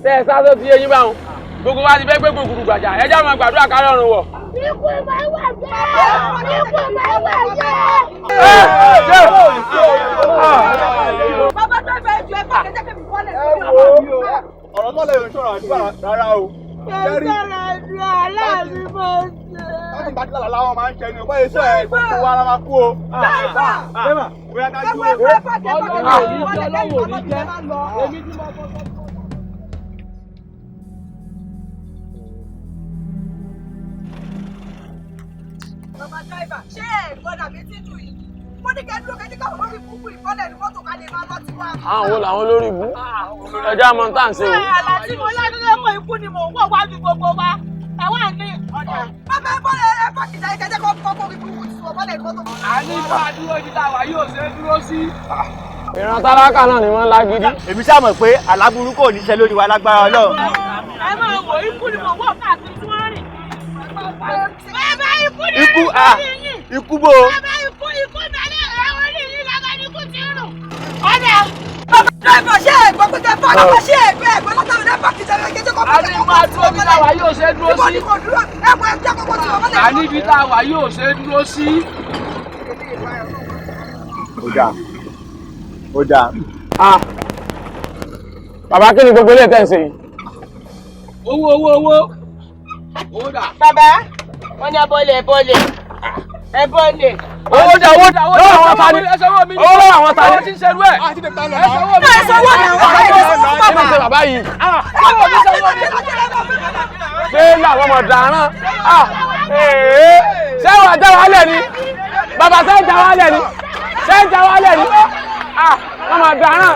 ẹ sáṣọ sí eyín báwọn gbogbo wa ti fẹ́ gbé gbogbo gbàjà ẹ já máa gbàdúrà kárọ̀ ọ̀run wọ̀. Ikú máa wà jẹ́! Ikú máa wà jẹ́! Bàbá tó fẹ́ ju ẹgbẹ́ kẹ́kẹ́ kẹ́mi kọ́lẹ̀ ọ̀rọ̀ tó lè ṣọ̀rọ̀ àdúrà rárá o. Ṣé àdúrà aláàbí mo ṣe? Láti bá tílà làwọn máa ń ṣe ni ọ̀pọ̀ iṣẹ́ ẹ̀ gbogbo wa la máa kú o. Bẹ́ẹ̀ma bóyá ká ju o. Ọlọ́run ò ní jẹ́ Ọlọ́run ò ní jẹ́ èmi tí mo fọ́. Bàbá dáìbà ṣé ẹ̀ gbọ́dọ̀ mi ti dùn yìí? Mo ní kẹ́ dúró kẹ́kẹ́ káwọn lórí kúkú ìfọ́lẹ̀ ní mọ́tò ká lè máa lọ sí wa. Àwọn wo làwọn lórí ibú? Ẹja mọ tá à ń ṣe o. Àlà tí mo ládùúgbò pé ikú ni mò ń wọ̀ wájú gbogbo wa. Ẹ̀wọ̀n ní ọ̀dà. Bàbá ẹ bọ́lẹ̀ ẹ bá kìjà ẹ kẹ́kẹ́ kọ́kọ́ orí kúkú ti sọ bọ́lẹ̀ ní mọ́tò. Àní bá a dúró ní tàwa yóò ṣe é dúró sí. Ìran tálákà náà ni wọ́n ń lágídí. Èmi ṣáà mọ̀ pé aláburú kò ní ṣe lórí wa lágbára Ọlọ́run. Ẹ máa wò ikú ni mò ń wọ̀ káàkiri tí wọ́n rìn. Bàbá ikú ni Ikú bò. Bàbá ikú dalẹ̀ ẹ̀wọ̀n ní ìlú làbá ní ikú ti rùn. Ọ̀dà. Bàbá dáìbà ṣé ẹ̀ gbọ́ pé kẹ́ bá bàbá ṣé ẹ̀ gbẹ́ ẹ̀gbẹ́ lọ́tà rẹ̀ bá kìjà ẹ kẹ́kẹ́ kọ́kọ́ Àní bá a dúró ní tàwa yóò ṣe é dúró sí. Àní bí tàwa yóò ṣe é dúró sí. Ó dáa. Bàbá kí ni gbogbo ilé tẹ̀ ń ṣe yìí? Owó dà. Bàbá wọn ní ẹbọlẹ̀. Owó dà àwọn tani. Owó àwọn tani. Owó ti ń ṣerú ẹ̀. Ẹ̀sọ́wọ́ ni àwọn Kí ni ṣe bàbá yìí? Ṣé làwọn ọmọ dàrán? Ṣé wàá já wálẹ̀ ni? Bàbá ṣé já wálẹ̀ ni? Ṣé já wálẹ̀ ni? Ọmọ dàrán.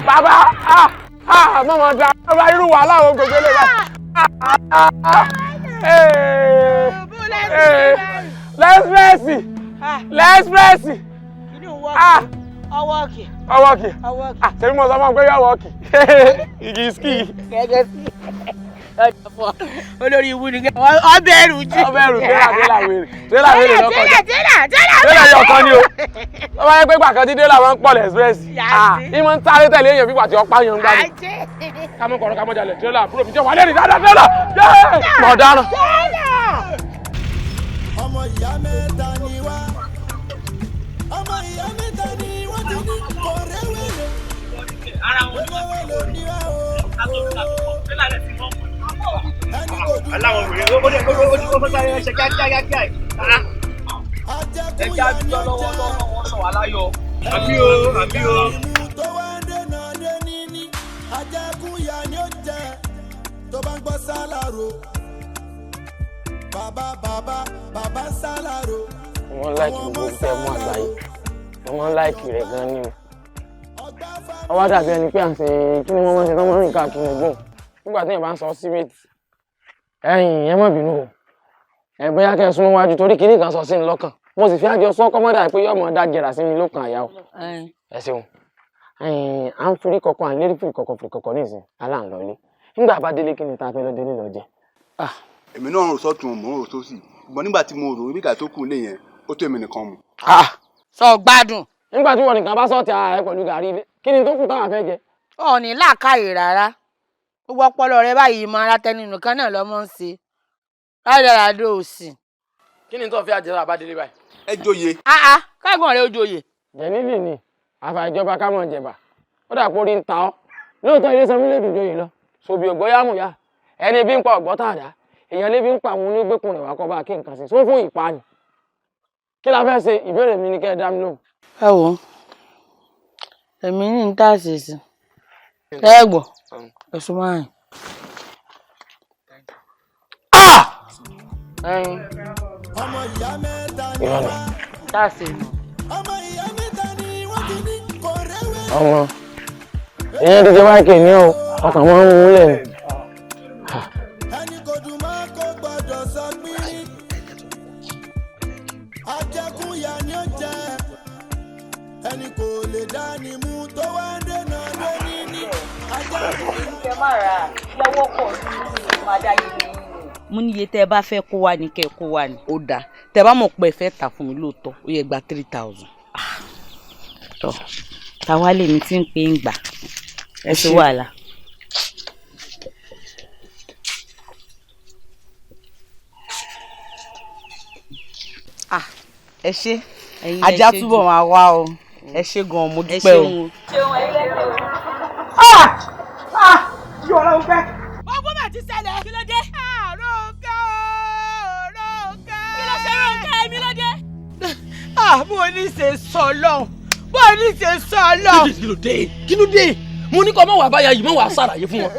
Bàbá ọmọ dàrán. Bàbá irú wàhálà àwọn gbogbo lè bá. Lẹ́sìpẹ́sì. Ọwọ́ kì. Ṣé mo sọ fún ọ pé yóò wọ́ọ̀kì? Igi ski. Gẹ́gẹ́ sí. Olórí ibu ni ọbẹ̀ ẹrù jí. Ọbẹ̀ ẹrù tẹ́lá wèrè lọ́kọ̀ jẹ́. Tẹ́lá yọ ọkọ ni o. Wọ́n bá yẹ pé gbàkan tí délà máa ń pọ̀ lẹ́sìpẹ́sì. Ìmọ̀ ń sáré tẹ̀lé èèyàn fígbà tí ọ̀pá yẹn ń gbá mi. Kámọ́ kọ̀ọ̀rọ̀ kámọ́ jalè tẹ́lá àbúrò mi jẹ́ wà lẹ́rìí dáadáa tẹ́lá. Mọ̀ dáná. Ọmọ ìyá mẹ́ta ni wá. Ọmọ ìyá mẹ́ta ni wọ́n ti ní kọ̀rẹ́wẹ̀lẹ̀. Kọ̀rẹ́wẹ̀lẹ̀ ni wá o. Aláwọ̀ wèrè ó dẹ̀ ó fẹ́ sáré ṣe kíákíá yìí. Ẹ kí á dúró lọ́wọ́ wọn sọ wà láyọ̀. Àbí o. Tó wá ń dènà dé níní, ajẹ́kúnya ni ó jẹ. Tó bá ń gbọ́ sálárò. Bàbá sálárò. Wọ́n láìkì gbogbo fẹ́ mú àgbáyé. Wọ́n láìkì rẹ̀ gan ni o. Ọwọ́ dàbí ẹni pé à ń ṣe kí ni wọ́n máa ń ṣe tán máa ń rìn káàkiri ògbóhùn. Nígbà tí èèyàn bá ń sọ símẹ́ǹtì. Ẹ̀yin ẹ má bínú o. ẹ bóyá kẹ́ ẹ súnmọ́ wájú torí kinní kan sọ sí mi lọ́kàn mo sì fi àjọ sọ kọ́mọ́dà pé yọ̀ọ́ mọ̀ dá jẹrà sí mi lọ́kàn àyà o. ẹ ṣeun à ń firi kọ̀ọ̀kan à ń lérí firi kọ̀ọ̀kan nísìn aláǹlọ́lé nígbà bá délé kí ni tá a fẹ́ lọ délé lọ jẹ. èmi náà rò sọ́tún mò ń rò sósì ṣùgbọ́n nígbà tí mo rò nígbà tó kù lé yẹn ó tó èmi nìkan mu. sọ gbádùn. nígbà tí wọn nìkan bá sọ́ọ̀tì ara rẹ pẹ̀lú gàrí ilé kí ni tó kù táwọn fẹ́ jẹ. ò ní làákàyè rárá gbogbo ọpọlọ rẹ báyìí máa ra tẹnu nìkan náà lọmọ ń ṣe rádaràdó òsì. kí ni tó fi àjẹsà àbádélé báyìí. ẹ joyè. kágbọn rẹ ó joyè. jẹ̀lílì ni àfàìjọba ká mọ̀ jẹ̀bà ó dà pé orí ń ta ọ́ lóòótọ́ ilé sanmi lè dùn joyè lọ sòbí ògbóyàmùyá ẹni bí ń pa ọ̀gbọ́n tàdá èèyàn lè bí ń pa àwọn onígbèkùn rẹ̀ wá kọ́ bá kí nǹkan sí só fún ìpani kí la fẹ́ ṣe ìbéèrè mi ni kẹ́ ẹ dá mi lóhùn. ẹ wò èmi ní ń tà sí sí ẹ gbọ́ ẹ̀sùn márùn. ọmọ ìyá mẹ́ta ni ìrọ̀lẹ́ wá. tà sí. ọmọ ìyá mẹ́ta ni wọ́n ti ní kò rẹ́wẹ́. ọmọ ìyẹn díje máìkì ní ọ ọkàn máa ń mú lẹ́nu. ẹni kò dùn máa kó gbọdọ̀ sọ pín. ajẹkúnya ni ó jẹ ẹni kò lè dání mú tó wá ń dènà lórí ní ajẹkúnya. ẹ má ra lọ́wọ́ pọ̀ sí máa dá yé mi. mo ní iye tẹ́ ẹ bá fẹ́ kó wá ní kẹ́ ẹ kó wá ní. ó dáa tẹ́ bá mọ̀ pé ẹ fẹ́ tà fún mi lóòótọ́ ó yẹ gba 3,000. tọ́ táwa lèmi tí ń pè ń gbà ẹ ṣe wàhálà. ẹ ṣe ajá túbọ̀ máa wá o ẹ ṣe gan-an mo dúpẹ́ o. yóò lọ fẹ́. ọgbọ́n mà ti ṣẹlẹ̀. kí ló dé. Rónkẹ́ Rónkẹ́. kí ló ṣe Rónkẹ́ mi ló dé. bó o ní ṣe sọ lọ́hùn bó o ní ṣe sọ lọ́hùn. kí ló dé mo ní kó má wàá báyà yìí má wàá ṣàlàyé fún wọn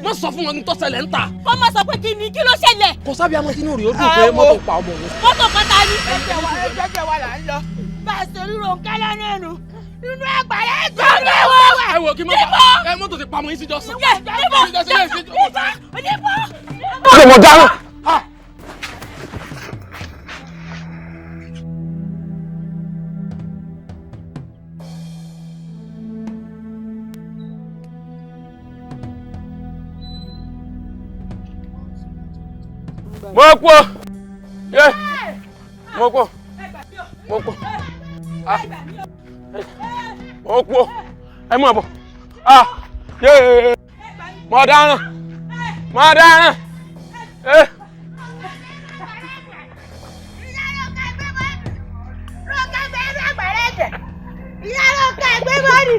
má sọ fún wọn ní tó ṣẹlẹ̀ ń ta. kó má sọ pé kí ni kí ló ṣẹlẹ̀. kò sábì àmọ́ tí inú rẹ̀ ó dùn pé mọ́tò pa ọmọ òun. mọ́tò pátá ni. ẹgbẹ́ wa là ń lọ bá a ṣe rí Rónkẹ́ lẹ́nu ẹnu inú àgbàlá ẹ̀jọ̀ Rónkẹ́ ni wọ. wọ́n. ẹ wò kí mọ́tò ti pa ọmọ yín síjọ́ sàn. níbo níbo. ṣé mo dáná. mo kú yé mo kú mo kú mo kú ẹ mọ̀ bọ̀ yé mo dáná mo dáná. Rónkẹ́ bẹ́ẹ̀ ní àgbàlá ẹ̀jẹ̀ ìyá Rónkẹ́ gbé bọ́ọ̀lì.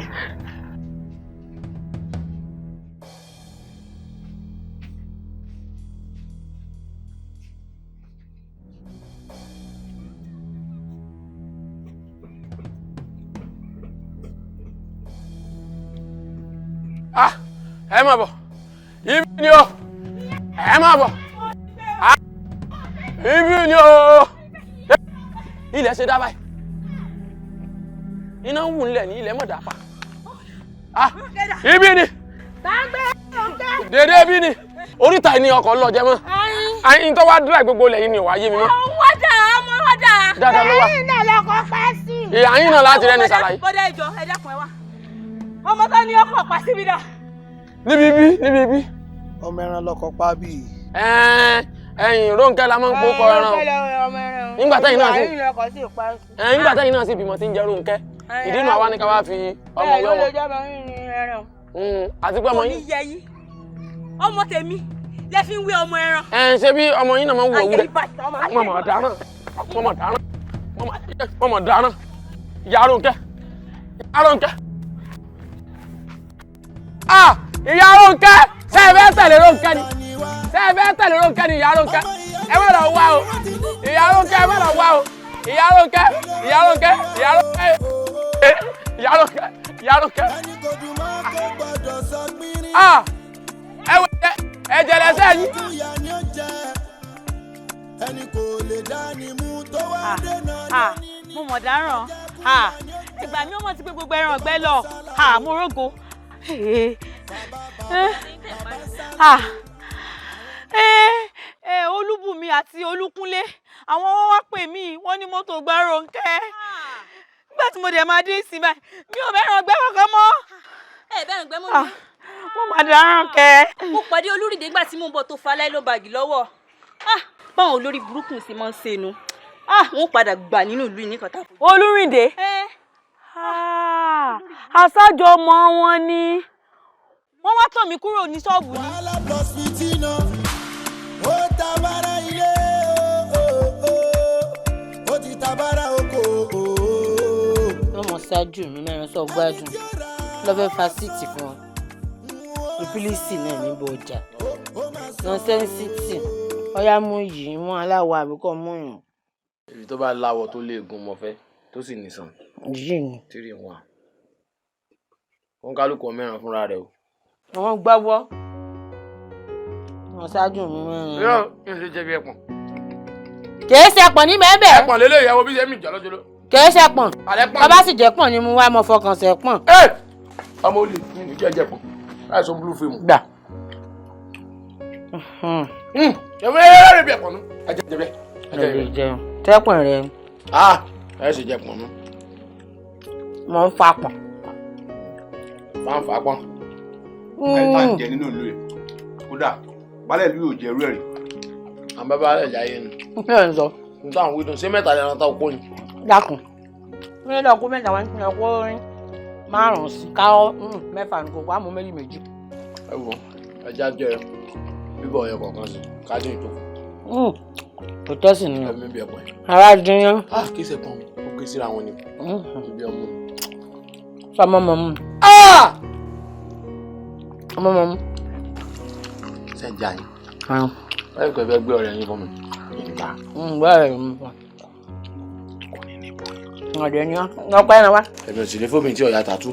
ẹ má bọ̀ ibi ni o ẹ má bọ̀ ibi ni o ilẹ̀ ṣe dá báyìí iná ń wù nílẹ̀ ní ilẹ̀ mọ̀ dá pa ibi ni dédé ibi ni oríta ni ọkọ̀ lọ jẹ mọ́ ayin tó wá dúrà gbogbo lẹ́yìn ni ò wá yé mi mọ́. wọ́dà ọmọ wọ́dà. dáadáa ló wà ẹ̀yin náà lọkọ̀ pa sí. ìyàyín náà láti rẹ́ni ṣàlàyé. bọ́dà ìjọ ẹ dákun ẹ wá ọmọ tó ní ọkọ̀ pa síbi náà. níbi bí. ọmọ ẹran lọkọ pa bí. ẹ̀yin Rónkẹ́ la máa ń kó kọ ẹran nígbà tẹ́yìn náà sì bímọ tí ń jẹ́ Rónkẹ́ ìdí nu àwa ní ká wá fi ọmọ wẹ́wọ́. àti pé ọmọ yín. ọmọ tèmi lẹ fi ń wé ọmọ ẹran. ṣé bí ọmọ yín náà máa ń wọ ewúrẹ́ mọ̀mọ̀ dáná ìyá Rónkẹ́ ìyá Rónkẹ́. ìyá Rónkẹ́ ṣé ẹ fẹ́ tẹ̀lé Rónkẹ́ ni ṣé ẹ fẹ́ tẹ̀lé Rónkẹ́ ni ìyá Rónkẹ́ ẹ má lọ wá o ìyá Rónkẹ́ ẹ má lọ wá o ìyá Rónkẹ́ ìyá Rónkẹ́ ìyá Rónkẹ́ ìyá Rónkẹ́ ìyá Rónkẹ́. ẹ wọ ẹ̀jẹ̀ lẹ́sẹ̀ yín. ẹni kò lè dání mú tó wá dènà lórí. mo mọ̀ dáràn ìgbà mi ò mọ̀ sí pé gbogbo ẹran ọ̀gbẹ́ lọ mo rógo. Olúbù Olúbùnmi àti Olúkúnlé àwọn wọn wá pè mí wọ́n ní mọ́tò gba Rónkẹ́ nígbà tí mo dẹ̀ máa dé ìsìn báyìí mi ò bẹ̀rẹ̀ ọgbẹ́ kankan mọ́. ẹ bẹ́ẹ̀ ń gbẹ́ mọ́ mi. mo máa dá Rónkẹ́. mo pàdé Olúrìndé nígbà tí mo ń bọ̀ tó fa láìlọ́ bàgì lọ́wọ́ báwọn olórí burúkú sì máa ń ṣe nu wọn padà gbà nínú ìlú yìí nìkan táwọn. Olúrìndé aṣáájú ọmọ wọn ni wọ́n wá tàn mí kúrò ní ṣọ́ọ̀bù ni. wàhálà plus fitina ó tabara ilé ó ti tabara oko. wọ́n mọ̀ ṣáájú mi mẹ́rin sọ gbádùn lọ́fẹ́ fásitì fún wọn ìpílísì náà níbo ọjà nọ́sẹ́ńsìtì ọ̀yá mú yìí mú aláwọ̀ àbíkọ́ mú yàn. èyí tó bá láwọ̀ tó lè gun mọ́fẹ́ tó sì nìsan. yìí ni. 3-1 wọn kálukú mẹ́rin fúnra rẹ̀ o. àwọn gbáwọ́ wọn ṣáájú mi mẹ́rin. yóò kí n ṣe jẹ́ bí ẹ̀pọ̀n. kìí ṣe ẹ̀pọ̀n ní bẹ́ẹ̀. ẹ̀pọ̀n lélẹ̀ ìyàwó bí sẹ́mi ìjà lọ́jọ́ lọ. kìí ṣe ẹ̀pọ̀n bàbá sì jẹ́ pọ̀n ni mo wá mọ fọkàn ṣe pọ̀n. ọmọ olè ní jẹ́ pọ̀n láì sọ blue film. gbà. ẹ̀wọ̀n ẹ̀rọ rẹ̀ bí ẹ̀pọ̀n nù. ẹ jẹ́ bẹ́ẹ̀. ẹ lè jẹun tẹ́pọ̀n rẹ. ẹ sì jẹ́ pọ̀n nù. mo ń fa pọ̀n. fáǹfà pọ̀n. ẹ bá ń jẹ nínú ìlú rẹ kódà balẹ̀ ìlú yóò jẹ irú ẹ̀ rí. àwọn bàbá rẹ̀ jáyé ni. kí ló ń sọ. n táwọn wí dùn sí mẹ́ta ni àwọn táwọn kó ni. dákun mi lọ kó mẹ́ta wá ní ọkọ orin márùn-ún sí káwọ́ mẹ́fà ní kókó àmọ́ méjì. ẹ wọ ẹja jẹ bíbọ ọyọ kọ̀ọ̀kan sí kájú ìjókòó. kò tẹ́sí ni ẹ̀mí bí ẹ̀pọ̀n yẹn. ara díyan. kí ṣe pọ́n ó ké síra wọn ni. ibi ọmọ mi. sọmọ mọ mu. ọmọ mọ mu. sẹ́jà yín. báyìí kò fẹ́ gbé ọ̀rẹ́ yín fún mi. ìgbà. bẹ́ẹ̀ ni mo ọ̀dẹ̀ ni wọ́n pẹ́ ẹran wá. ẹ̀mí òsì lè fómi tí ọ̀yà tàtú.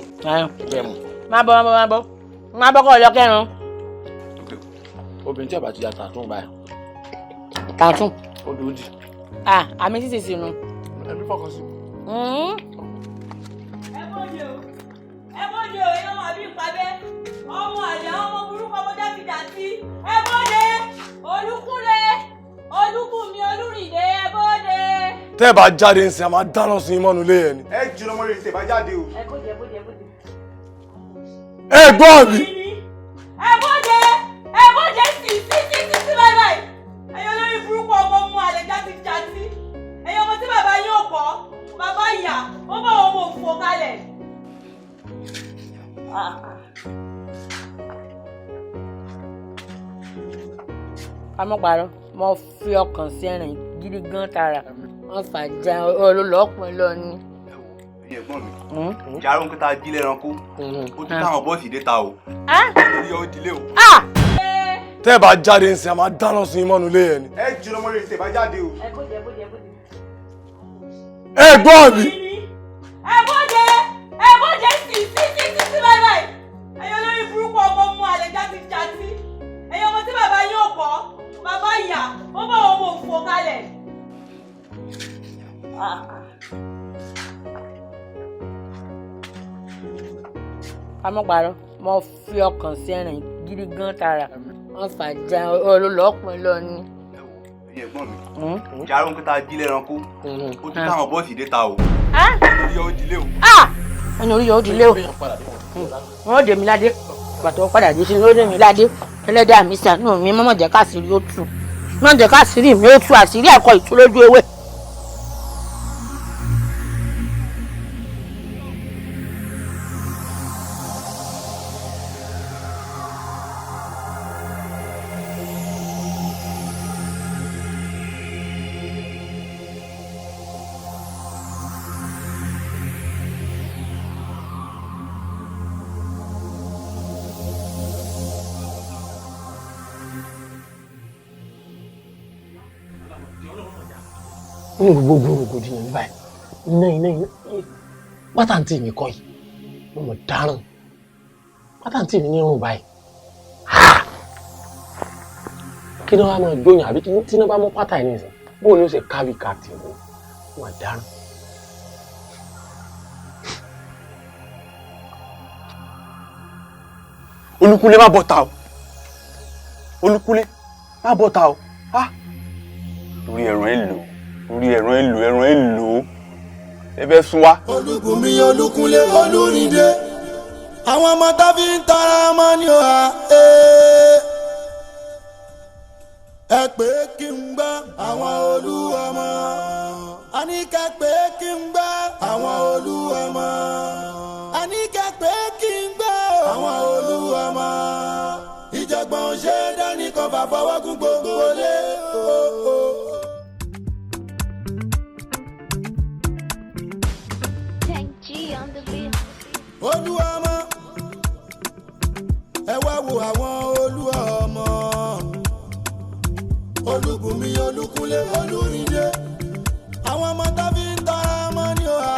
bẹ́ẹ̀ mu. má bọ́ kọ́ ọ̀lọ́ kẹrin. obìnrin tí ọba ti ya tàtú báyìí. tàtú. ó dùn dì. àmì sísè sínú. ẹbí fọkàn sí. ẹ bóde o yẹn wọn àbí ìpàdé ọmọ àlè ọmọ burúkú ọmọ jákèjádì ẹ bóde Olúkúnlé Olúbùnmi Olúrìndé ẹ bóde. tẹ́ ẹ bá jáde ń sin a máa dáná sun imọ́nu lé yẹn ni. ẹ jìnnà ọmọ rẹ ṣe bá jáde o. ẹ bóde. ẹ gbọ́ mi. ẹ bóde sí báyìí ẹyọ lórí burúkú ọmọ mu àlè jákèjádì ẹyọ ọmọ tí bàbá yóò kọ bàbá ìyá ó bá ọmọ òfò kalẹ̀. amọ́parọ́ mo fi ọkàn sí ẹ̀rìn gidi gan tara wọ́n fàjà olólọ́pọ̀ lọ ní. ẹ̀yin ẹ̀gbọ́n mi ìjà arúgbó tá a jí lẹ́ranko ó ti káwọn bọ́ọ̀sì dé ta o lórí ọ̀ ìdílé o. tẹ́ ẹ bá jáde ń sin a máa dáná sun imọ́nu lé yẹn ni. ẹ jìnnà ọmọ rẹ ṣe bá jáde o. ẹ gbọ́ mi. ẹ bóde sí báyìí ẹyọ lórí burúkú ọmọ mu àlè jákèjádì ẹyọ ọmọ tí bàbá yóò kọ bàbá ìyá ó bá ọmọ òfò kalẹ̀. amọ́parọ́ mo fi ọkàn sí ẹ̀rìn gidi gan tara wọ́n fàjà olólọ́pọ̀ lọ ní. ẹ̀yin ẹ̀gbọ́n mi ìjà arúgbó tá a jí lẹ́ranko ó ti káwọn bọ́ọ̀sì dé ta o lórí ọ̀ ìdílé o. wọ́n ní orí yóò dilé o wọ́n dè mí ládé pàtó padà dé sí ló dè mí ládé ẹlẹ́dàá mi ṣàánú mi mọ́mọ́ jẹ́ káàsìrí ó tú mọ́mọ́ jẹ́ káàsìrí mi ó tú àṣírí ẹ̀kọ́ ìtúlójú ewé. ní gbogbo rògbòdìyàn ní báyìí iná pátàntì mi kọ́ yìí mo mọ̀ dáràn pátàntì mi ní irun báyìí kí ni wọ́n á máa gbóyàn àbí tí iná bá mú pátá yìí nìyẹn bóun ni ó ṣe káwí káàtì wò mọ̀ dáràn. Olúkúnlé má bọ́ta o Olúkúnlé má bọ́ta o lórí ẹran èlò lórí ẹran èlò ẹ fẹ́ sún wá. Olúbùnmi Olúkúnlé Olúrìndé àwọn ọmọ tó fi ń tọrọ ọmọ ni ó hà ẹ pé kí n gbọ́ àwọn olúọmọ àníkẹ́ pé kí n gbọ́ àwọn olúọmọ àníkẹ́ pé kí n gbọ́ àwọn olúọmọ ìjọ̀gbọ̀n ṣe dání kan bá fọwọ́ kún gbogbo olé. Olúọmọ ẹ wá wo àwọn olúọmọ Olúbùnmi Olúkúnlé Olúrìndé àwọn ọmọ tó fi ń tọrọ ọmọ ni ó hà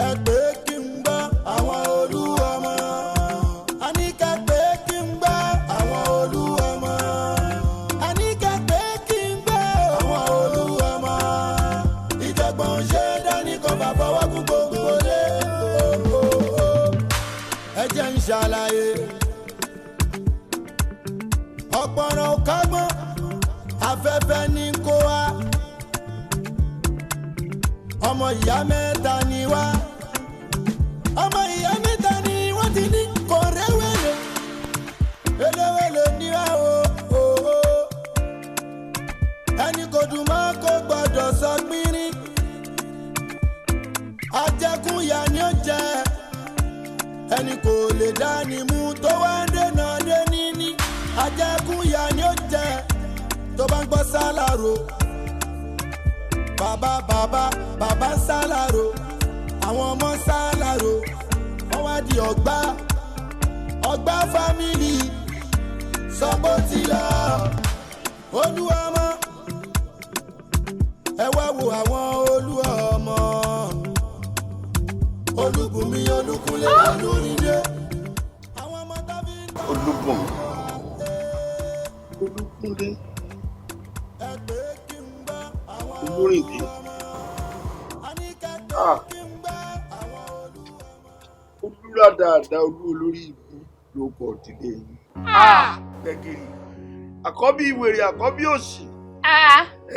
ẹ pé kí n gbọ́ àwọn olúọmọ àníkẹ́ pé kí n gbọ́ àwọn olúọmọ àníkẹ́ pé kí n gbọ́ àwọn olúọmọ ìjọ̀gbọ̀n ṣe dání kan bá fọwọ́ kún gbogbo lé ẹ jẹ́ ń ṣàlàyé ọ̀pọ̀rọ̀ kágbọ́n afẹ́fẹ́ ní kó wá ọmọ ìyá mẹ́ta ni wá ọmọ ìyá mẹ́ta ni wọ́n ti ní kò rẹ́wẹ̀lẹ̀ eléwẹ̀lẹ̀ ní wá o ẹni kò dùn mọ́ kó gbọ́dọ̀ sọ pínrín ajẹkúnyà ni ó jẹ ẹni kò lè dání mú tó wá ń dènà dé níní ajẹkúnyà ni ó jẹ tó bá ń gbọ́ sálárò bàbá sálárò àwọn ọmọ sálárò wọ́n wá di ọgbà fámìlì sọ́pọ́tì lọ olúọmọ ẹ wá wo àwọn olúọmọ Olúbùnmi Olúkúnlé Olúrìndé Olúbùnmi Olúkúnlé Olúrìndé olúra dáadáa olórí ìlú ló kọ ìdílé yìí. Gbẹ̀gìrì àkọ́bí wèrè àkọ́bí òṣì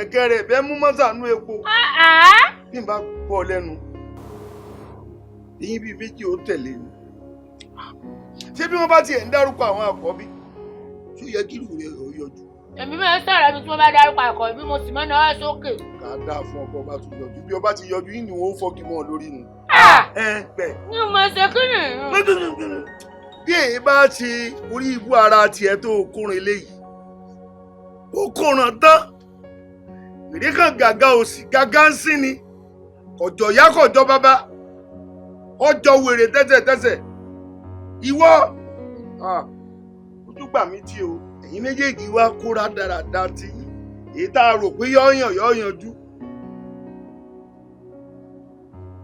ẹ̀kẹ́ rẹ̀ bẹ́ẹ̀ mú mọ́sánú epo bí n bá bọ́ lẹ́nu èyí bíi méjì ó tẹ̀lé ni ṣé bí wọ́n bá tiẹ̀ ń dárúkọ àwọn àkọ́bí tó yẹ kí ìlú rẹ̀ ó yọjú. èmi máa ń sọ̀rọ̀ mi tí wọ́n bá dárúkọ àkọ́bí mo sì máa ń náwó sókè. ká dáa fún ọkọ ọba tó yọjú bí ọba ti yọjú yìí ni wọn ó fọ́ọ̀kì mọ́ ọ lórí nu. ní mo ṣe kí ni. bí èyí bá ti orí ibú ara tiẹ̀ tó kórin eléyìí ó kóran tán ìrí kan gàgà òsì gàgà ń sín ni ọjọ́ ìyá kọjọ bàbá ọjọ́ wèrè tẹ́sẹ̀tẹ́sẹ̀ ìwọ ojú gbà mí tí o ẹ̀yin méjèèjì wá kóra dáradára tí èyí tá a rò pé yọ́ọ̀yànjú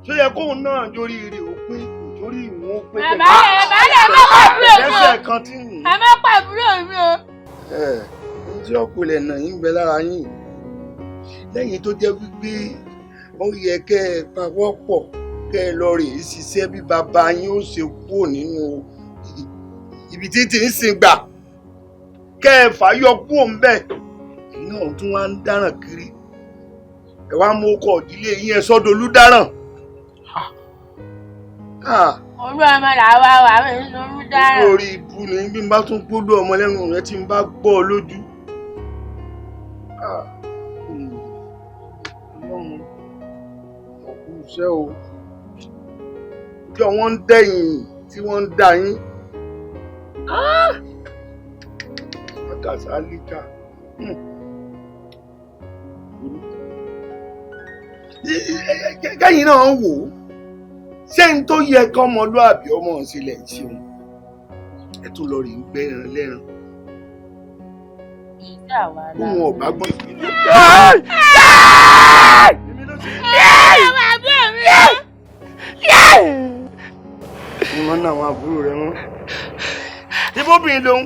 ṣó yẹ kóun náà jórí ire òpin ìjórí ìwọ̀n òpin bàbá ẹ má pàbúrò mi o ẹsẹ̀ kan tí ń ẹ má pàbúrò mi o. tí ọ̀pọ̀lẹ̀ náà yín bẹ lára yín lẹ́yìn tó jẹ́ wípé ó yẹ kẹ́ ẹ pawọ́ pọ̀ kẹ́ ẹ lọ rèé ṣiṣẹ́ bí bàbá yín ó ṣe kúrò nínú ibi títí ń sìn gbà kẹ́ ẹ fàyọ kúrò ń bẹ̀ èyí náà tún wá ń dáràn kiri ẹ wá mú ọkọ̀ ìdílé yín ẹ sọ́dọ̀ olúdáràn. olú ọmọ làwa wà á ń sorú dáràn. orí ibu ni bí n bá tún gbólú ọmọ lẹ́nu rẹ tí n bá gbọ́ ọ lójú. ọlọ́run ọkù iṣẹ́ o jọ wọ́n ń dẹ̀yìn tí wọ́n ń dà yín. àgàsálíkà kẹ́yìn náà wò ó ṣé n tó yẹ kọ́mọlúàbí ọmọ sílẹ̀ ṣeun ẹ tún lọ rí ń gbẹ́ran lẹ́ran. ohun ọ̀bá gbọ́n. ìmọ̀ náà àwọn àbúrò rẹ̀ wọ́n. ibóbìnrin lòun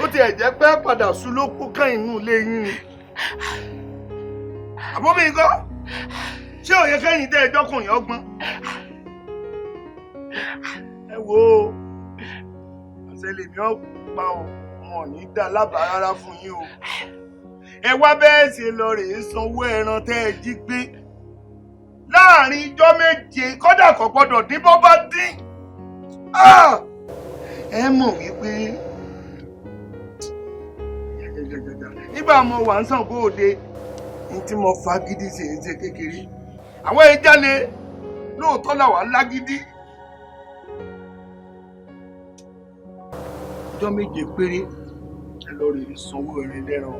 ó tiẹ̀ jẹ́ pé padà sùn ló kó kàn inú ilé yín ni. àbóbìnrin kọ́ ṣé òye kẹ́yìn tẹ́ ẹjọ́ kùnrin ọgbọ́n. ẹ wo àṣẹ lèmi ọ̀pá ọmọ wọn ò ní dá lábàá rárá fún yín o. ẹ wá bẹ́ẹ̀ ṣe lọ rèé sanwó ẹran tẹ́ ẹ jí gbé láàrin ijọ́ méje kódà kò gbọ́dọ̀ dín bó bá dín. ẹ mọ̀ wípé nígbà mo wà ń Ṣàngó Òde ní tí mo fagídí ṣe é ṣe kékeré àwọn ìjálè lóòótọ́ làwa lágídí. ọjọ́ méje péré ẹ lọ rèé sanwó ẹran lẹ́ran.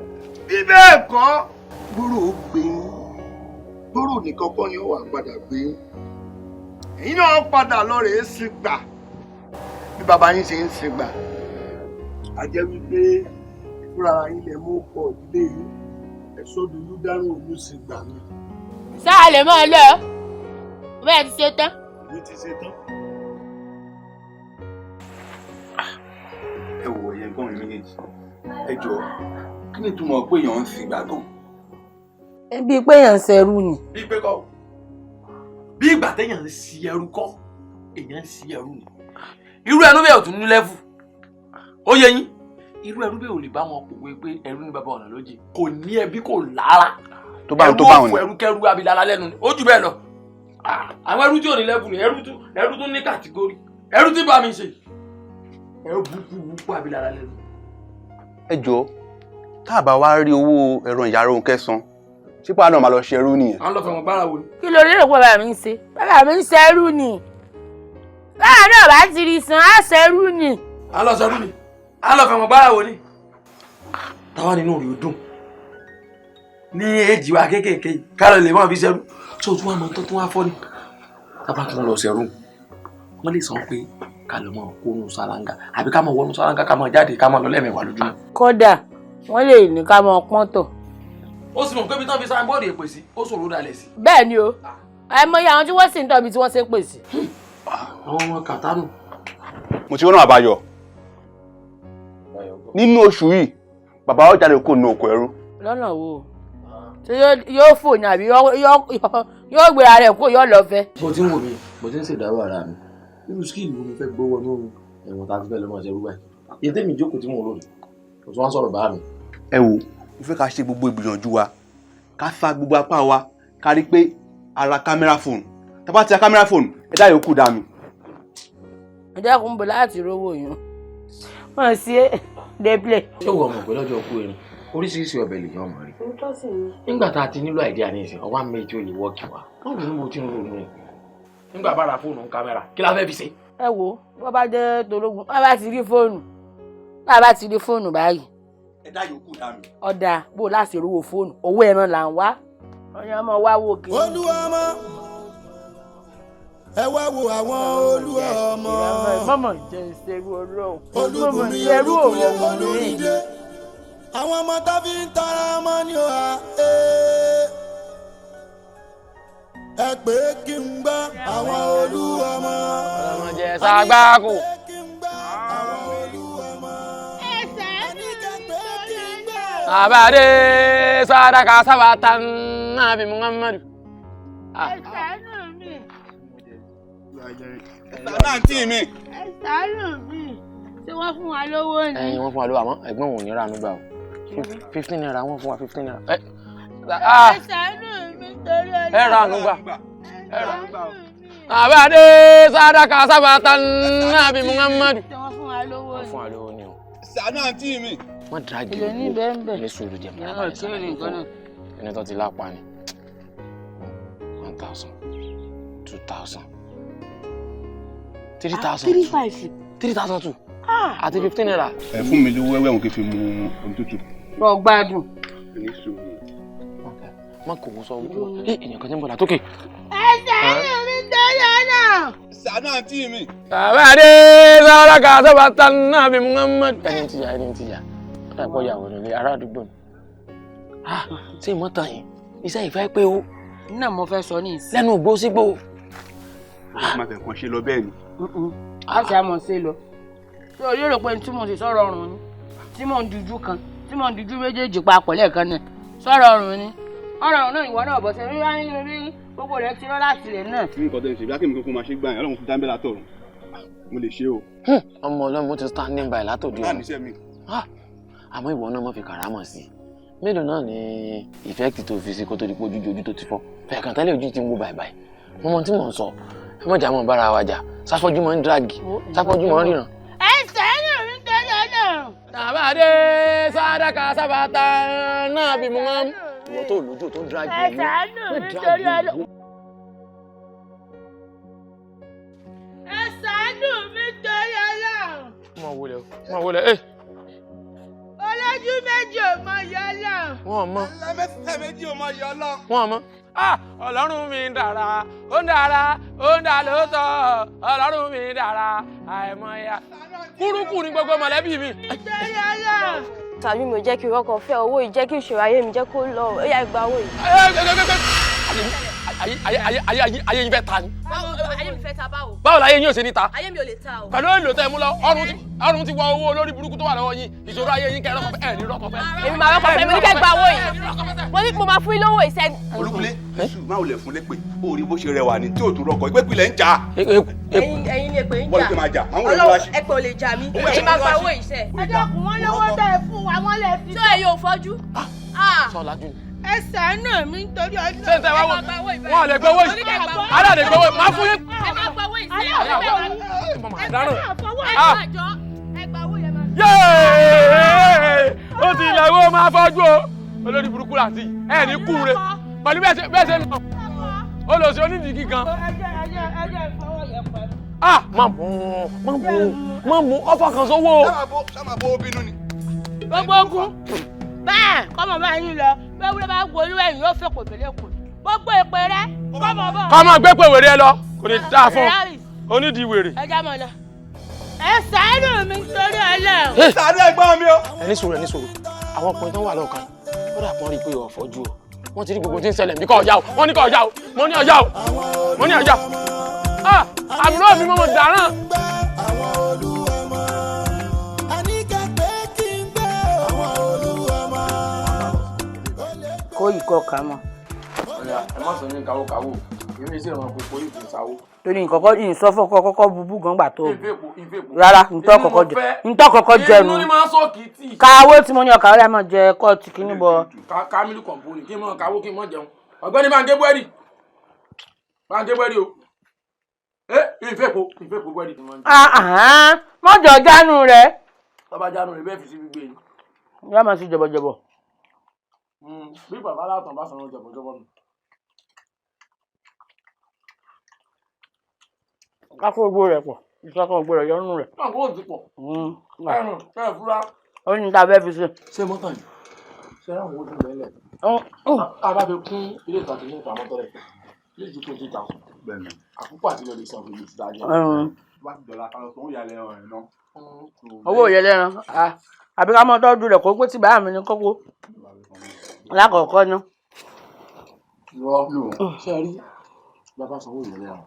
bí bẹ́ẹ̀ kọ́ gbòòrò ó gbé gbòòrò nìkan kọ́ ni ó wà padà gbé èyí náà padà lọ rèé sí gbà bí bàbá yín ṣe ń ṣe gbà á jẹ́ wípé fúnra yín lè mú pọ̀ ilé yín ẹ̀ṣọ́ dúdú dárò olú sí gbà mí. sáà lè mọ́ ọ lọ bẹ́ẹ̀ ti ṣe tán. èmi ti ṣe tán. ẹ wò ẹ̀yẹ gbọ́n mi méjèèjì ẹ jọ kí ni túmọ̀ pé èèyàn ń sin ìgbà gan. bíi pé èèyàn ń ṣẹrú ni. bíi pé kọ́ bí ìgbà téèyàn ń si ẹrú kọ́ èèyàn ń si ẹrú ni irú ẹnu bẹ́ẹ̀ ò tún ní lẹ́fù ó yẹ yín irú ẹrú bẹ́ẹ̀ ò lè bá wọn pòwe pé ẹrú ní bàbá ọ̀nà lójì kò ní ẹbí kò lára tó bá wọn ni ẹrú kẹrú abilala lẹ́nu ni ó jù bẹ́ẹ̀ lọ àwọn ẹrú tí ò ní lẹ́fù ni ẹrú tó ní kàtígórì ẹrú tí bá mi ṣe ẹrú burúkú abilala lẹ́nu. ẹ jọ tá a bá wá rí owó ẹ̀rọ ìyá Rónkẹ́ kẹsàn sípò àná máa lọ ṣe ẹrú nìyẹn. à ń lọ fẹ̀wọ̀n gbára wo ni. kí ló rí òpó bàbá mi ń ṣe bàbá mi ń ṣẹrú ni báà náà bá ti rí san á ṣẹrú ni. à ń lọ ṣẹrú ni à ń lọ fẹ̀wọ̀n gbára wo ni. táwa nínú rí o dùn ní èjì wa kéékèèké yìí ká lọ lè máa fi ṣẹrú tó tún wà mọ tó tún wà fọ́ ni. tábà tún lọ ṣẹrú wọ́n lè sọ pé ká lọ mọ kónú sálángà àbí ká mọ wọnú sálángà ká mọ jáde ká mọ lọ lẹ́ẹ̀mẹwàá lójúmọ́. kódà wọ́n lè ní ká mọ pọ́n tọ̀. ó sì mọ̀ pé bí tán fi sáà bọ́ọ̀dù èpè sí ó ṣòro dalẹ̀ sí. bẹ́ẹ̀ ni o àìmọye àwọn tí wọ́n sì ń tọ́ ibi tí wọ́n ṣe pè sí. àwọn ọmọ kàtánù. mo ti rán àbáyọ nínú oṣù yìí bàbá ó jáde kó nu oko ẹrú. lọ́nà wo ṣé yóò fò ní àbí yóò gbé ara ẹ̀ kó yóò lọ fẹ́. bó ti ń wò mí bó ti ń ṣèdárò ara mi irú skíìlì wo ni fẹ́ gbówó ní ẹ̀wọ̀n tá a ti fẹ́ lọ́mọ ṣerú báyìí iye tẹ́mi jókòó tí mò ń lò ní kò tún wá sọ̀rọ̀ bá mi. ẹ wo mo fẹ́ ká ṣe gbogbo ìgbìyànjú wa ká fa gbogbo apá wa ká rí pé ara kámẹ́rà fóònù tá bá ti ra kámẹ́rà fóònù ẹ dá yòókù dá mi. ẹ jẹ́ kó ń bọ̀ láti rówó yẹn wọ́n sí débìlẹ̀. ṣé wo ọmọ pé lọ́jọ́ kú erin oríṣiríṣi ọbẹ̀ lè yan ọmọ rí. nígbà tá a ti nílò àìdíà ní ìsìn ọwọ́ àmì ètò ìlú wọ́ọ̀kì wa wọ́n lè ní mo ti ń ronú rẹ̀ nígbà bá ra fóònù kámẹ́rà kí la fẹ́ fi ṣe. ẹ wo bó bá jẹ́ tológun bá bá ti rí fóònù báyìí ẹ dá yòókù dá mi. ọ̀dà bó láti rówó fóònù owó ẹran là ń wá ọyàn ọmọ wá wò kí. olúwọmọ ẹ wá wo àwọn olúwọmọ. mọ̀mọ́ jẹ́ ìṣerú ọlọ́run. olúbùnmi olúkúlẹ̀ olúrídé àwọn ọmọ tó fi ń tọrọ ọmọ ni ó hà ẹ pé kí n gbọ́ àwọn olúwọmọ. ọmọdé ṣàgbákò. Abade sadaka sabatan Nabi Muhammad. Ẹ̀sánù mi. Ṣé wọ́n fún wa lówó ni? Ẹyin wọ́n fún wa lówó àmọ́ ẹ̀gbọ́n òun ní ránú gbà o. 15 naira wọ́n fún wa 15 naira. Ẹ̀sánù mi torí ọjọ́. Ẹ ránú gbà. Abade sadaka sabatan Nabi Muhammad. Ṣé wọ́n fún wa lówó ni? Wọ́n fún wa lówó ni o. Ṣàánú àǹtí mi. Wọ́n dàgé o ní bẹ́ẹ̀ ní sùúrù jẹ́ mọ́ náà tí ò ní nǹkan náà. ẹni tó ti lápá ni 1,000 2,000 3,000 3,002 àti 15 naira. ẹ fún mi lówó wẹ́wẹ́ òun kì í fi mu ohun tútù. lọ gbádùn. ní sùúrù. má kò wọ́n sọ ojú èèyàn kan tí ń bọ̀ látòkè. Ẹ̀sánù mi torí ọjọ́. Ṣàánú àǹtí mi. Abade sadaka sabatan Nabi Muhammad. ẹni tí ya ọ̀dà ìpọ̀ ìyàwó nílé ará àdúgbò ni. ṣé ìmọ̀tàn yìí iṣẹ́ ìfẹ́ pé o. náà mo fẹ́ sọ ní ìsìn. lẹ́nu ògbó sígbó. má fẹ́ kàn ṣe lọ bẹ́ẹ̀ ni. a ṣe àmọ̀ sí lọ. ṣé o lérò pé tí mo sì sọ̀rọ̀ ọ̀run ni tí mò ń dijú kan tí mò ń dijú méjèèjì papọ̀ lẹ́ẹ̀kan náà sọ̀rọ̀ ọ̀run ni ọ̀rọ̀ náà ìwọ náà bọ̀ sí rí gbogbo rẹ̀ ti rán láti rẹ̀ náà. ní nǹkan tó ń ṣe bí akéwì kókó máa ṣe gbà yẹn ọlọ́run fún dáńbẹ́ látọ̀run mo lè ṣe o. ọmọ ọlọ́run mo ti standing by látòdì náà níṣẹ́ mi. àmọ́ ìwọ náà mọ̀ fi kàrámọ̀ sí i mélòó náà ni ìfẹ́ẹ̀tì tó fi sí kó tó di pé ojú tó ti fọ́ fẹ̀ẹ̀kan tẹ́lẹ̀ ojú ti ń wó báyìí mo mọ tí mò ń sọ ẹ mọ̀jà mọ̀ bára wa jà sáfọ́jú mọ̀ ń díràgì sáfọ́jú mọ̀ ń ríran. ẹ sẹ́yìn mi tẹ́lẹ̀ náà. tàbádé sádàkà sábàtà náà bí mo máa ń ìwọ tó lójú tó ń díràgì ẹ sẹ́yìn mi tẹ́lẹ̀ náà. ẹ sẹ́yìn mi tẹ́lẹ̀ náà. mọ̀ wọlé olójú méjì ò mọ yọlọ. wọn mọ. ẹlẹ́mẹ̀sẹ̀ méjì ò mọ yọlọ. wọn mọ. ọlọ́run mi dára ó ń dára ó ń dá lóòótọ́ ọlọ́run mi dára àìmọ̀ya kúrúkù ní gbogbo mọ̀lẹ́bí mi. tàbí mo jẹ́ kí rọ́kàn fẹ́ owó yìí jẹ́ kí ìṣòro ayé mi jẹ́ kó lọ ó yá gba owó yìí. ayé yín fẹ́ ta ni. ayé mi fẹ́ ta báwo. báwo la ayé yín ò ṣe ní ta. ayé mi ò lè ta o. pẹ̀lú èlò tẹ́ mú lọ ọrùn ti wọ owó olórí burúkú tó wà lọ́wọ́ yín ìṣòro ayé yín kẹ́ rọ́kọ̀ fẹ́ ẹ̀ ní rọ́kọ̀ fẹ́. èmi máa rọ́kọ̀ fẹ́ mi ní kẹ́ gba owó yìí mo ní mo máa fún yín lówó ìṣẹ́. Olúkúnlé máa wò lẹ̀ fún lépè ó rí bó ṣe rẹwà ní tí ò tún rọkọ̀ ìgbé pilẹ̀ ń jà. ẹ̀yin ni èpè ń jà bọ́lá tó máa jà àwọn olè wá sí. ẹ̀pẹ̀ ò lè jà mí èyí máa gba owó ìṣẹ́. ẹ dẹ́kun wọn lówó bẹ́ẹ̀ fún wa wọ́n lè fi. tó ẹ yóò fọ́jú. ẹ ṣàánú mi nítorí ọdún. ṣé ń tẹ wá wọn ò lè gbé owó yìí alẹ́ lè gbé owó yìí máa fún yín. ẹ máa gba owó ìṣẹ́. yéé ó ti ilẹ̀ wo máa fọ́jú o olórí burúkú láti ẹ̀ ní kú re pẹ̀lú bẹ́ẹ̀ ṣe ń lọ ó lọ sí onídìí gan. má mú ọfọ kan sówó. sábà bó bínú ni. gbogbo ogun bẹ́ẹ̀ kọ́mọ bá yín lọ bẹ́ẹ̀ wúlò bá gbolú ẹ̀yìn yóò fẹ́ kò tẹ̀lé kù gbogbo èpè rẹ kọ́mọ bọ̀. kọ́mọ gbé pé wèrè ẹ lọ kò ní dáa fún onídìí wèrè. ẹ já mọ lọ ẹ ṣàánú mi nítorí Ọlọ́run. ṣàánú ẹ̀gbọ́n mi o. ẹni sòrò àwọn ọkùnrin tó wà lọ́ọ̀kan ó dà pọ́n rí i pé ọ̀fọ́jú o wọ́n ti rí gbogbo tí ń ṣẹlẹ̀ bí kò ọjà o wọ́n ní kò ọjà o mo ní ọjà o mo ní ọjà o àbúrò mi mo dáràn. kó ìkọ kà mọ. ẹ má sọ ní kàwókàwó èmi sì ràn kókó yìí kò sáwó. torí nǹkan kọ́ ìyìn sọ́fọ́ kọ́kọ́ bubú gan gbà tó rárá ntọ́ kọ́kọ́ jẹnu káwó tí mo ní ọkà ọ̀rẹ́ máa jẹ kọ́ọ̀tù kìíní bọ̀. kámílù kọ̀ǹpónì kí n mọ̀ káwó kí n mọ̀ jẹun ọ̀gbẹ́ni báńkì búrẹ́dì o ìfẹ́ po búrẹ́dì tí wọ́n ń jẹ. mọ́jọ jánu rẹ̀. tọ́ba jánu rẹ̀ bẹ́ẹ̀ fi sí gbígbé yìí. yá máa sí jọ̀bọ̀jọ̀bọ̀. bí bàbá látàn bá sọ̀rọ̀ jọ̀bọ̀jọ̀bọ̀ mi. káfó gbó rẹ̀ pọ̀ ìṣàkó gbó rẹ̀ yọnu rẹ̀. káfó ò ti pọ̀. ẹrùn kẹ́ẹ̀ fúra. ó ní ta bẹ́ẹ̀ fi ṣe. ṣé mọ́tò yìí ṣé àwọn ojú rẹ̀ lẹ̀. a bá fi kún ilé ìtajà ní ìta mọ́tò rẹ̀ yóò ju 20,000. àkókò àti lọ́ọ́ lè san fún ìlú ìtajà. bá ti dọ̀la kan lọ sọ ó yà lẹ́yìn ọ̀rẹ́ náà. owó òye lẹ́ran àbí ká mọ́ tọ́jú rẹ̀ kó pé tí bàá mi ní kókó lákọ̀ọ́kọ́ ná. irọ́ lò ṣe rí bàbá sanwó òye lẹ́ran.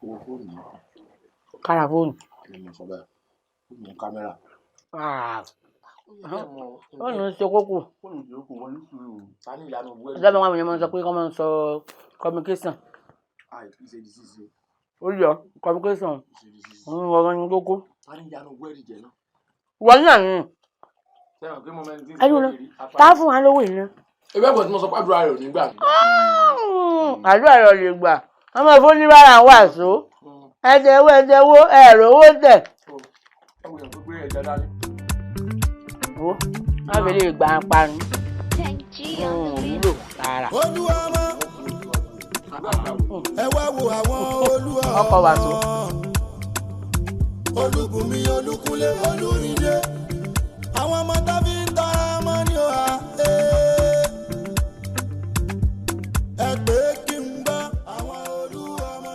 owó fóònù yìí. kára fóònù. èmi sọ bẹ́ẹ̀ fóònù kámẹ́rà. fóònù ń ṣe kókó. fóònù ṣe kókó wọ́n ní sùúrù. sani ìlànà ògbó ẹ̀. ìjọba àwọn èèyàn máa ń sọ pé kọ́ máa ń sọ communication. ó yọ communication ọ̀rọ̀ ní kókó. sani ìlànà ògbó ẹ̀ jẹ náà. wọ́n náà ní. ẹ̀rù tá a fún wa lówó ìná. ẹgbẹ́ ìgbà tí mo sọ pé àdúrà rẹ̀ ò ní gbà. àdúrà rẹ̀ ò lè gbà ọmọ ìfúnníbàrà wà só ẹ̀dẹ̀wó ẹ̀rọ owó tẹ̀. wo wọ́n fi lè gbà ń parí. wúlò rárá. ẹ wá wo àwọn olúwa ọkọ̀ wà só. Olúbùnmi Olúkúnlé Olúrìndé àwọn ọmọ tó fi ń tọrọ ọmọ ní ọ̀hà. ẹ pé kí n gbọ́ àwọn olúwa ọmọ.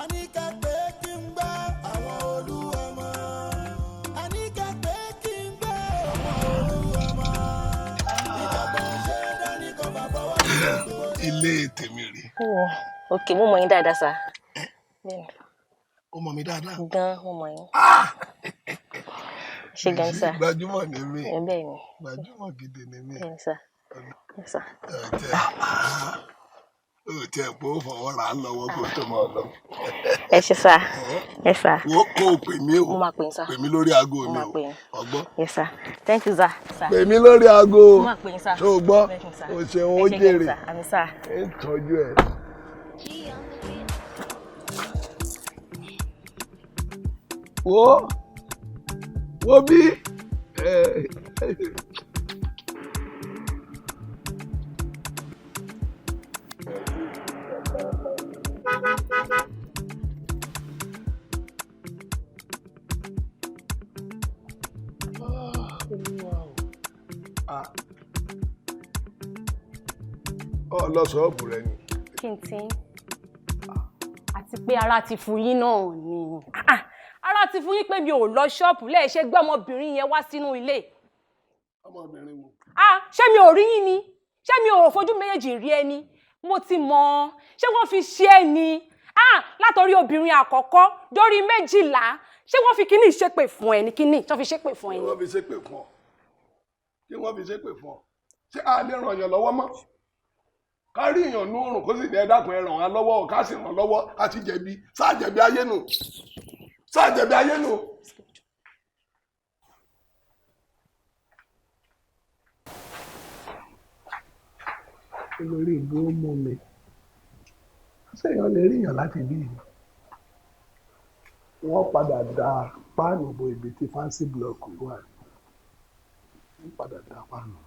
a ní ká pé kí n gbọ́ àwọn olúwa ọmọ. a ní ká pé kí n gbọ́ àwọn olúwa ọmọ. ìjọba ṣe dání kó bá bọ́wọ́ sí i. ilé tèmi rè. òkè mo mọ̀ yín dáadáa sá. ó mọ̀ mi dáadáa. gan mo mọ̀ yín. ṣe gan sá. gbajúmọ̀ ni mí. bẹ́ẹ̀ ni. gbajúmọ̀ gidi ni mí. bẹ́ẹ̀ sá. ó tiẹ̀ pé ó fọwọ́ ra lọ́wọ́ kó tó máa lọ. ẹ ṣe sá Yes, sir. Wo kó o pè mí o. Mo máa pè yín, sir. Pè mí lórí aago mi Mo máa pè o. yín. Ọgbọ́n. Yes, sir. Thank you, sir. Pè mí lórí aago. Mo máa pè yín, sir. Ṣé o gbọ́? Thank you, sir. O ṣeun ó Ẹ ṣé gan, jèrè. sir. Àmín, sir. Ń tọ́jú ẹ̀. Wo bí. Ọ lọ ṣọ́ọ̀bù rẹ ni. Kí n tí àti pé ara ti fún yín náà ni ara ti fún yín pé mi ò lọ ṣọ́ọ̀bù lẹ́ẹ̀ṣẹ́ gbé ọmọbìnrin yẹn wá sínú ilé. Ọmọbìnrin wo? Ṣé mi ò rí yín ni? Ṣé mi ò fojú méjèèjì rí ẹni? Mo ti mọ̀ ṣé wọ́n fi ṣe é ni? Látọ̀rí obìnrin àkọ́kọ́ dórí 12 ṣé wọ́n fi kíní ṣépè fún ẹ ní kíní tó fi ṣépè fún ẹ ní? Wọ́n fi ṣépè fún ọ. Kí wọ́n fi ṣépè fún ọ. Ṣé a lè ràn yàn lọ́wọ́ mọ́? Ká rí èèyàn ní oòrùn kó sì ní ẹ dákun ẹ ràn wá lọ́wọ́ ká sì ràn lọ́wọ́ àti jẹ̀bi sáàjẹ̀bi ayé nù. Sáàjẹ̀bi ayé nù. Olórí ìlú ó mú mi. Ṣéèyàn lè rí èèyàn láti bí yìí. Wọ́n padà da páànù bo ibi tí fáńsì blọọkù wà. Wọ́n padà da páànù.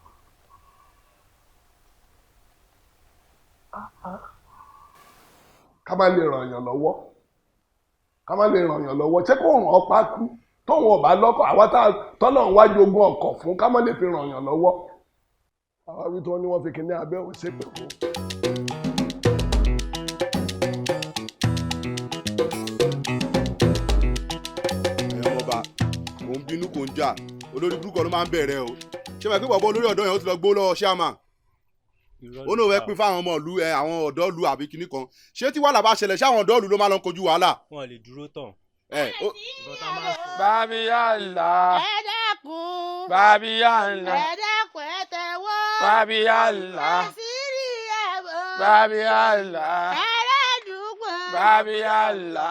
Ká má lè ràn yàn lọ́wọ́. Ká má lè ràn yàn lọ́wọ́. Ṣé kò ràn ọ́ pa kú? Tóun ọ̀bá lọ́kọ̀ àwa tọ́lọ̀ ń wájú ogún ọkọ̀ fún ká má lè fi ràn yàn lọ́wọ́. Àwa wí tí wọ́n ní wọ́n fi kíní abẹ́ òun ṣépè fún. Mo ń bínú kò ń jà olórí burúkú ló máa ń bẹ̀rẹ̀ o ṣé wàá pé bọ̀bọ̀ olórí ọ̀dọ́ yẹn ó ti lọ gbó lọ́wọ́ ṣáàmà ó náà fẹ́ pín fáwọn ọmọ ìlú àwọn ọ̀dọ́ ìlú àbí kinní kan ṣé tí wàhálà bá ṣẹlẹ̀ ṣé àwọn ọ̀dọ́ ìlú ló máa lọ kojú wàhálà. wọn lè dúró tán. Babiyala. Ẹ dákun. Babiyala. Ẹ dákun ẹ tẹ́wọ́. Babiyala. Àṣírí ẹ̀bọ̀. Babiyala. Aládùúgbò. Babiyala.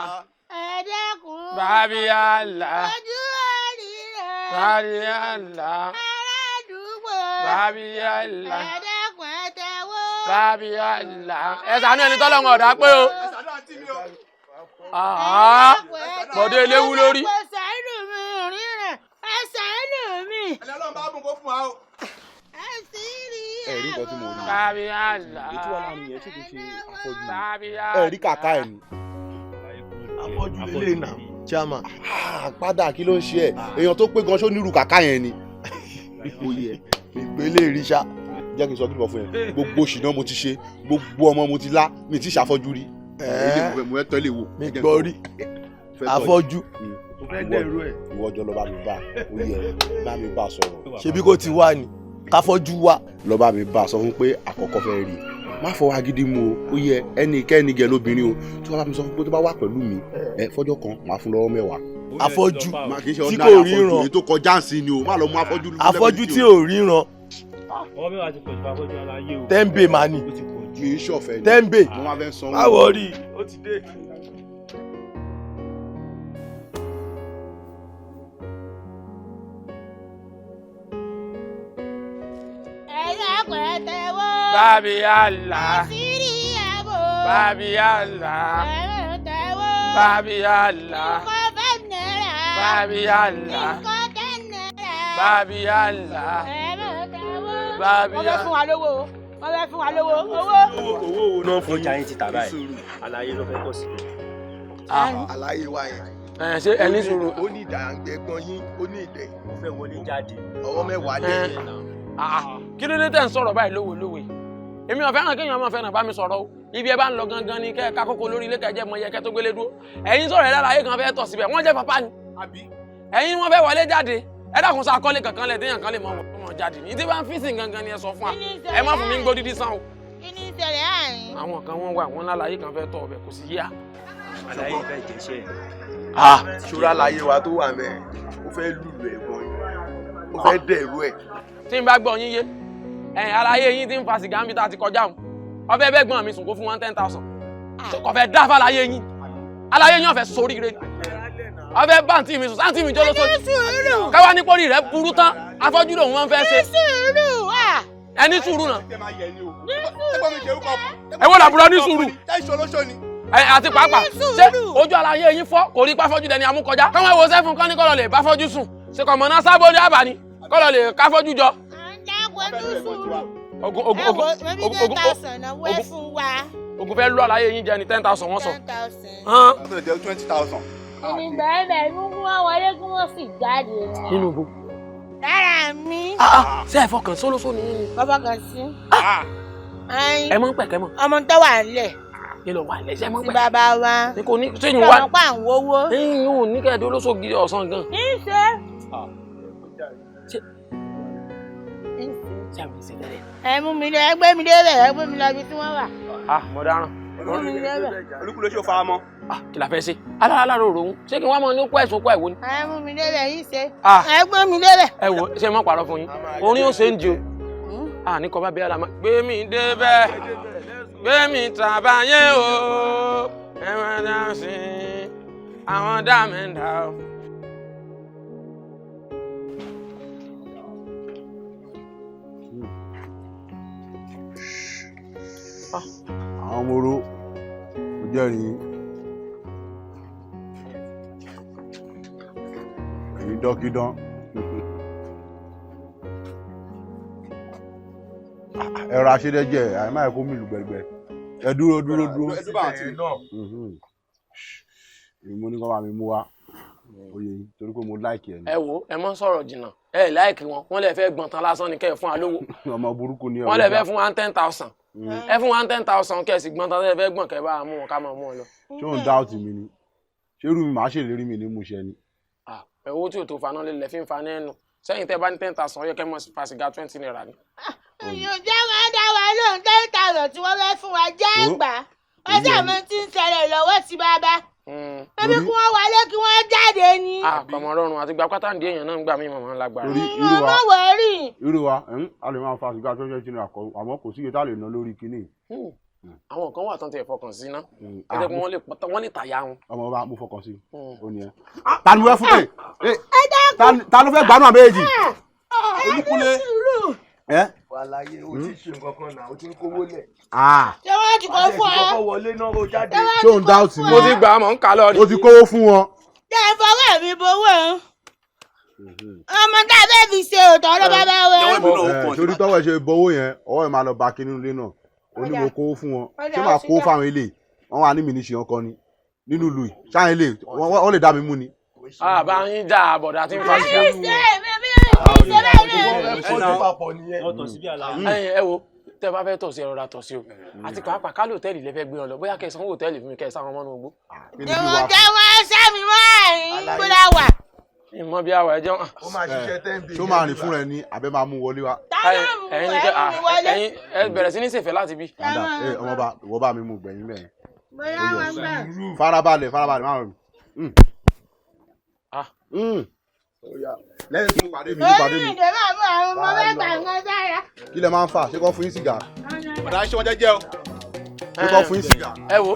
Ẹ dákun. Babiyala. Ojú orí rẹ̀. Babiyala. Aládùúgbò. Babiyala. Ẹ dákun ẹ tẹ́wọ́. Babiyala. Ẹ ṣàánú ẹni tọ́lọ́run ọ̀dà pé o. Bọ̀dé eléwu lórí. Ẹ ṣàánú mi rírẹ̀. Ẹ ṣàánú mi. Ẹni Ọlọ́run bá bùn kó fún wa o. Àṣírí ẹ̀rí nǹkan tí mo rí. Babiyala. ètò ọ̀la nìyẹn ṣé kìí ṣe afọ́jú Babiyala. ẹ̀rí kàkà ẹ̀ ni. Afọ́jú lélẹ̀ náà. Chairman padà kí ló ń ṣe ẹ̀ èèyàn tó pé gan ṣó nírú kàkà yẹn ni. oyè ìpele ìrìṣà jẹ́ kí n sọ kí n bọ̀ fún yẹn gbogbo ṣìnà mo ti ṣe gbogbo ọmọ mo ti lá mi ti ṣàfọ́jú rí. mo fẹ́ tọ́lé wò. Mi gbọ́ rí afọ́jú. mo fẹ́ dẹ̀rú ẹ̀. ìwọ jọ lọ bá mi bá oyè bá mi bá sọ̀rọ̀. Ṣebí kò ti wá ni káfọ́jú wá. lọ bá mi bá sọ fún pé àkọ́kọ́ fẹ́ rí má fọwọ́ agídí mu o ó yẹ ẹnikẹ́ni gẹ lóbìnrin o tí wọ́n bá mi sọ fún pé tó bá wà pẹ̀lú mi fọ́jọ́ kan máa fún lọ́wọ́ 10. Afọ́jú tí kò ríran. èyí tó kọjá sí ni o má lọ mú afọ́jú. Afọ́jú tí ò ríran. ọwọ́ mẹ́wàá ti pọ̀ jù afọ́jú aláyé o. Tẹ́ḿbè máa ní. kì í ṣọ̀fẹ́ ni. Tẹ́ḿbè. wọ́n máa fẹ́ sanwó. Báwo rí i? ó ti dé. Ẹ dákun ẹ tẹ́wọ́. Babiyala. Àṣírí ẹ̀bọ̀. Babiyala. Ẹ tẹ́wọ́. Babiyala. Nǹkan 5 naira. Babiyala. Nǹkan 10 naira. Babiyala. Ẹ tẹ́wọ́. Babiyala. Wọ́n fẹ́ fún wa lówó. Wọ́n fẹ́ fún wa lówó. Owó. owó wo náà fún ọjà yín ti tà báyìí aláyé ló fẹ́ tọ̀ síbẹ̀. Àlàyé wa yẹn. Ṣé ẹni sùúrù. Ó ní ìdàgbẹ́gbọ́n yín ó ní ìdẹ̀. ó fẹ́ wọlé jáde. Ọwọ́ 10 lẹ́yìn. Kí ló dé tẹ̀ ń sọ̀rọ̀ báyìí lówó lówó èmi ò fẹ́ràn kéèyàn máa fẹ́ràn bá mi sọ̀rọ̀ o ibi ẹ bá ń lọ gangan ni kẹ́ ẹ ká kókó lórí ilé kẹjẹ mọ iyẹkẹ tó gbélé dúró ẹ̀yin sọ̀rọ̀ ẹ lálàyé kan fẹ́ tọ̀ síbẹ̀ wọ́n jẹ́ pàpá ni ẹ̀yin wọ́n fẹ́ wọlé jáde ẹ dákun sá kọ́lé kankan lẹ̀ téèyàn kan lè mọ̀ jáde ní tí bá ń fíìsì gangan ni ẹ sọ fún wa ẹ má fún mi ń gbó dídí sàn o. Kí ni ìṣẹ̀lẹ̀ àárín? àwọn kan wọ́n wà wọ́n lálàyé kan fẹ́ tọ̀ ọbẹ̀ kò sí yá. aláyé fẹ́ jẹ́ṣẹ́ Ṣúra láyé wa tó wà mẹ́ ó fẹ́ lùlù ẹ̀gbọ́n yín ó fẹ́ dẹ̀rú ẹ̀. tí n bá gbọ́ yín yé aláyé yín tí ń fa sìgá ń bí ta ti kọjá òun ọfẹ́ bẹ́ẹ̀ gbọ́n mi sùn kó fún 10,000 kò fẹ́ dáfà láyé yín aláyé yín ọ̀fẹ́ sóríire ọfẹ báǹtì mi sùn sáǹtì mi jọlọsọ ni káwá ní pọ́lì rẹ̀ burú tán afọ́jú lòun máa ń fẹ́ ṣe. ẹni sùúrù náà. ẹ wọ́n làbúrò ní sùúrù. àti pàápàá ṣé ojú àlàyé yín fọ́ kò rí páfọ́jú dẹni amúkọjá káwọn wo sẹ́fún kán ní kọ́lọ̀ lè báfọ́jú sùn ṣe kọ̀ mọ̀nà sábò ní àbáni kọ́lọ̀ lè káfọ́jú jọ. ogun fẹ́ lọ àlàyé yín jẹ ní 10,000 wọ́n sọ. 20,000. Èmi bẹ̀rẹ̀ mú wọn wọlé kí wọ́n sì jáde. Nínú ibo. Lára mi. Ṣé ẹ fọkàn sólóso nìyí ni? Bàbá kan sí. Ẹ mọ̀ ń pẹ̀kẹ́ mọ̀. Ọmọ tó wà nílẹ̀. Kí ló wà lẹ́sẹ̀ mọ̀ pẹ̀kẹ́? Ti bàbá wa. Ní kò ní sẹ́yìn wá. Ṣé ọ̀pá ń wówó? Ẹ̀yin yóò ní kẹ́ẹ̀dé olóṣò gidi ọ̀sán gan. Kì í ṣe. Ṣé àmì ìṣẹ̀lẹ̀ rẹ̀? Ẹ mú mi lé ẹgbẹ́ mi débẹ̀ ẹgbẹ́ mi lọ ibi tí wọ́n wà. Mo dáràn. Olúkúlé ṣó fara mọ́. Kí la fẹ́ ṣe? Alárò òun. Ṣé kí wọ́n mọ ní kó ẹ̀sùn kó ẹ̀wò ni? Ẹ mú mi débẹ̀ yìí ṣe. Ẹgbẹ́ mi débẹ̀. Ẹ wo ṣé mọ́ pàrọ̀ fún yín? Orin ó ṣe ń di o. Ní kọ́ bá bẹ́ẹ̀ la máa gbé mi débẹ̀. Gbé mi tàbáyé o. Ẹ máa dá sí àwọn dá mi ń dá o. àwọn ọmọ oró kò jẹ́rìí èyí dọ́kídán ẹ̀rọ aṣẹ́dẹ́jẹ́ àìmáyé kó mìlú gbẹ̀gbẹ̀ ẹ dúró mo ní kọ́ máa mi mú wá oyè torí pé mo láìkì ẹ̀ ní. Ẹ wo ẹ mọ sọ̀rọ̀ jìnnà ẹ láìkì wọn lè fẹ́ gbọ̀n tán lásán ni kẹ́ ẹ̀ fún wa lówó. ọmọ burúkú ni wọ́n lè fẹ́ fún wa 10,000 ẹ fún wa 10,000 kẹ́ ẹ̀ sì gbọ̀n tán lè fẹ́ gbọ̀n kẹ́ ẹ bá mú wọn ká máa mú wọn lọ. ṣé òun dá òtí mi ni ṣé irú mi màá ṣèlérí mi ní mú ṣe ni. owó tí o tó faná lè fi ń fa nẹ́ẹ̀nù sẹ́yìn tẹ́ bá ní 10,000 yẹ kẹ́ mọ̀ fa sìgá 20 naira ni. Yóò jẹ́ wọn dá wa lóhùn 10,000 tí wọ́n fẹ́ fún wa jẹ́ àgbà ọjọ́ àmọ́ tí ń ṣẹlẹ̀ lọ́wọ́ ti bàbá. Ẹbí kí wọ́n wọlé kí wọ́n jáde ni. Àpamọ́ ọlọ́run àti gba pátá ǹdí èèyàn náà ń gbà mí mọ̀mọ́ lágbára. Ọmọ wọ̀ọ́rì. Irú wa a lè máa fa sìgá 20 naira àmọ́ kò sí iye tá a lè ná lórí kinní. Àwọn kan wà tán tẹ̀ fọkàn sí ná ẹ̀jẹ̀ pé wọ́n lè tàyà wọn. ọmọ ọba mo fọkàn sí ó ní ẹ. ta ni wọ́n fún tè ta ló fẹ́ gbanú àbẹ́yẹjì. Olúkúlé. wàláyé o ti ṣe nǹkan kan náà o ti ń kówó lẹ̀. Ṣé wọ́n ti kọ́ fún ọ? àti kọ́kọ́ wọlé náà o jáde. ṣé òun dá òtí mi. mo ti gbà á mọ̀ ń kà lọ rí. o ti kówó fún wọn. Jẹ́ ìfọwọ́ mi bowó o. Ọmọ tá a fẹ́ fi ṣe òtọ́ ló bá bá wẹ̀. torí tọ́wọ́ ẹ ṣe bọ́wọ́ yẹn ọwọ́ ẹ máa lọ bá kinní ilé náà ó ní mo kówó fún wọn ṣé máa kówó fáwọn ilé wọn wà ní mi ní ṣe ọkọ ni nínú ìlú yìí ṣáà ilé wọn lè dá mi mú ni. Bá yín dá àbọ̀dá tí ń fa sí. Ẹ wo tẹ bá fẹ́ tọ̀ sí ẹ̀rọ ra tọ̀ sí o àti pàápàá kálí hòtẹ́ẹ̀lì lè fẹ́ gbé ọ lọ bóyá kẹsàn-án hòtẹ́ẹ̀lì fún mi kẹsàn-án ọmọ nínú igbó. Ìwọ̀n jẹ́ wọ́n sẹ́mi mọ́ àárín gbọ́dọ̀ wà. Ìmọ̀ bí àwọ̀ ẹjọ́. ó máa ṣiṣẹ́ tẹ́ǹbì. ṣó máa rìn fún rẹ ní abẹ́ máa mú wọlé wa. ẹ̀yin ẹ bẹ̀rẹ̀ sí ní ṣèfẹ́ láti bí. ọmọba ìwọ bá mi mú gbẹ̀yìn bẹ́ẹ̀. farabalẹ̀ máa rìn. lẹ́yìn tí mo pàdé mi. ìjọba àbọ̀ àwọn ọmọ mẹ́ta nǹkan sára. kí lẹ máa ń fà ṣé kọ́ fún yín sìgá. ọ̀dà ṣé wọ́n jẹ́jẹ́ o. ṣé kọ́ fún yín sìgá. Ẹ wo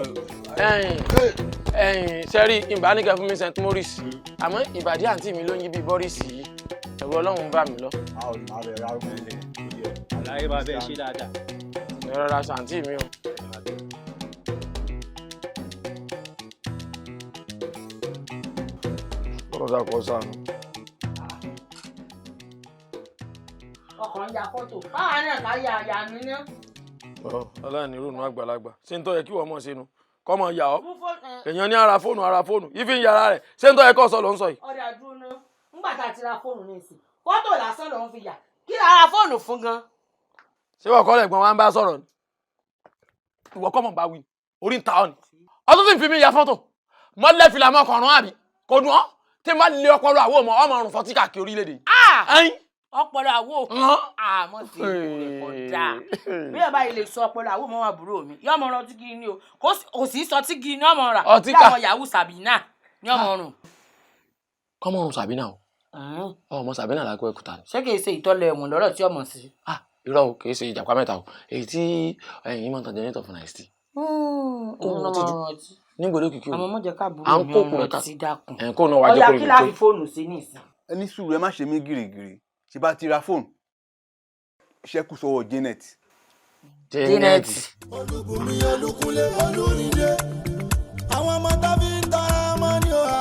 sẹ́rí ìbánikẹ́ fún mi St. Maurice àmọ́ ìbàdí àǹtí mi ló ń yí bí Boris yìí ẹ̀rù Ọlọ́run bá mi lọ. àlàyé bá bẹ́ẹ̀ ṣe dáadáa. ìrora ṣàǹtí mi o. Ọ̀rọ̀ dà kọ́ sànù. Ọkọ̀ ń ya fọ́tò báwa náà ká ya àyà mi ná. Aláìní ronú àgbàlagbà ṣé ń tọ́ yẹ kí wọ́n mọ̀ sínú kọ́ mọ̀ yà ọ́ èèyàn ní ara fóònù ìfi ń yàrá rẹ̀ ṣé ń tọ́ yẹ kọ́ sọ ló ń sọ yìí. Ọ̀dà dúró ná ńgbà tá a ti ra fóònù ní ìsìn fọ́tò lásán lòún fi yà kí la ra fóònù fún gan. Ṣé wọ́n kọ́ lẹ̀gbọ́n wa ń bá sọ̀rọ̀ ni ìwọ kọ́ mọ̀ bá wí orí ń ta ọ́ ni ọtún sì ń fi mí ya fọ́tò mọ́ lẹ́fìlà mọ́ kọ̀ọ̀rún àbí kò dùn ọ́ tí n bá lé ọpọlọ àwọ̀ ọmọ ọrùn fọtí káàkiri orílẹ̀-èdè yìí. Ọpọlọ àwọ̀ àmọ́ sí ọ̀dà bí ẹ báyìí lè sọ ọpọlọ àwọ̀ mọ́ àbúrò mi yọ ọmọ ọtí gidi ni o kò sí sọtí gidi ní ọmọ rà bí àwọn yahoo Sabina ní ọmọ rùn. kọ́mọ rùn Sabina o ọmọ Sabina làgọ́ ẹ̀kúta ni. ṣé kìí ṣe ìtọ́lẹ̀ ẹ̀wọ̀n lọ́rọ̀ tí ọmọ sí. irọ́ o kìí ṣe ìjàpá mẹ́ta o èyí tí ẹ̀yìn mọ̀ tán jẹ́nẹ́tọ̀ fún àìsí. níbo ló kìkì o. àmọ́ mọ̀jẹ̀ ká à burú ń mi kó ọ̀run kùnrin lọ sí dákun. ẹ̀ ń kó náà wájú ọ̀yà kùnrin kí la fi fóònù sí nìsín. ẹ ní sùúrù ẹ má ṣe mí gìrìgìrì ṣe bá ti ra fóònù iṣẹ́ kù sọ́wọ́ Janet. Janet. Olúbùnmi Olúkúnlé Olúrìndé àwọn ọmọ tábí ń tọrọ ọmọ ní òhà.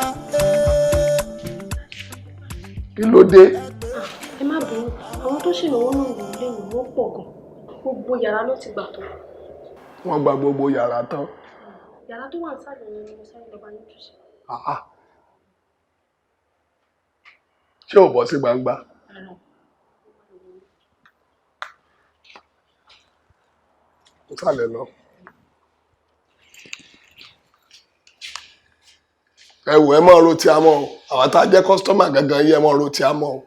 kí ló dé. ẹ má bínú àwọn tó ṣèlówó náà wò lé ìwò pọ̀ gan gbogbo yàrá ló ti gbà tó. wọ́n gba gbogbo yàrá tán. yàrá tó wà nísàlẹ̀ yẹn ni mo sáré lọ́ba yín jù sí. ṣé ò bọ́ sí gbangba. sálẹ̀ lọ. ẹ wò ẹ mọ̀ ro tí a mọ̀ o àwọn tá a jẹ́ kọ́sítọ́mà gangan yẹ mọ̀ ro tí a mọ̀ o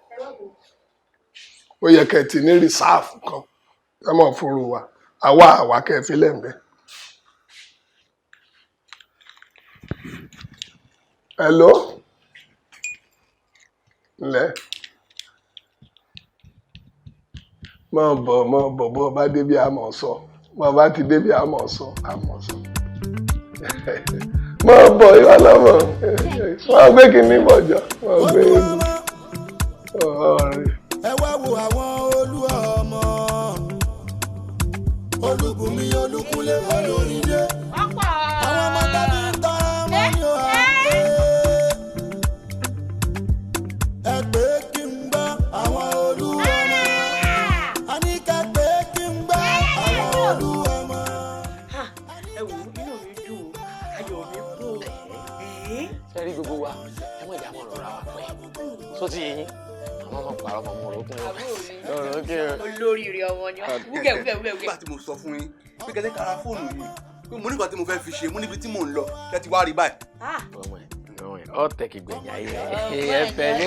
ó yẹ kẹ́ ẹ ti ní rìsáàfù kan ẹ mọ̀ fúnru wa àwa kẹ́ ẹ fi lẹ́ǹbẹ́. hello ǹlẹ́ mọ̀ bọ̀ bọ́ bá débi àmọ̀ sọ mọ̀ bá ti débi àmọ̀ sọ mọ̀ bọ̀ ìwà lọ́mọ wọ́n gbé kínní bọ̀jọ́ wọ́n gbé ọ̀rẹ́. ẹ wá wo àwọn olú ọmọ Olúbùnmi Olúkúnlé Olúrìndé àwọn ọmọ tábí ń tọrọ ọmọ ní òhà. ẹ pé kí n gbọ́ àwọn olú ọmọ a ní ká pé kí n gbọ́ àwọn olú ọmọ. ẹ wò inú mi dùn ayọ̀ mi kún. ṣe rí gbogbo wa ẹ mọ̀ ìjà mọ̀ rọra wa pẹ́ tó ti yẹ yín àwọn ọmọ pàrọ̀ ọmọ ọmọ òkun wọn. olóríire ọmọ ni wúkẹ́. nígbà tí mo sọ fún yín pé kẹ́tẹ́ kára fóònù yìí pé mo nígbà tí mo fẹ́ fi ṣe mo níbi tí mò ń lọ kẹ́ ti wá rí báyìí. ọ tẹkì gbẹ̀yà yìí ẹ fẹ́ ní.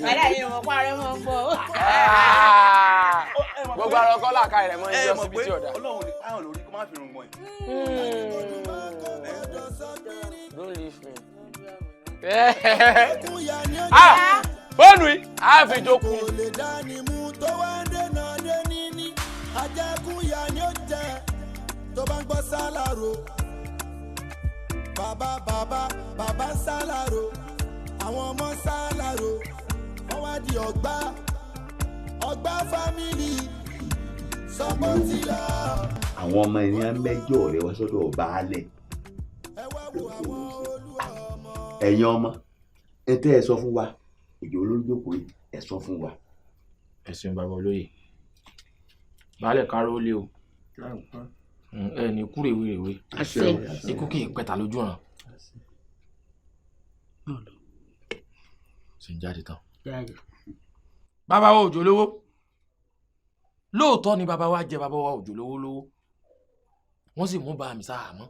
Bàdá yìí mọ̀ pa rẹ̀ mọ̀ gbọ́. gbogbo ara ọkọ làkà rẹ̀ mọ́ ẹjọ́ síbi tí ọ̀dà. Ọlọ́run ní páyọ̀ lórí kó má fi rùn mọ́ ẹ̀. Don't leave me. fóònù yìí á fi jókòó. kò lè dání mú tó wá ń dènà dé níní ajẹkúnya ni ó jẹ tó bá ń gbọ́ sálárò bàbá sálárò àwọn ọmọ sálárò wọ́n wá di ọgbà fámìlì sọ́pọ̀ tí lọ. àwọn ọmọ ènìyàn mẹ́jọ rẹ̀ wá sọ́dọ̀ baálẹ̀ ẹ̀yin ọmọ ẹ tẹ́ ẹ sọ fún wa ìjọ olójókòó ẹ sọ fún wa. ẹ̀sìn bàbá olóyè baálẹ̀ káró lé o ẹ ní kú rèwerèwe ikú kì í pẹ́ta lójú ọ̀ràn. ṣe ń jáde tán. bàbá wa òjò lówó lóòótọ́ ni bàbá wa jẹ bàbá wa òjò lówó wọ́n sì mú bàá mi sáà mọ́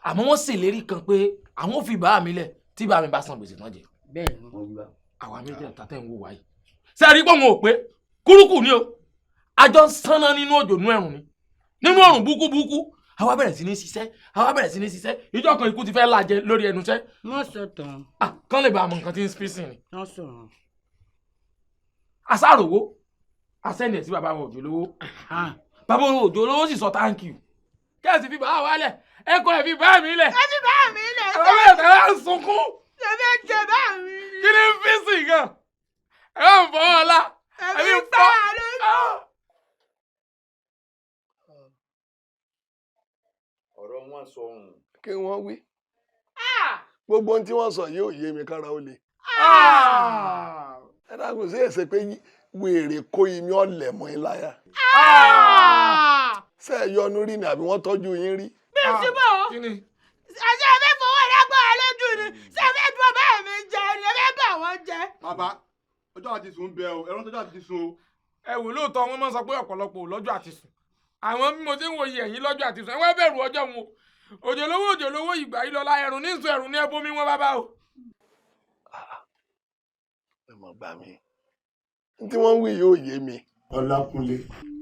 àmọ́ wọ́n ṣèlérí kan pé àwọn ò fi bàá mi lẹ̀ tí bàá mi bá san gbèsè náà jẹ. bẹ́ẹ̀ ni àwa méjèèjì tẹ́ ń wò wáyé sẹ́ẹ̀rí pé wọn ò pé kúrúkù ni o àjọ ń sanná nínú òjò nú ẹ̀rùn ni nínú ọ̀rùn búkúbúkú àwa bẹ̀rẹ̀ sí ní ṣiṣẹ́ ìjọ kan ikú ti fẹ́ lájẹ lórí ẹnu iṣẹ́. wọ́n sọ tán. kán lè bá àmọ́ nǹkan tí ń spísìn ni. wọ́n sọ̀rọ̀. àṣàròwó àṣẹ́ni ẹ̀ sí bàbá wa òjò lówó bàbá wa òjò lówó sì sọ thank you kẹ́sì fi bàá wa lẹ̀ ẹ̀kọ́ ẹ̀ fi bá mi lẹ̀. ẹ fi bá mi lẹ̀ sẹ́. àwọn ẹ̀ka ń sunkún. ṣe fẹ́ jẹ bá mi. kí ni fi sìn gan ẹ̀ ń fọ́ ọ̀la ẹ̀mí gbá lójú. ọ̀rọ̀ wọn sọ ohun. kí wọ́n wí. gbogbo ohun tí wọ́n sọ yóò yé mi kára ó le. ẹ dákun sí èsè pé wèrè kó imi ọ̀lẹ̀ mọ́ ẹ láyà. ṣé ẹ yọnu rí ni àbí wọ́n tọ́jú yín rí. bí o ti bọ̀ àti ẹ̀fẹ́ fowó lágbára lójú ni ṣé ẹ fẹ́ dúró bẹ́ẹ̀ mi jẹ ni ẹ fẹ́ bà wọ́n jẹ. bàbá ọjọ́ àti sùn bẹ o ẹ̀rọ tọ́jú àti sùn o. ẹ wò lóòótọ́ wọn máa ń sọ pé ọ̀pọ̀lọpọ̀ lọ́jọ́ àti sùn àwọn bí mo ti ń wòye ẹ̀yìn lọ́jọ́ àti sùn ẹ wá bẹ̀rù ọjọ́ wọn òjò lówó ìgbà yìí lọ́la ẹ̀rùn ní sùn ẹ̀rùn ní ẹbọ mi wọn bàbá o. ẹ mọ̀ gbà mí tí wọ́n ń wí yóò yé mi. Ọlákúnlé.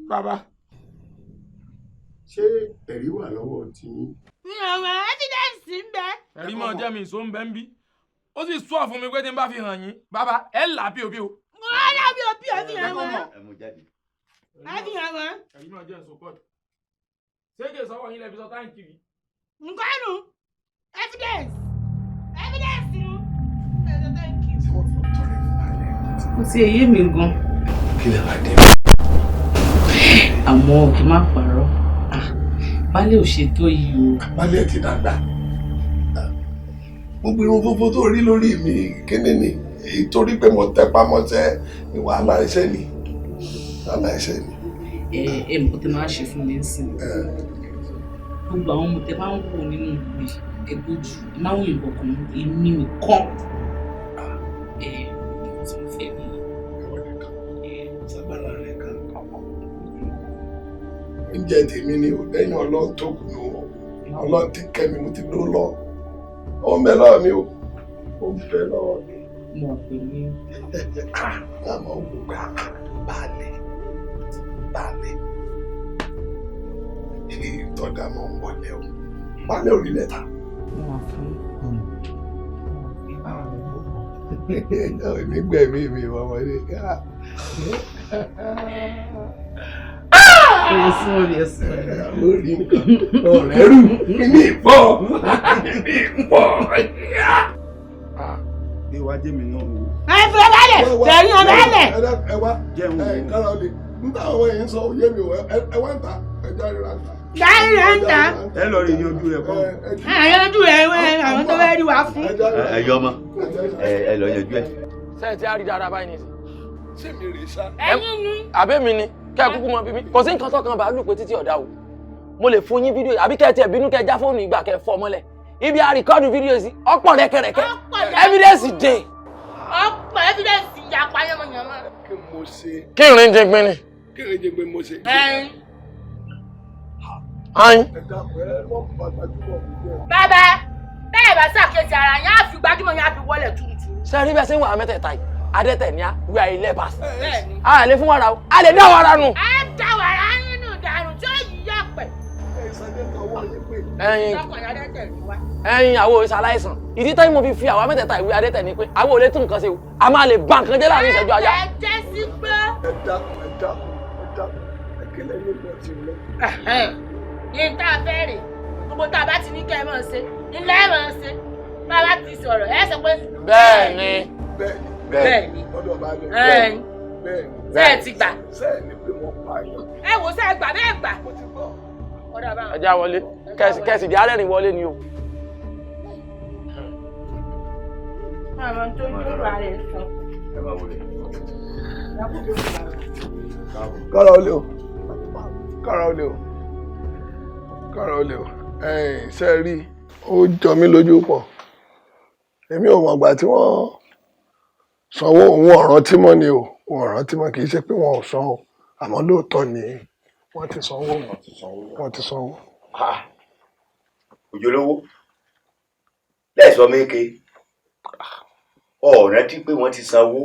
bàbá. ṣé ẹ̀rí wà lọ́wọ́ tí. mi ò mọ ẹ́fídẹ́ǹsì ń bẹ. ẹ̀rí mọ̀ jẹ́ mi ìṣó ń bẹ ń bí ó sì sọ fún mi pé tí n bá fi hàn yín bàbá ẹ̀ là bí òbí o. wọ́n lá bí òbí ẹ̀ fi hàn wọ́n. ẹ mú jáde. ẹ̀ fi hàn wọ́n. ẹ̀rí mọ̀ jẹ́ ìṣó pọ̀ ṣé kì í sọ́wọ́ yín lẹ́bi sọ táǹkì rí nǹkan nù evidence nù. Ó ti èyí mi gan. Kí lè máa dé? Àmọ́ kí n má parọ́. Baálé ò ṣe tó yìí o. Baálé ti dàgbà. Gbogbo irun fúnfún tó rí lórí mi kíni ni torí pé mo tẹpá mọ́ṣẹ́ ni wàhálà iṣẹ́ ni. Nǹkan tẹ máa ṣe fún mi nsìn. Gbogbo àwọn ọmọ tẹ máa ń wò nínú ìwé ẹgbójú máa ń yìnbọn kan èmi nìkan. Nǹkan tí mo fẹ́ ni. Sábàlá rẹ̀ kan. Oúnjẹ tèmi ni ò lẹ́yìn Ọlọ́run tó kù ní Ọlọ́run ti kẹ́ mi mo ti ló lọ. Ó ń bẹ lọ́wọ́ mi o. Ó ń bẹ lọ́wọ́ mi. Mo pè ní. Àmọ́ gbogbo Baálé. Ìtọ́jà máa ń wọlé o. Baálé ò rí lẹ́tà. Nígbẹ̀mí mi ọmọdé ká. Lórí nǹkan ọ̀rẹ́ rù ní ìfọ́. Ìwádìí mi náà wò. Ẹ fi ọ̀dálẹ̀ tẹ̀yìn ọ̀dálẹ̀. Ẹ wá jẹun kára olè nígbà àwọn èèyàn sọ òye mi ò ẹ wá ń ta ẹja rírà ń ta. Dárí rẹ̀ ń ta. Ẹ lọ rí yanjú rẹ̀ kọ́. Yanjú rẹ̀ àwọn tó fẹ́ rí wa fún. Ẹ yọ ọmọ ẹ lọ yanjú ẹ. Ṣé ẹ ti á rí dáadáa báyìí nìyí? Ṣé mi rí sá? Ẹ̀yin ni. Àbẹ́mi ni kẹ́ ẹ kúkú mọ bíbí kò sí nǹkan tọ́kan bàálù pé títí ọ̀dà o mo lè fún yín fídíò àbí kẹ́ ẹ tiẹ̀ bínú kẹ́ ẹ já fóònù ìgbà kẹ́ ẹ fọ́ mọ́lẹ̀ ibi a rìkọ́dù fídíò sí ọ̀pọ̀ rẹ̀kẹ̀rẹ̀kẹ̀ evidence dé. Ọ̀pọ̀ evidence ya payánmọ́yánmọ́. Kí mo ṣe? Kí ìrìn jẹ gbin ni. Kí ìrìn jẹ gbin mo ṣe? Ayin. Ẹ dàpọ̀ ẹ wọ́n bàbá jùlọ. Bàbá bẹ́ẹ̀ bá ṣàkíyèsí ara yẹn á fi gbajúmọ̀ yẹn á fi wọlé tuurutu. Ṣé rí bẹ́ẹ̀ ṣe ń wà mẹ́tẹ̀ẹ̀ta yìí adẹ́tẹ̀ ni we are 11. A lè fún wàrà o a lè dá wàrà nù. Ẹ dá wàrà nínú ìdàrú tí ó yí yọ̀pẹ̀. Ẹyin àwọn ìṣàláìsàn ìdí táyì mo fi fi àwa mẹ́tẹ̀ẹ̀ta ìwé adẹ́tẹ̀ ni pé àwọn ò lè tún nǹkan ṣe o a máa lè ba nǹkan jẹ́ láàrin ìṣẹ́jú àyà. Ẹ jẹ́ sí pé. Ẹ dákun ẹ kílẹ̀ ní ìgbà tí mo lọ. Yín tá a fẹ́ rè gbogbo tá a bá ti ní kẹ́ ẹ máa ṣe ilé ẹ máa ṣe bá a bá ti sọ̀rọ̀ ẹ sọ pé. Bẹ́ẹ̀ni. Bẹ́ẹ̀ni. Ọ̀dọ̀ bá lè. Bẹ́ẹ̀ni. Ṣé ẹ ti gbà? Ṣé ẹ ní pé mo pa yàn? Ẹ wò ṣé ẹ gbà bẹ́ẹ̀ gbà. Ọ̀dọ̀ bá. Ẹ já wọlé kẹsì di arẹ́rìn wọlé ni o. Àwọn tó ń lò rà rẹ̀ sọ. Ẹ máa wọlé. Kára olè o. Kára olè o. Kára olè o. Ṣé ẹ rí ó jọ mí lójú pọ̀. Èmi ò mọ̀gbà tí wọ́n sanwó òun ọ̀ràn tí mọ́ ni o. Òun ọ̀ràn tí mọ́ kì í ṣe pé wọn ò san o. Àmọ́ lóòótọ́ ni wọ́n ti sanwó. Wọ́n ti sanwó. Òjòlówó lẹ́ẹ̀sọ́ méke ọ̀rẹ́ tí pé wọ́n ti sanwó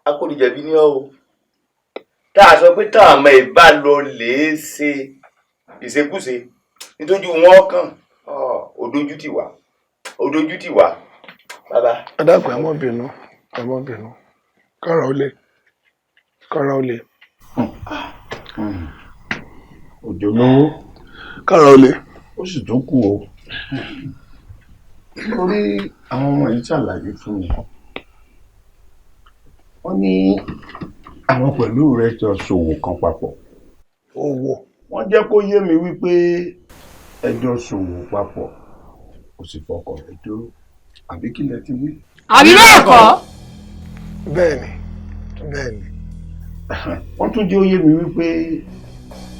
akónijẹ̀bi ní ọ́ o tá a sọ pé táwọn ọmọ ìbá lọ lè ṣe ìṣekúṣe nítorí wọn kàn òdójú tì wá bàbá. Ẹ dákun ẹ mọ́ bínú kára olè. Òjòlówó kára olè. ó sì tún kù o lórí àwọn ọmọ yìí ṣàlàyé fún mi wọ́n ní àwọn pẹ̀lú rẹ̀ jọ ṣòwò kan papọ̀. Owó. Wọ́n jẹ́ kó yé mi wípé ẹjọ́ ṣòwò papọ̀ kò sì fọkàn rẹ̀ dúró àbí kí lẹ ti wí. Àbí bẹ́ẹ̀ kọ́. Bẹ́ẹ̀ni. Wọ́n tún jẹ́ ó yé mi wípé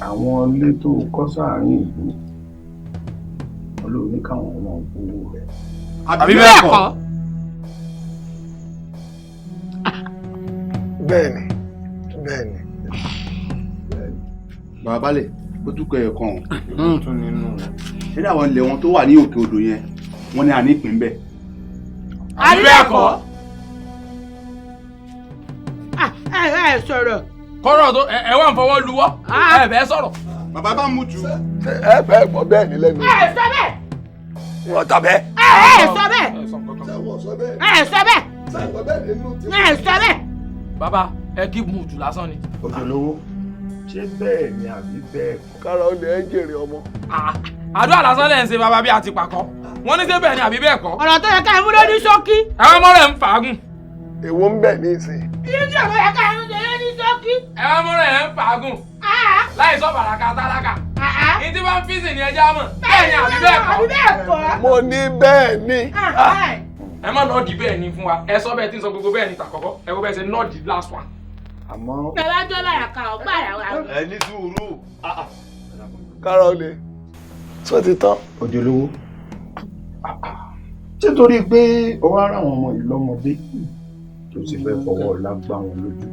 àwọn ilé tó kọ́ sáàárín ìlú wọn ló ní káwọn ọmọ gbowó rẹ̀. Àbí bẹ́ẹ̀ kọ́. Bẹ́ẹ̀ni. Bàbá Balẹ̀ ó dúkọ̀ ẹ̀ kan nínú àwọn ilẹ̀ wọn tó wà ní òkè odò yẹn wọ́n ní a ní ìpín bẹ́ẹ̀. Àbí bẹ́ẹ̀ kọ́. Ẹ sọ̀rọ̀. Kọ́rọ̀ tó ẹ wà ń fọwọ́ luwọ́ ẹ bẹ́ẹ̀ sọ̀rọ̀. Bàbá bá mú jù. Ẹ bẹ́ẹ̀ gbọ́ bẹ́ẹ̀ ní lẹ́nu. Ẹ sọ bẹ́ẹ̀. Wọ́n tà bẹ́ẹ̀. Ẹ sọ bẹ́ẹ̀. Ẹ sọ bẹ́ẹ̀. Ẹ sọ bẹ́ẹ̀. Sọ bẹ́ẹ̀ nínú tí. Ẹ sọ bẹ́ẹ̀. Bàbá ẹ kí mùtù lásán ni. Òjòlówó ṣé bẹ́ẹ̀ ni àbí bẹ́ẹ̀ kọ́. kára ó lè ẹ́ jèrè ọmọ. àdúrà lásán lẹ́ ń ṣe bàbá bí àti pàkọ́ wọ́n ní ṣé bẹ́ẹ̀ ni àbí bẹ́ẹ̀ kọ́. ọ̀rọ̀ tó yẹ ká mú lórí ṣókí. ẹ̀wọ̀n mọ́ rẹ̀ ń fàágùn. èwo ń bẹ̀ ní ìsìn. iye tí ọ̀rọ̀ yẹ ká mú lórí ṣókí. ẹ̀wọ̀n mọ́ rẹ̀ ń fàágùn. láì sọ bàràkà tálákà. ní tí wọ́n fi sìn ní ẹja mọ̀ bẹ́ẹ̀ ni àbí bẹ́ẹ̀ kọ́. mo ní bẹ́ẹ̀ ni. ẹ má nọ́ọ̀dì bẹ́ẹ̀ ni fún wa ẹ sọ bẹ́ẹ̀ tí ń sọ gbogbo bẹ́ẹ̀ ni tàkọ́kọ́ ẹ kó bẹ́ẹ̀ ṣe nọ́ọ̀dì last one. àmọ́. bẹ́ẹ̀ bá jọ bàràkà ọgbà àràwà. ẹ ní sùúrù. kára ó lè tó ti tán. òjòlówó ṣé torí pé ọwọ́ ara àwọn ọmọ ìlú ọmọdé tó sì fẹ́ fọwọ́ ọ̀la gbá wọn lójú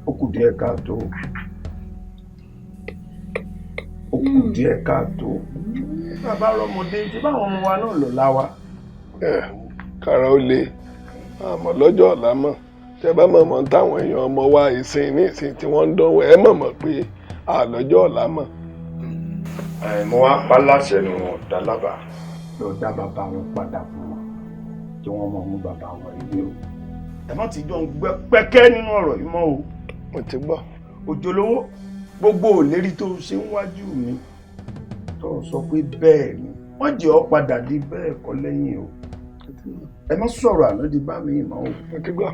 ó kù díẹ̀ káàtó ó kù díẹ̀ káàtó bàbá rọmọdé tí báwọn ọmọ wa náà lọ láwa. kára ó lè àmọ́ lọ́jọ́ ọ̀la mọ̀ tẹ́ bá mọ̀ mọ́ táwọn èèyàn ọmọ wa ìsìn ní ìsìn tí wọ́n ń dánwò ẹ mọ̀ pé àlọ́jọ́ ọ̀la mọ̀. mo wá pa láṣẹ ni wọn dá lábàá lọ dá bàbá wọn padà fún wọn tí wọn mọ mú bàbá wọn ilé o ẹ má ti jọ ń gbẹ pẹkẹ nínú ọ̀rọ̀ yìí mọ́ o. mo ti gbọ́. òjòlówó gbogbo òlérí tó ṣe ń wájú mi tó sọ pé bẹ́ẹ̀ ni wọ́n jẹ́ ọ padà di bẹ́ẹ̀ kọ́ lẹ́yìn o ẹ má sọ̀rọ̀ àná di bá mi mọ́ o. mo ti gbọ́.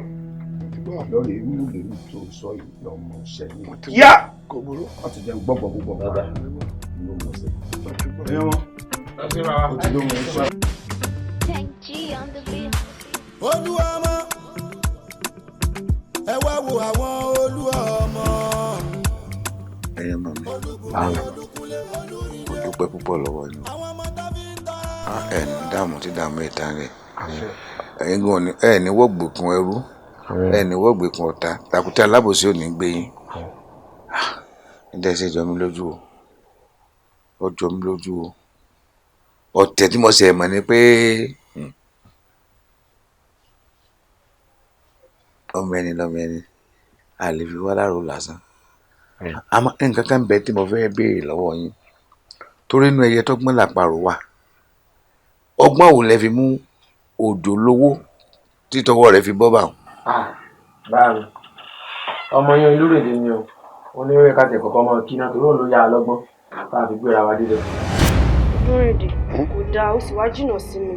lórí inú ìlérí tó sọ yìí lọ́mọ ṣẹ́yìn. yá kò burú. wọ́n ti jẹ́ gbọ́gbọ́ púpọ̀ bàbá ló mọ̀ sí. ẹ̀yẹ́ wọn. ó ti ló mọ̀ sí. Olúwa ọmọ ẹ wá wo àwọn Olúwa ọmọ. ẹyẹ mọ mi àwọn kò dúpẹ́ púpọ̀ lọ́wọ́ yín ẹ ní dààmú tí dààmú ìta rẹ̀ ẹ̀yin gan ni ẹ ní wọ́gbìkún ẹrú ẹ ní wọ́gbìkún ọ̀tá tàkùtà alábòsí ò ní gbé yín níta ẹsẹ̀ jọ mí lójú o ó jọ mí lójú o ọ̀tẹ̀ tí mo ṣe mọ̀ ni pé ọmọ ẹni lọmọ ẹni a lè fi wá láàrú lásán àmọ́ nǹkan kan bẹ tí mo fẹ́ béèrè lọ́wọ́ yín torí inú ẹyẹ tọ́gbọ́n làparò wà ọgbọ́n wo lẹ fi mú òjò lówó títọwọ́ rẹ̀ fi bọ́ bá wọn. báyìí ọmọ yẹn olúrèdè ni o onírúurú ká tẹ̀ kọ́kọ́ mọ́ kí náà torí òun ló yá a lọ́gbọ́n tá a fi gbéra wa dídẹ. olúrèdè kò dáa ó sì wá jìnnà sí mi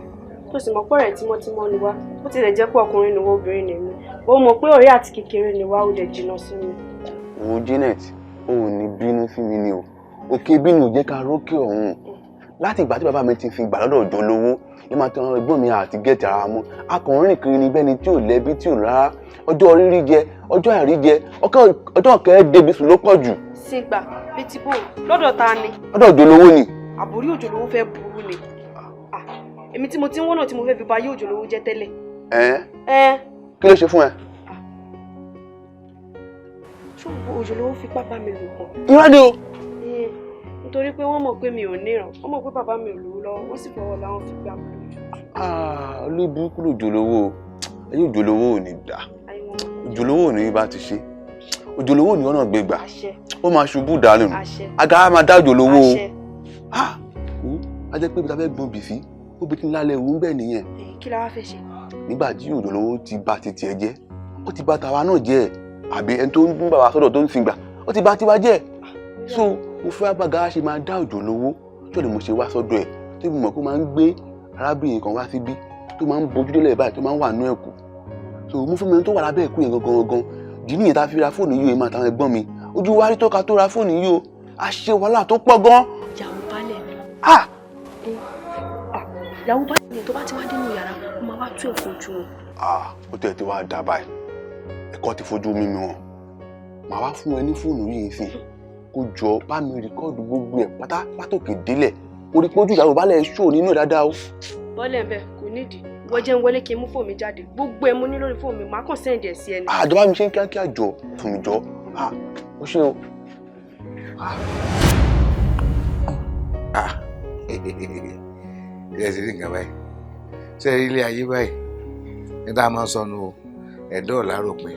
tó sì mọ̀ pé ọ̀rẹ́ tímọ́tímọ́ ni wá ó tilẹ̀ jẹ́ pé ọkùnrin ni wọ́n obìnrin ni mí ó mọ̀ pé ọ̀rẹ́ àti kékeré ni wá ó dẹ̀ jìnnà sí mi. wo Janet o ò ní bínú fún mi ni o òkè bínú ò jẹ́ ká rókè ọ̀hún láti ìgbà tí bàbá mi ti fi gbà lọ́dọ̀ ọ̀dọ́ lówó ẹ máa tan ẹ̀gbọ́n mi àti gẹ̀ẹ́tì ara mú akọ̀rin kiri ni bẹ́ni tí ò lẹ́bí tí ò rárá ọjọ́ rírí jẹ ọjọ́ àìrí jẹ ọjọ́ kẹ́ẹ́ débi sùn ló pọ̀ jù. sígbà bíi ti bò lọ́dọ̀ ta ni. lọ́dọ̀ ọ̀dọ́ lówó ni. àbórí òjò lówó fẹ́ burú ni èmi tí mo ti ń wọ́nà tí mo fẹ́ fi ba ayé òjò lówó jẹ́ tẹ́lẹ̀. kí ló ṣe fún ẹ. ṣùgbọ́n òjò lówó fi pápá mi lò pọ̀. irọ́ ni o. nítorí pé wọ́n mọ̀ pé mi ò níran wọ́n mọ̀ pé bàbá mi ò lówó lọ́wọ́ wọ́n sì fọwọ́ làwọn fi gbà mí lójú. olóòbí kúrò òjò lówó ayé òjò lówó ò ní dà òjò lówó ò ní bá ti ṣe òjò lówó ò ní ọ̀nà gbégbà ó máa ṣubú dànù agara máa dá òjò lówó o a jẹ́ pé ibi tá a fẹ́ gbọ́n bì sí ó bí kí n lálẹ́ òun bẹ́ẹ̀ nìyẹn. kí la wá fẹ́ ṣe. nígbà tí òjò lówó ti bà ti tiẹ̀ jẹ́ ó ti bà tàwa náà jẹ́ àbí ẹni tó ń bá wa sọ́dọ̀ tó ń sìngbà ó ti bà tiwa jẹ́ so mo fẹ́ bàgà ṣe máa dá òjò lówó tí ò ní mo ṣe wá sọ́dọ̀ ẹ̀ tó fi mọ̀ kó máa ń gbé arábìnrin kan wá síbí tó máa ń bójú délẹ̀ báyìí tó máa ń wà nú ẹ̀kú so mo fún mi tó wà lábẹ́ ẹ̀kú yẹn gangan dì níyẹn tá a fi ra fóònù yìí máa tàwọn ẹ̀gbọ́n mi ojú wa rí tó ka tó ra fóònù yìí o a ṣe wàhálà tó pọ̀ gan. ìyàwó balẹ̀ mi. ìyàwó balẹ̀ mi tó bá ti wá dé nínú yàrá mo máa wá tú ẹ̀kọ́ ojú wọn. ó tẹ̀ tí wàá dà báyìí ẹ̀kọ́ ti fojú mímu wọn màá wá fún ẹ ní fóònù yìí sí kó jọ bá mi rìkọ́ọ̀dù gbogbo ẹ̀ pátá látòkè délẹ̀ orí pójú ìyàwó balẹ̀ ṣó nínú ẹ̀ dáadáa o. bọ́lẹ̀ ń bẹ̀ kò nídìí wọ́n jẹ́ ń wọlé kí n mú fóònù mi jáde gbogbo ẹ̀ mo ní lórí fóònù mi màá kàn sẹ́ǹdì ẹ̀ sí ẹni. àjọba mi ṣe ń kíákíá jọ fún mi jọ ó ṣe o. ilé ẹsẹ̀ ní nǹkan báyìí ṣé ilé ayé báyìí ní tá a máa sọnù o ẹ̀dọ́ ọ̀làròpin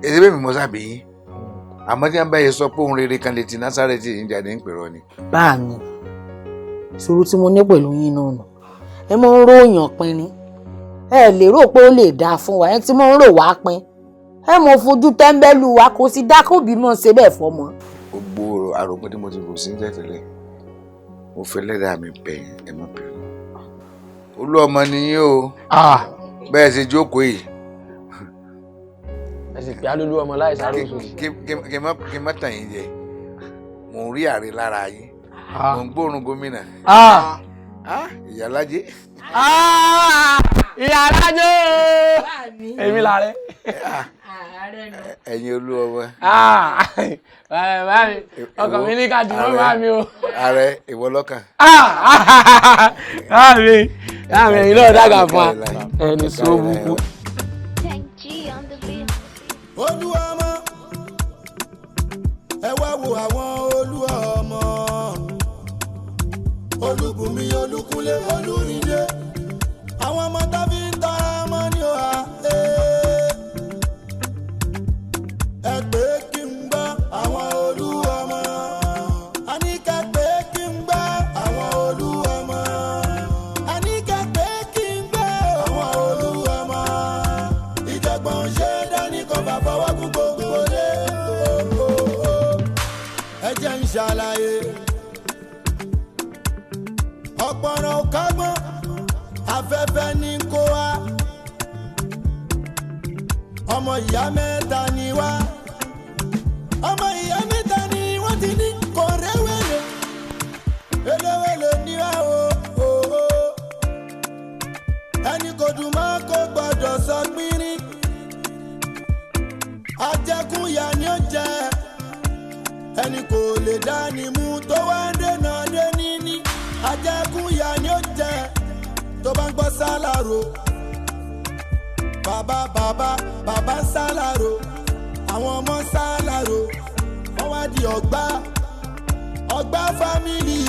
èdè bẹ́ẹ̀ mi mọ́ sábì yín àmọ́ tí wọ́n bá yẹ sọ pé òun rere kan lè ti Násárẹ́tì yìí jáde ń pèrọ ni. bá mi ìṣòro tí mo ní pẹ̀lú yín náà nù ẹ mọ ń ròyàn pin ni ẹ lérò pé ó lè dáa fún wa ẹ tí mo ń rò wá pin ẹ mọ̀ fojú tẹ́ńbẹ́lú wa kò sí dákòbí mọ̀ ṣe bẹ́ẹ̀ fọmọ. gbogbo àròpin tí mo ti rò sí tẹ̀tẹ̀lẹ̀ mo fẹ́ lẹ́dàá mi bẹ̀yìn ẹ má bẹ̀rù olú ọmọ nìyí o bẹ́ẹ̀ ṣe jókòó yìí. ẹ sì pé alólú ọmọ láì sáré oṣù. kí n má tàn yín jẹ mò ń rí àrí lára yín mò ń gbóòórùn gómìnà ìyálájé. ìyálájé èmi làárẹ̀. ẹ̀yin olú ọmọ. báyìí ọkàn mi ní ká dùn mọ́ mi o. ààrẹ ìwọ lọ́kàn. láàrin ẹ̀yin náà dàgbà fún wa ẹni sọ búkú. olúwa ọmọ ẹ wá wo àwọn olúwa ọmọ olúbùnmi olúkúnlé olúrìndé àwọn ọmọ tábí ń tọ́ ọmọ ní ọ̀hà ẹ pé kí n gbọ́ àwọn olúwa ọmọ àníkà pé kí n gbọ́ àwọn olúwa ọmọ àníkà pé kí n gbọ́ àwọn olúwa ọmọ ìjọgbọ́n ṣe dání kan bá fọwọ́ kún gbogbo lé ẹ jẹ́ ń ṣàlàyé ọ̀pọ̀rọ̀ kágbọ́n afẹ́fẹ́ ní kó wá ọmọ ìyá mẹ́ta ni wá ọmọ ìyá mẹ́ta ni wọ́n ti ní kò rẹ́wẹ̀lẹ̀ eléwẹ̀lẹ̀ ní wá o ẹni kò dùn mọ́ kó gbọ́dọ̀ sọ pínrín ajẹkúnya ni ó jẹ ẹni kò lè dání mú tó wá ń dènà dé níní ajẹkúnya ni ó jẹ tó bá ń gbọ́ sálárò bàbá sálárò àwọn ọmọ sálárò wọ́n wá di ọgbà fámìlì.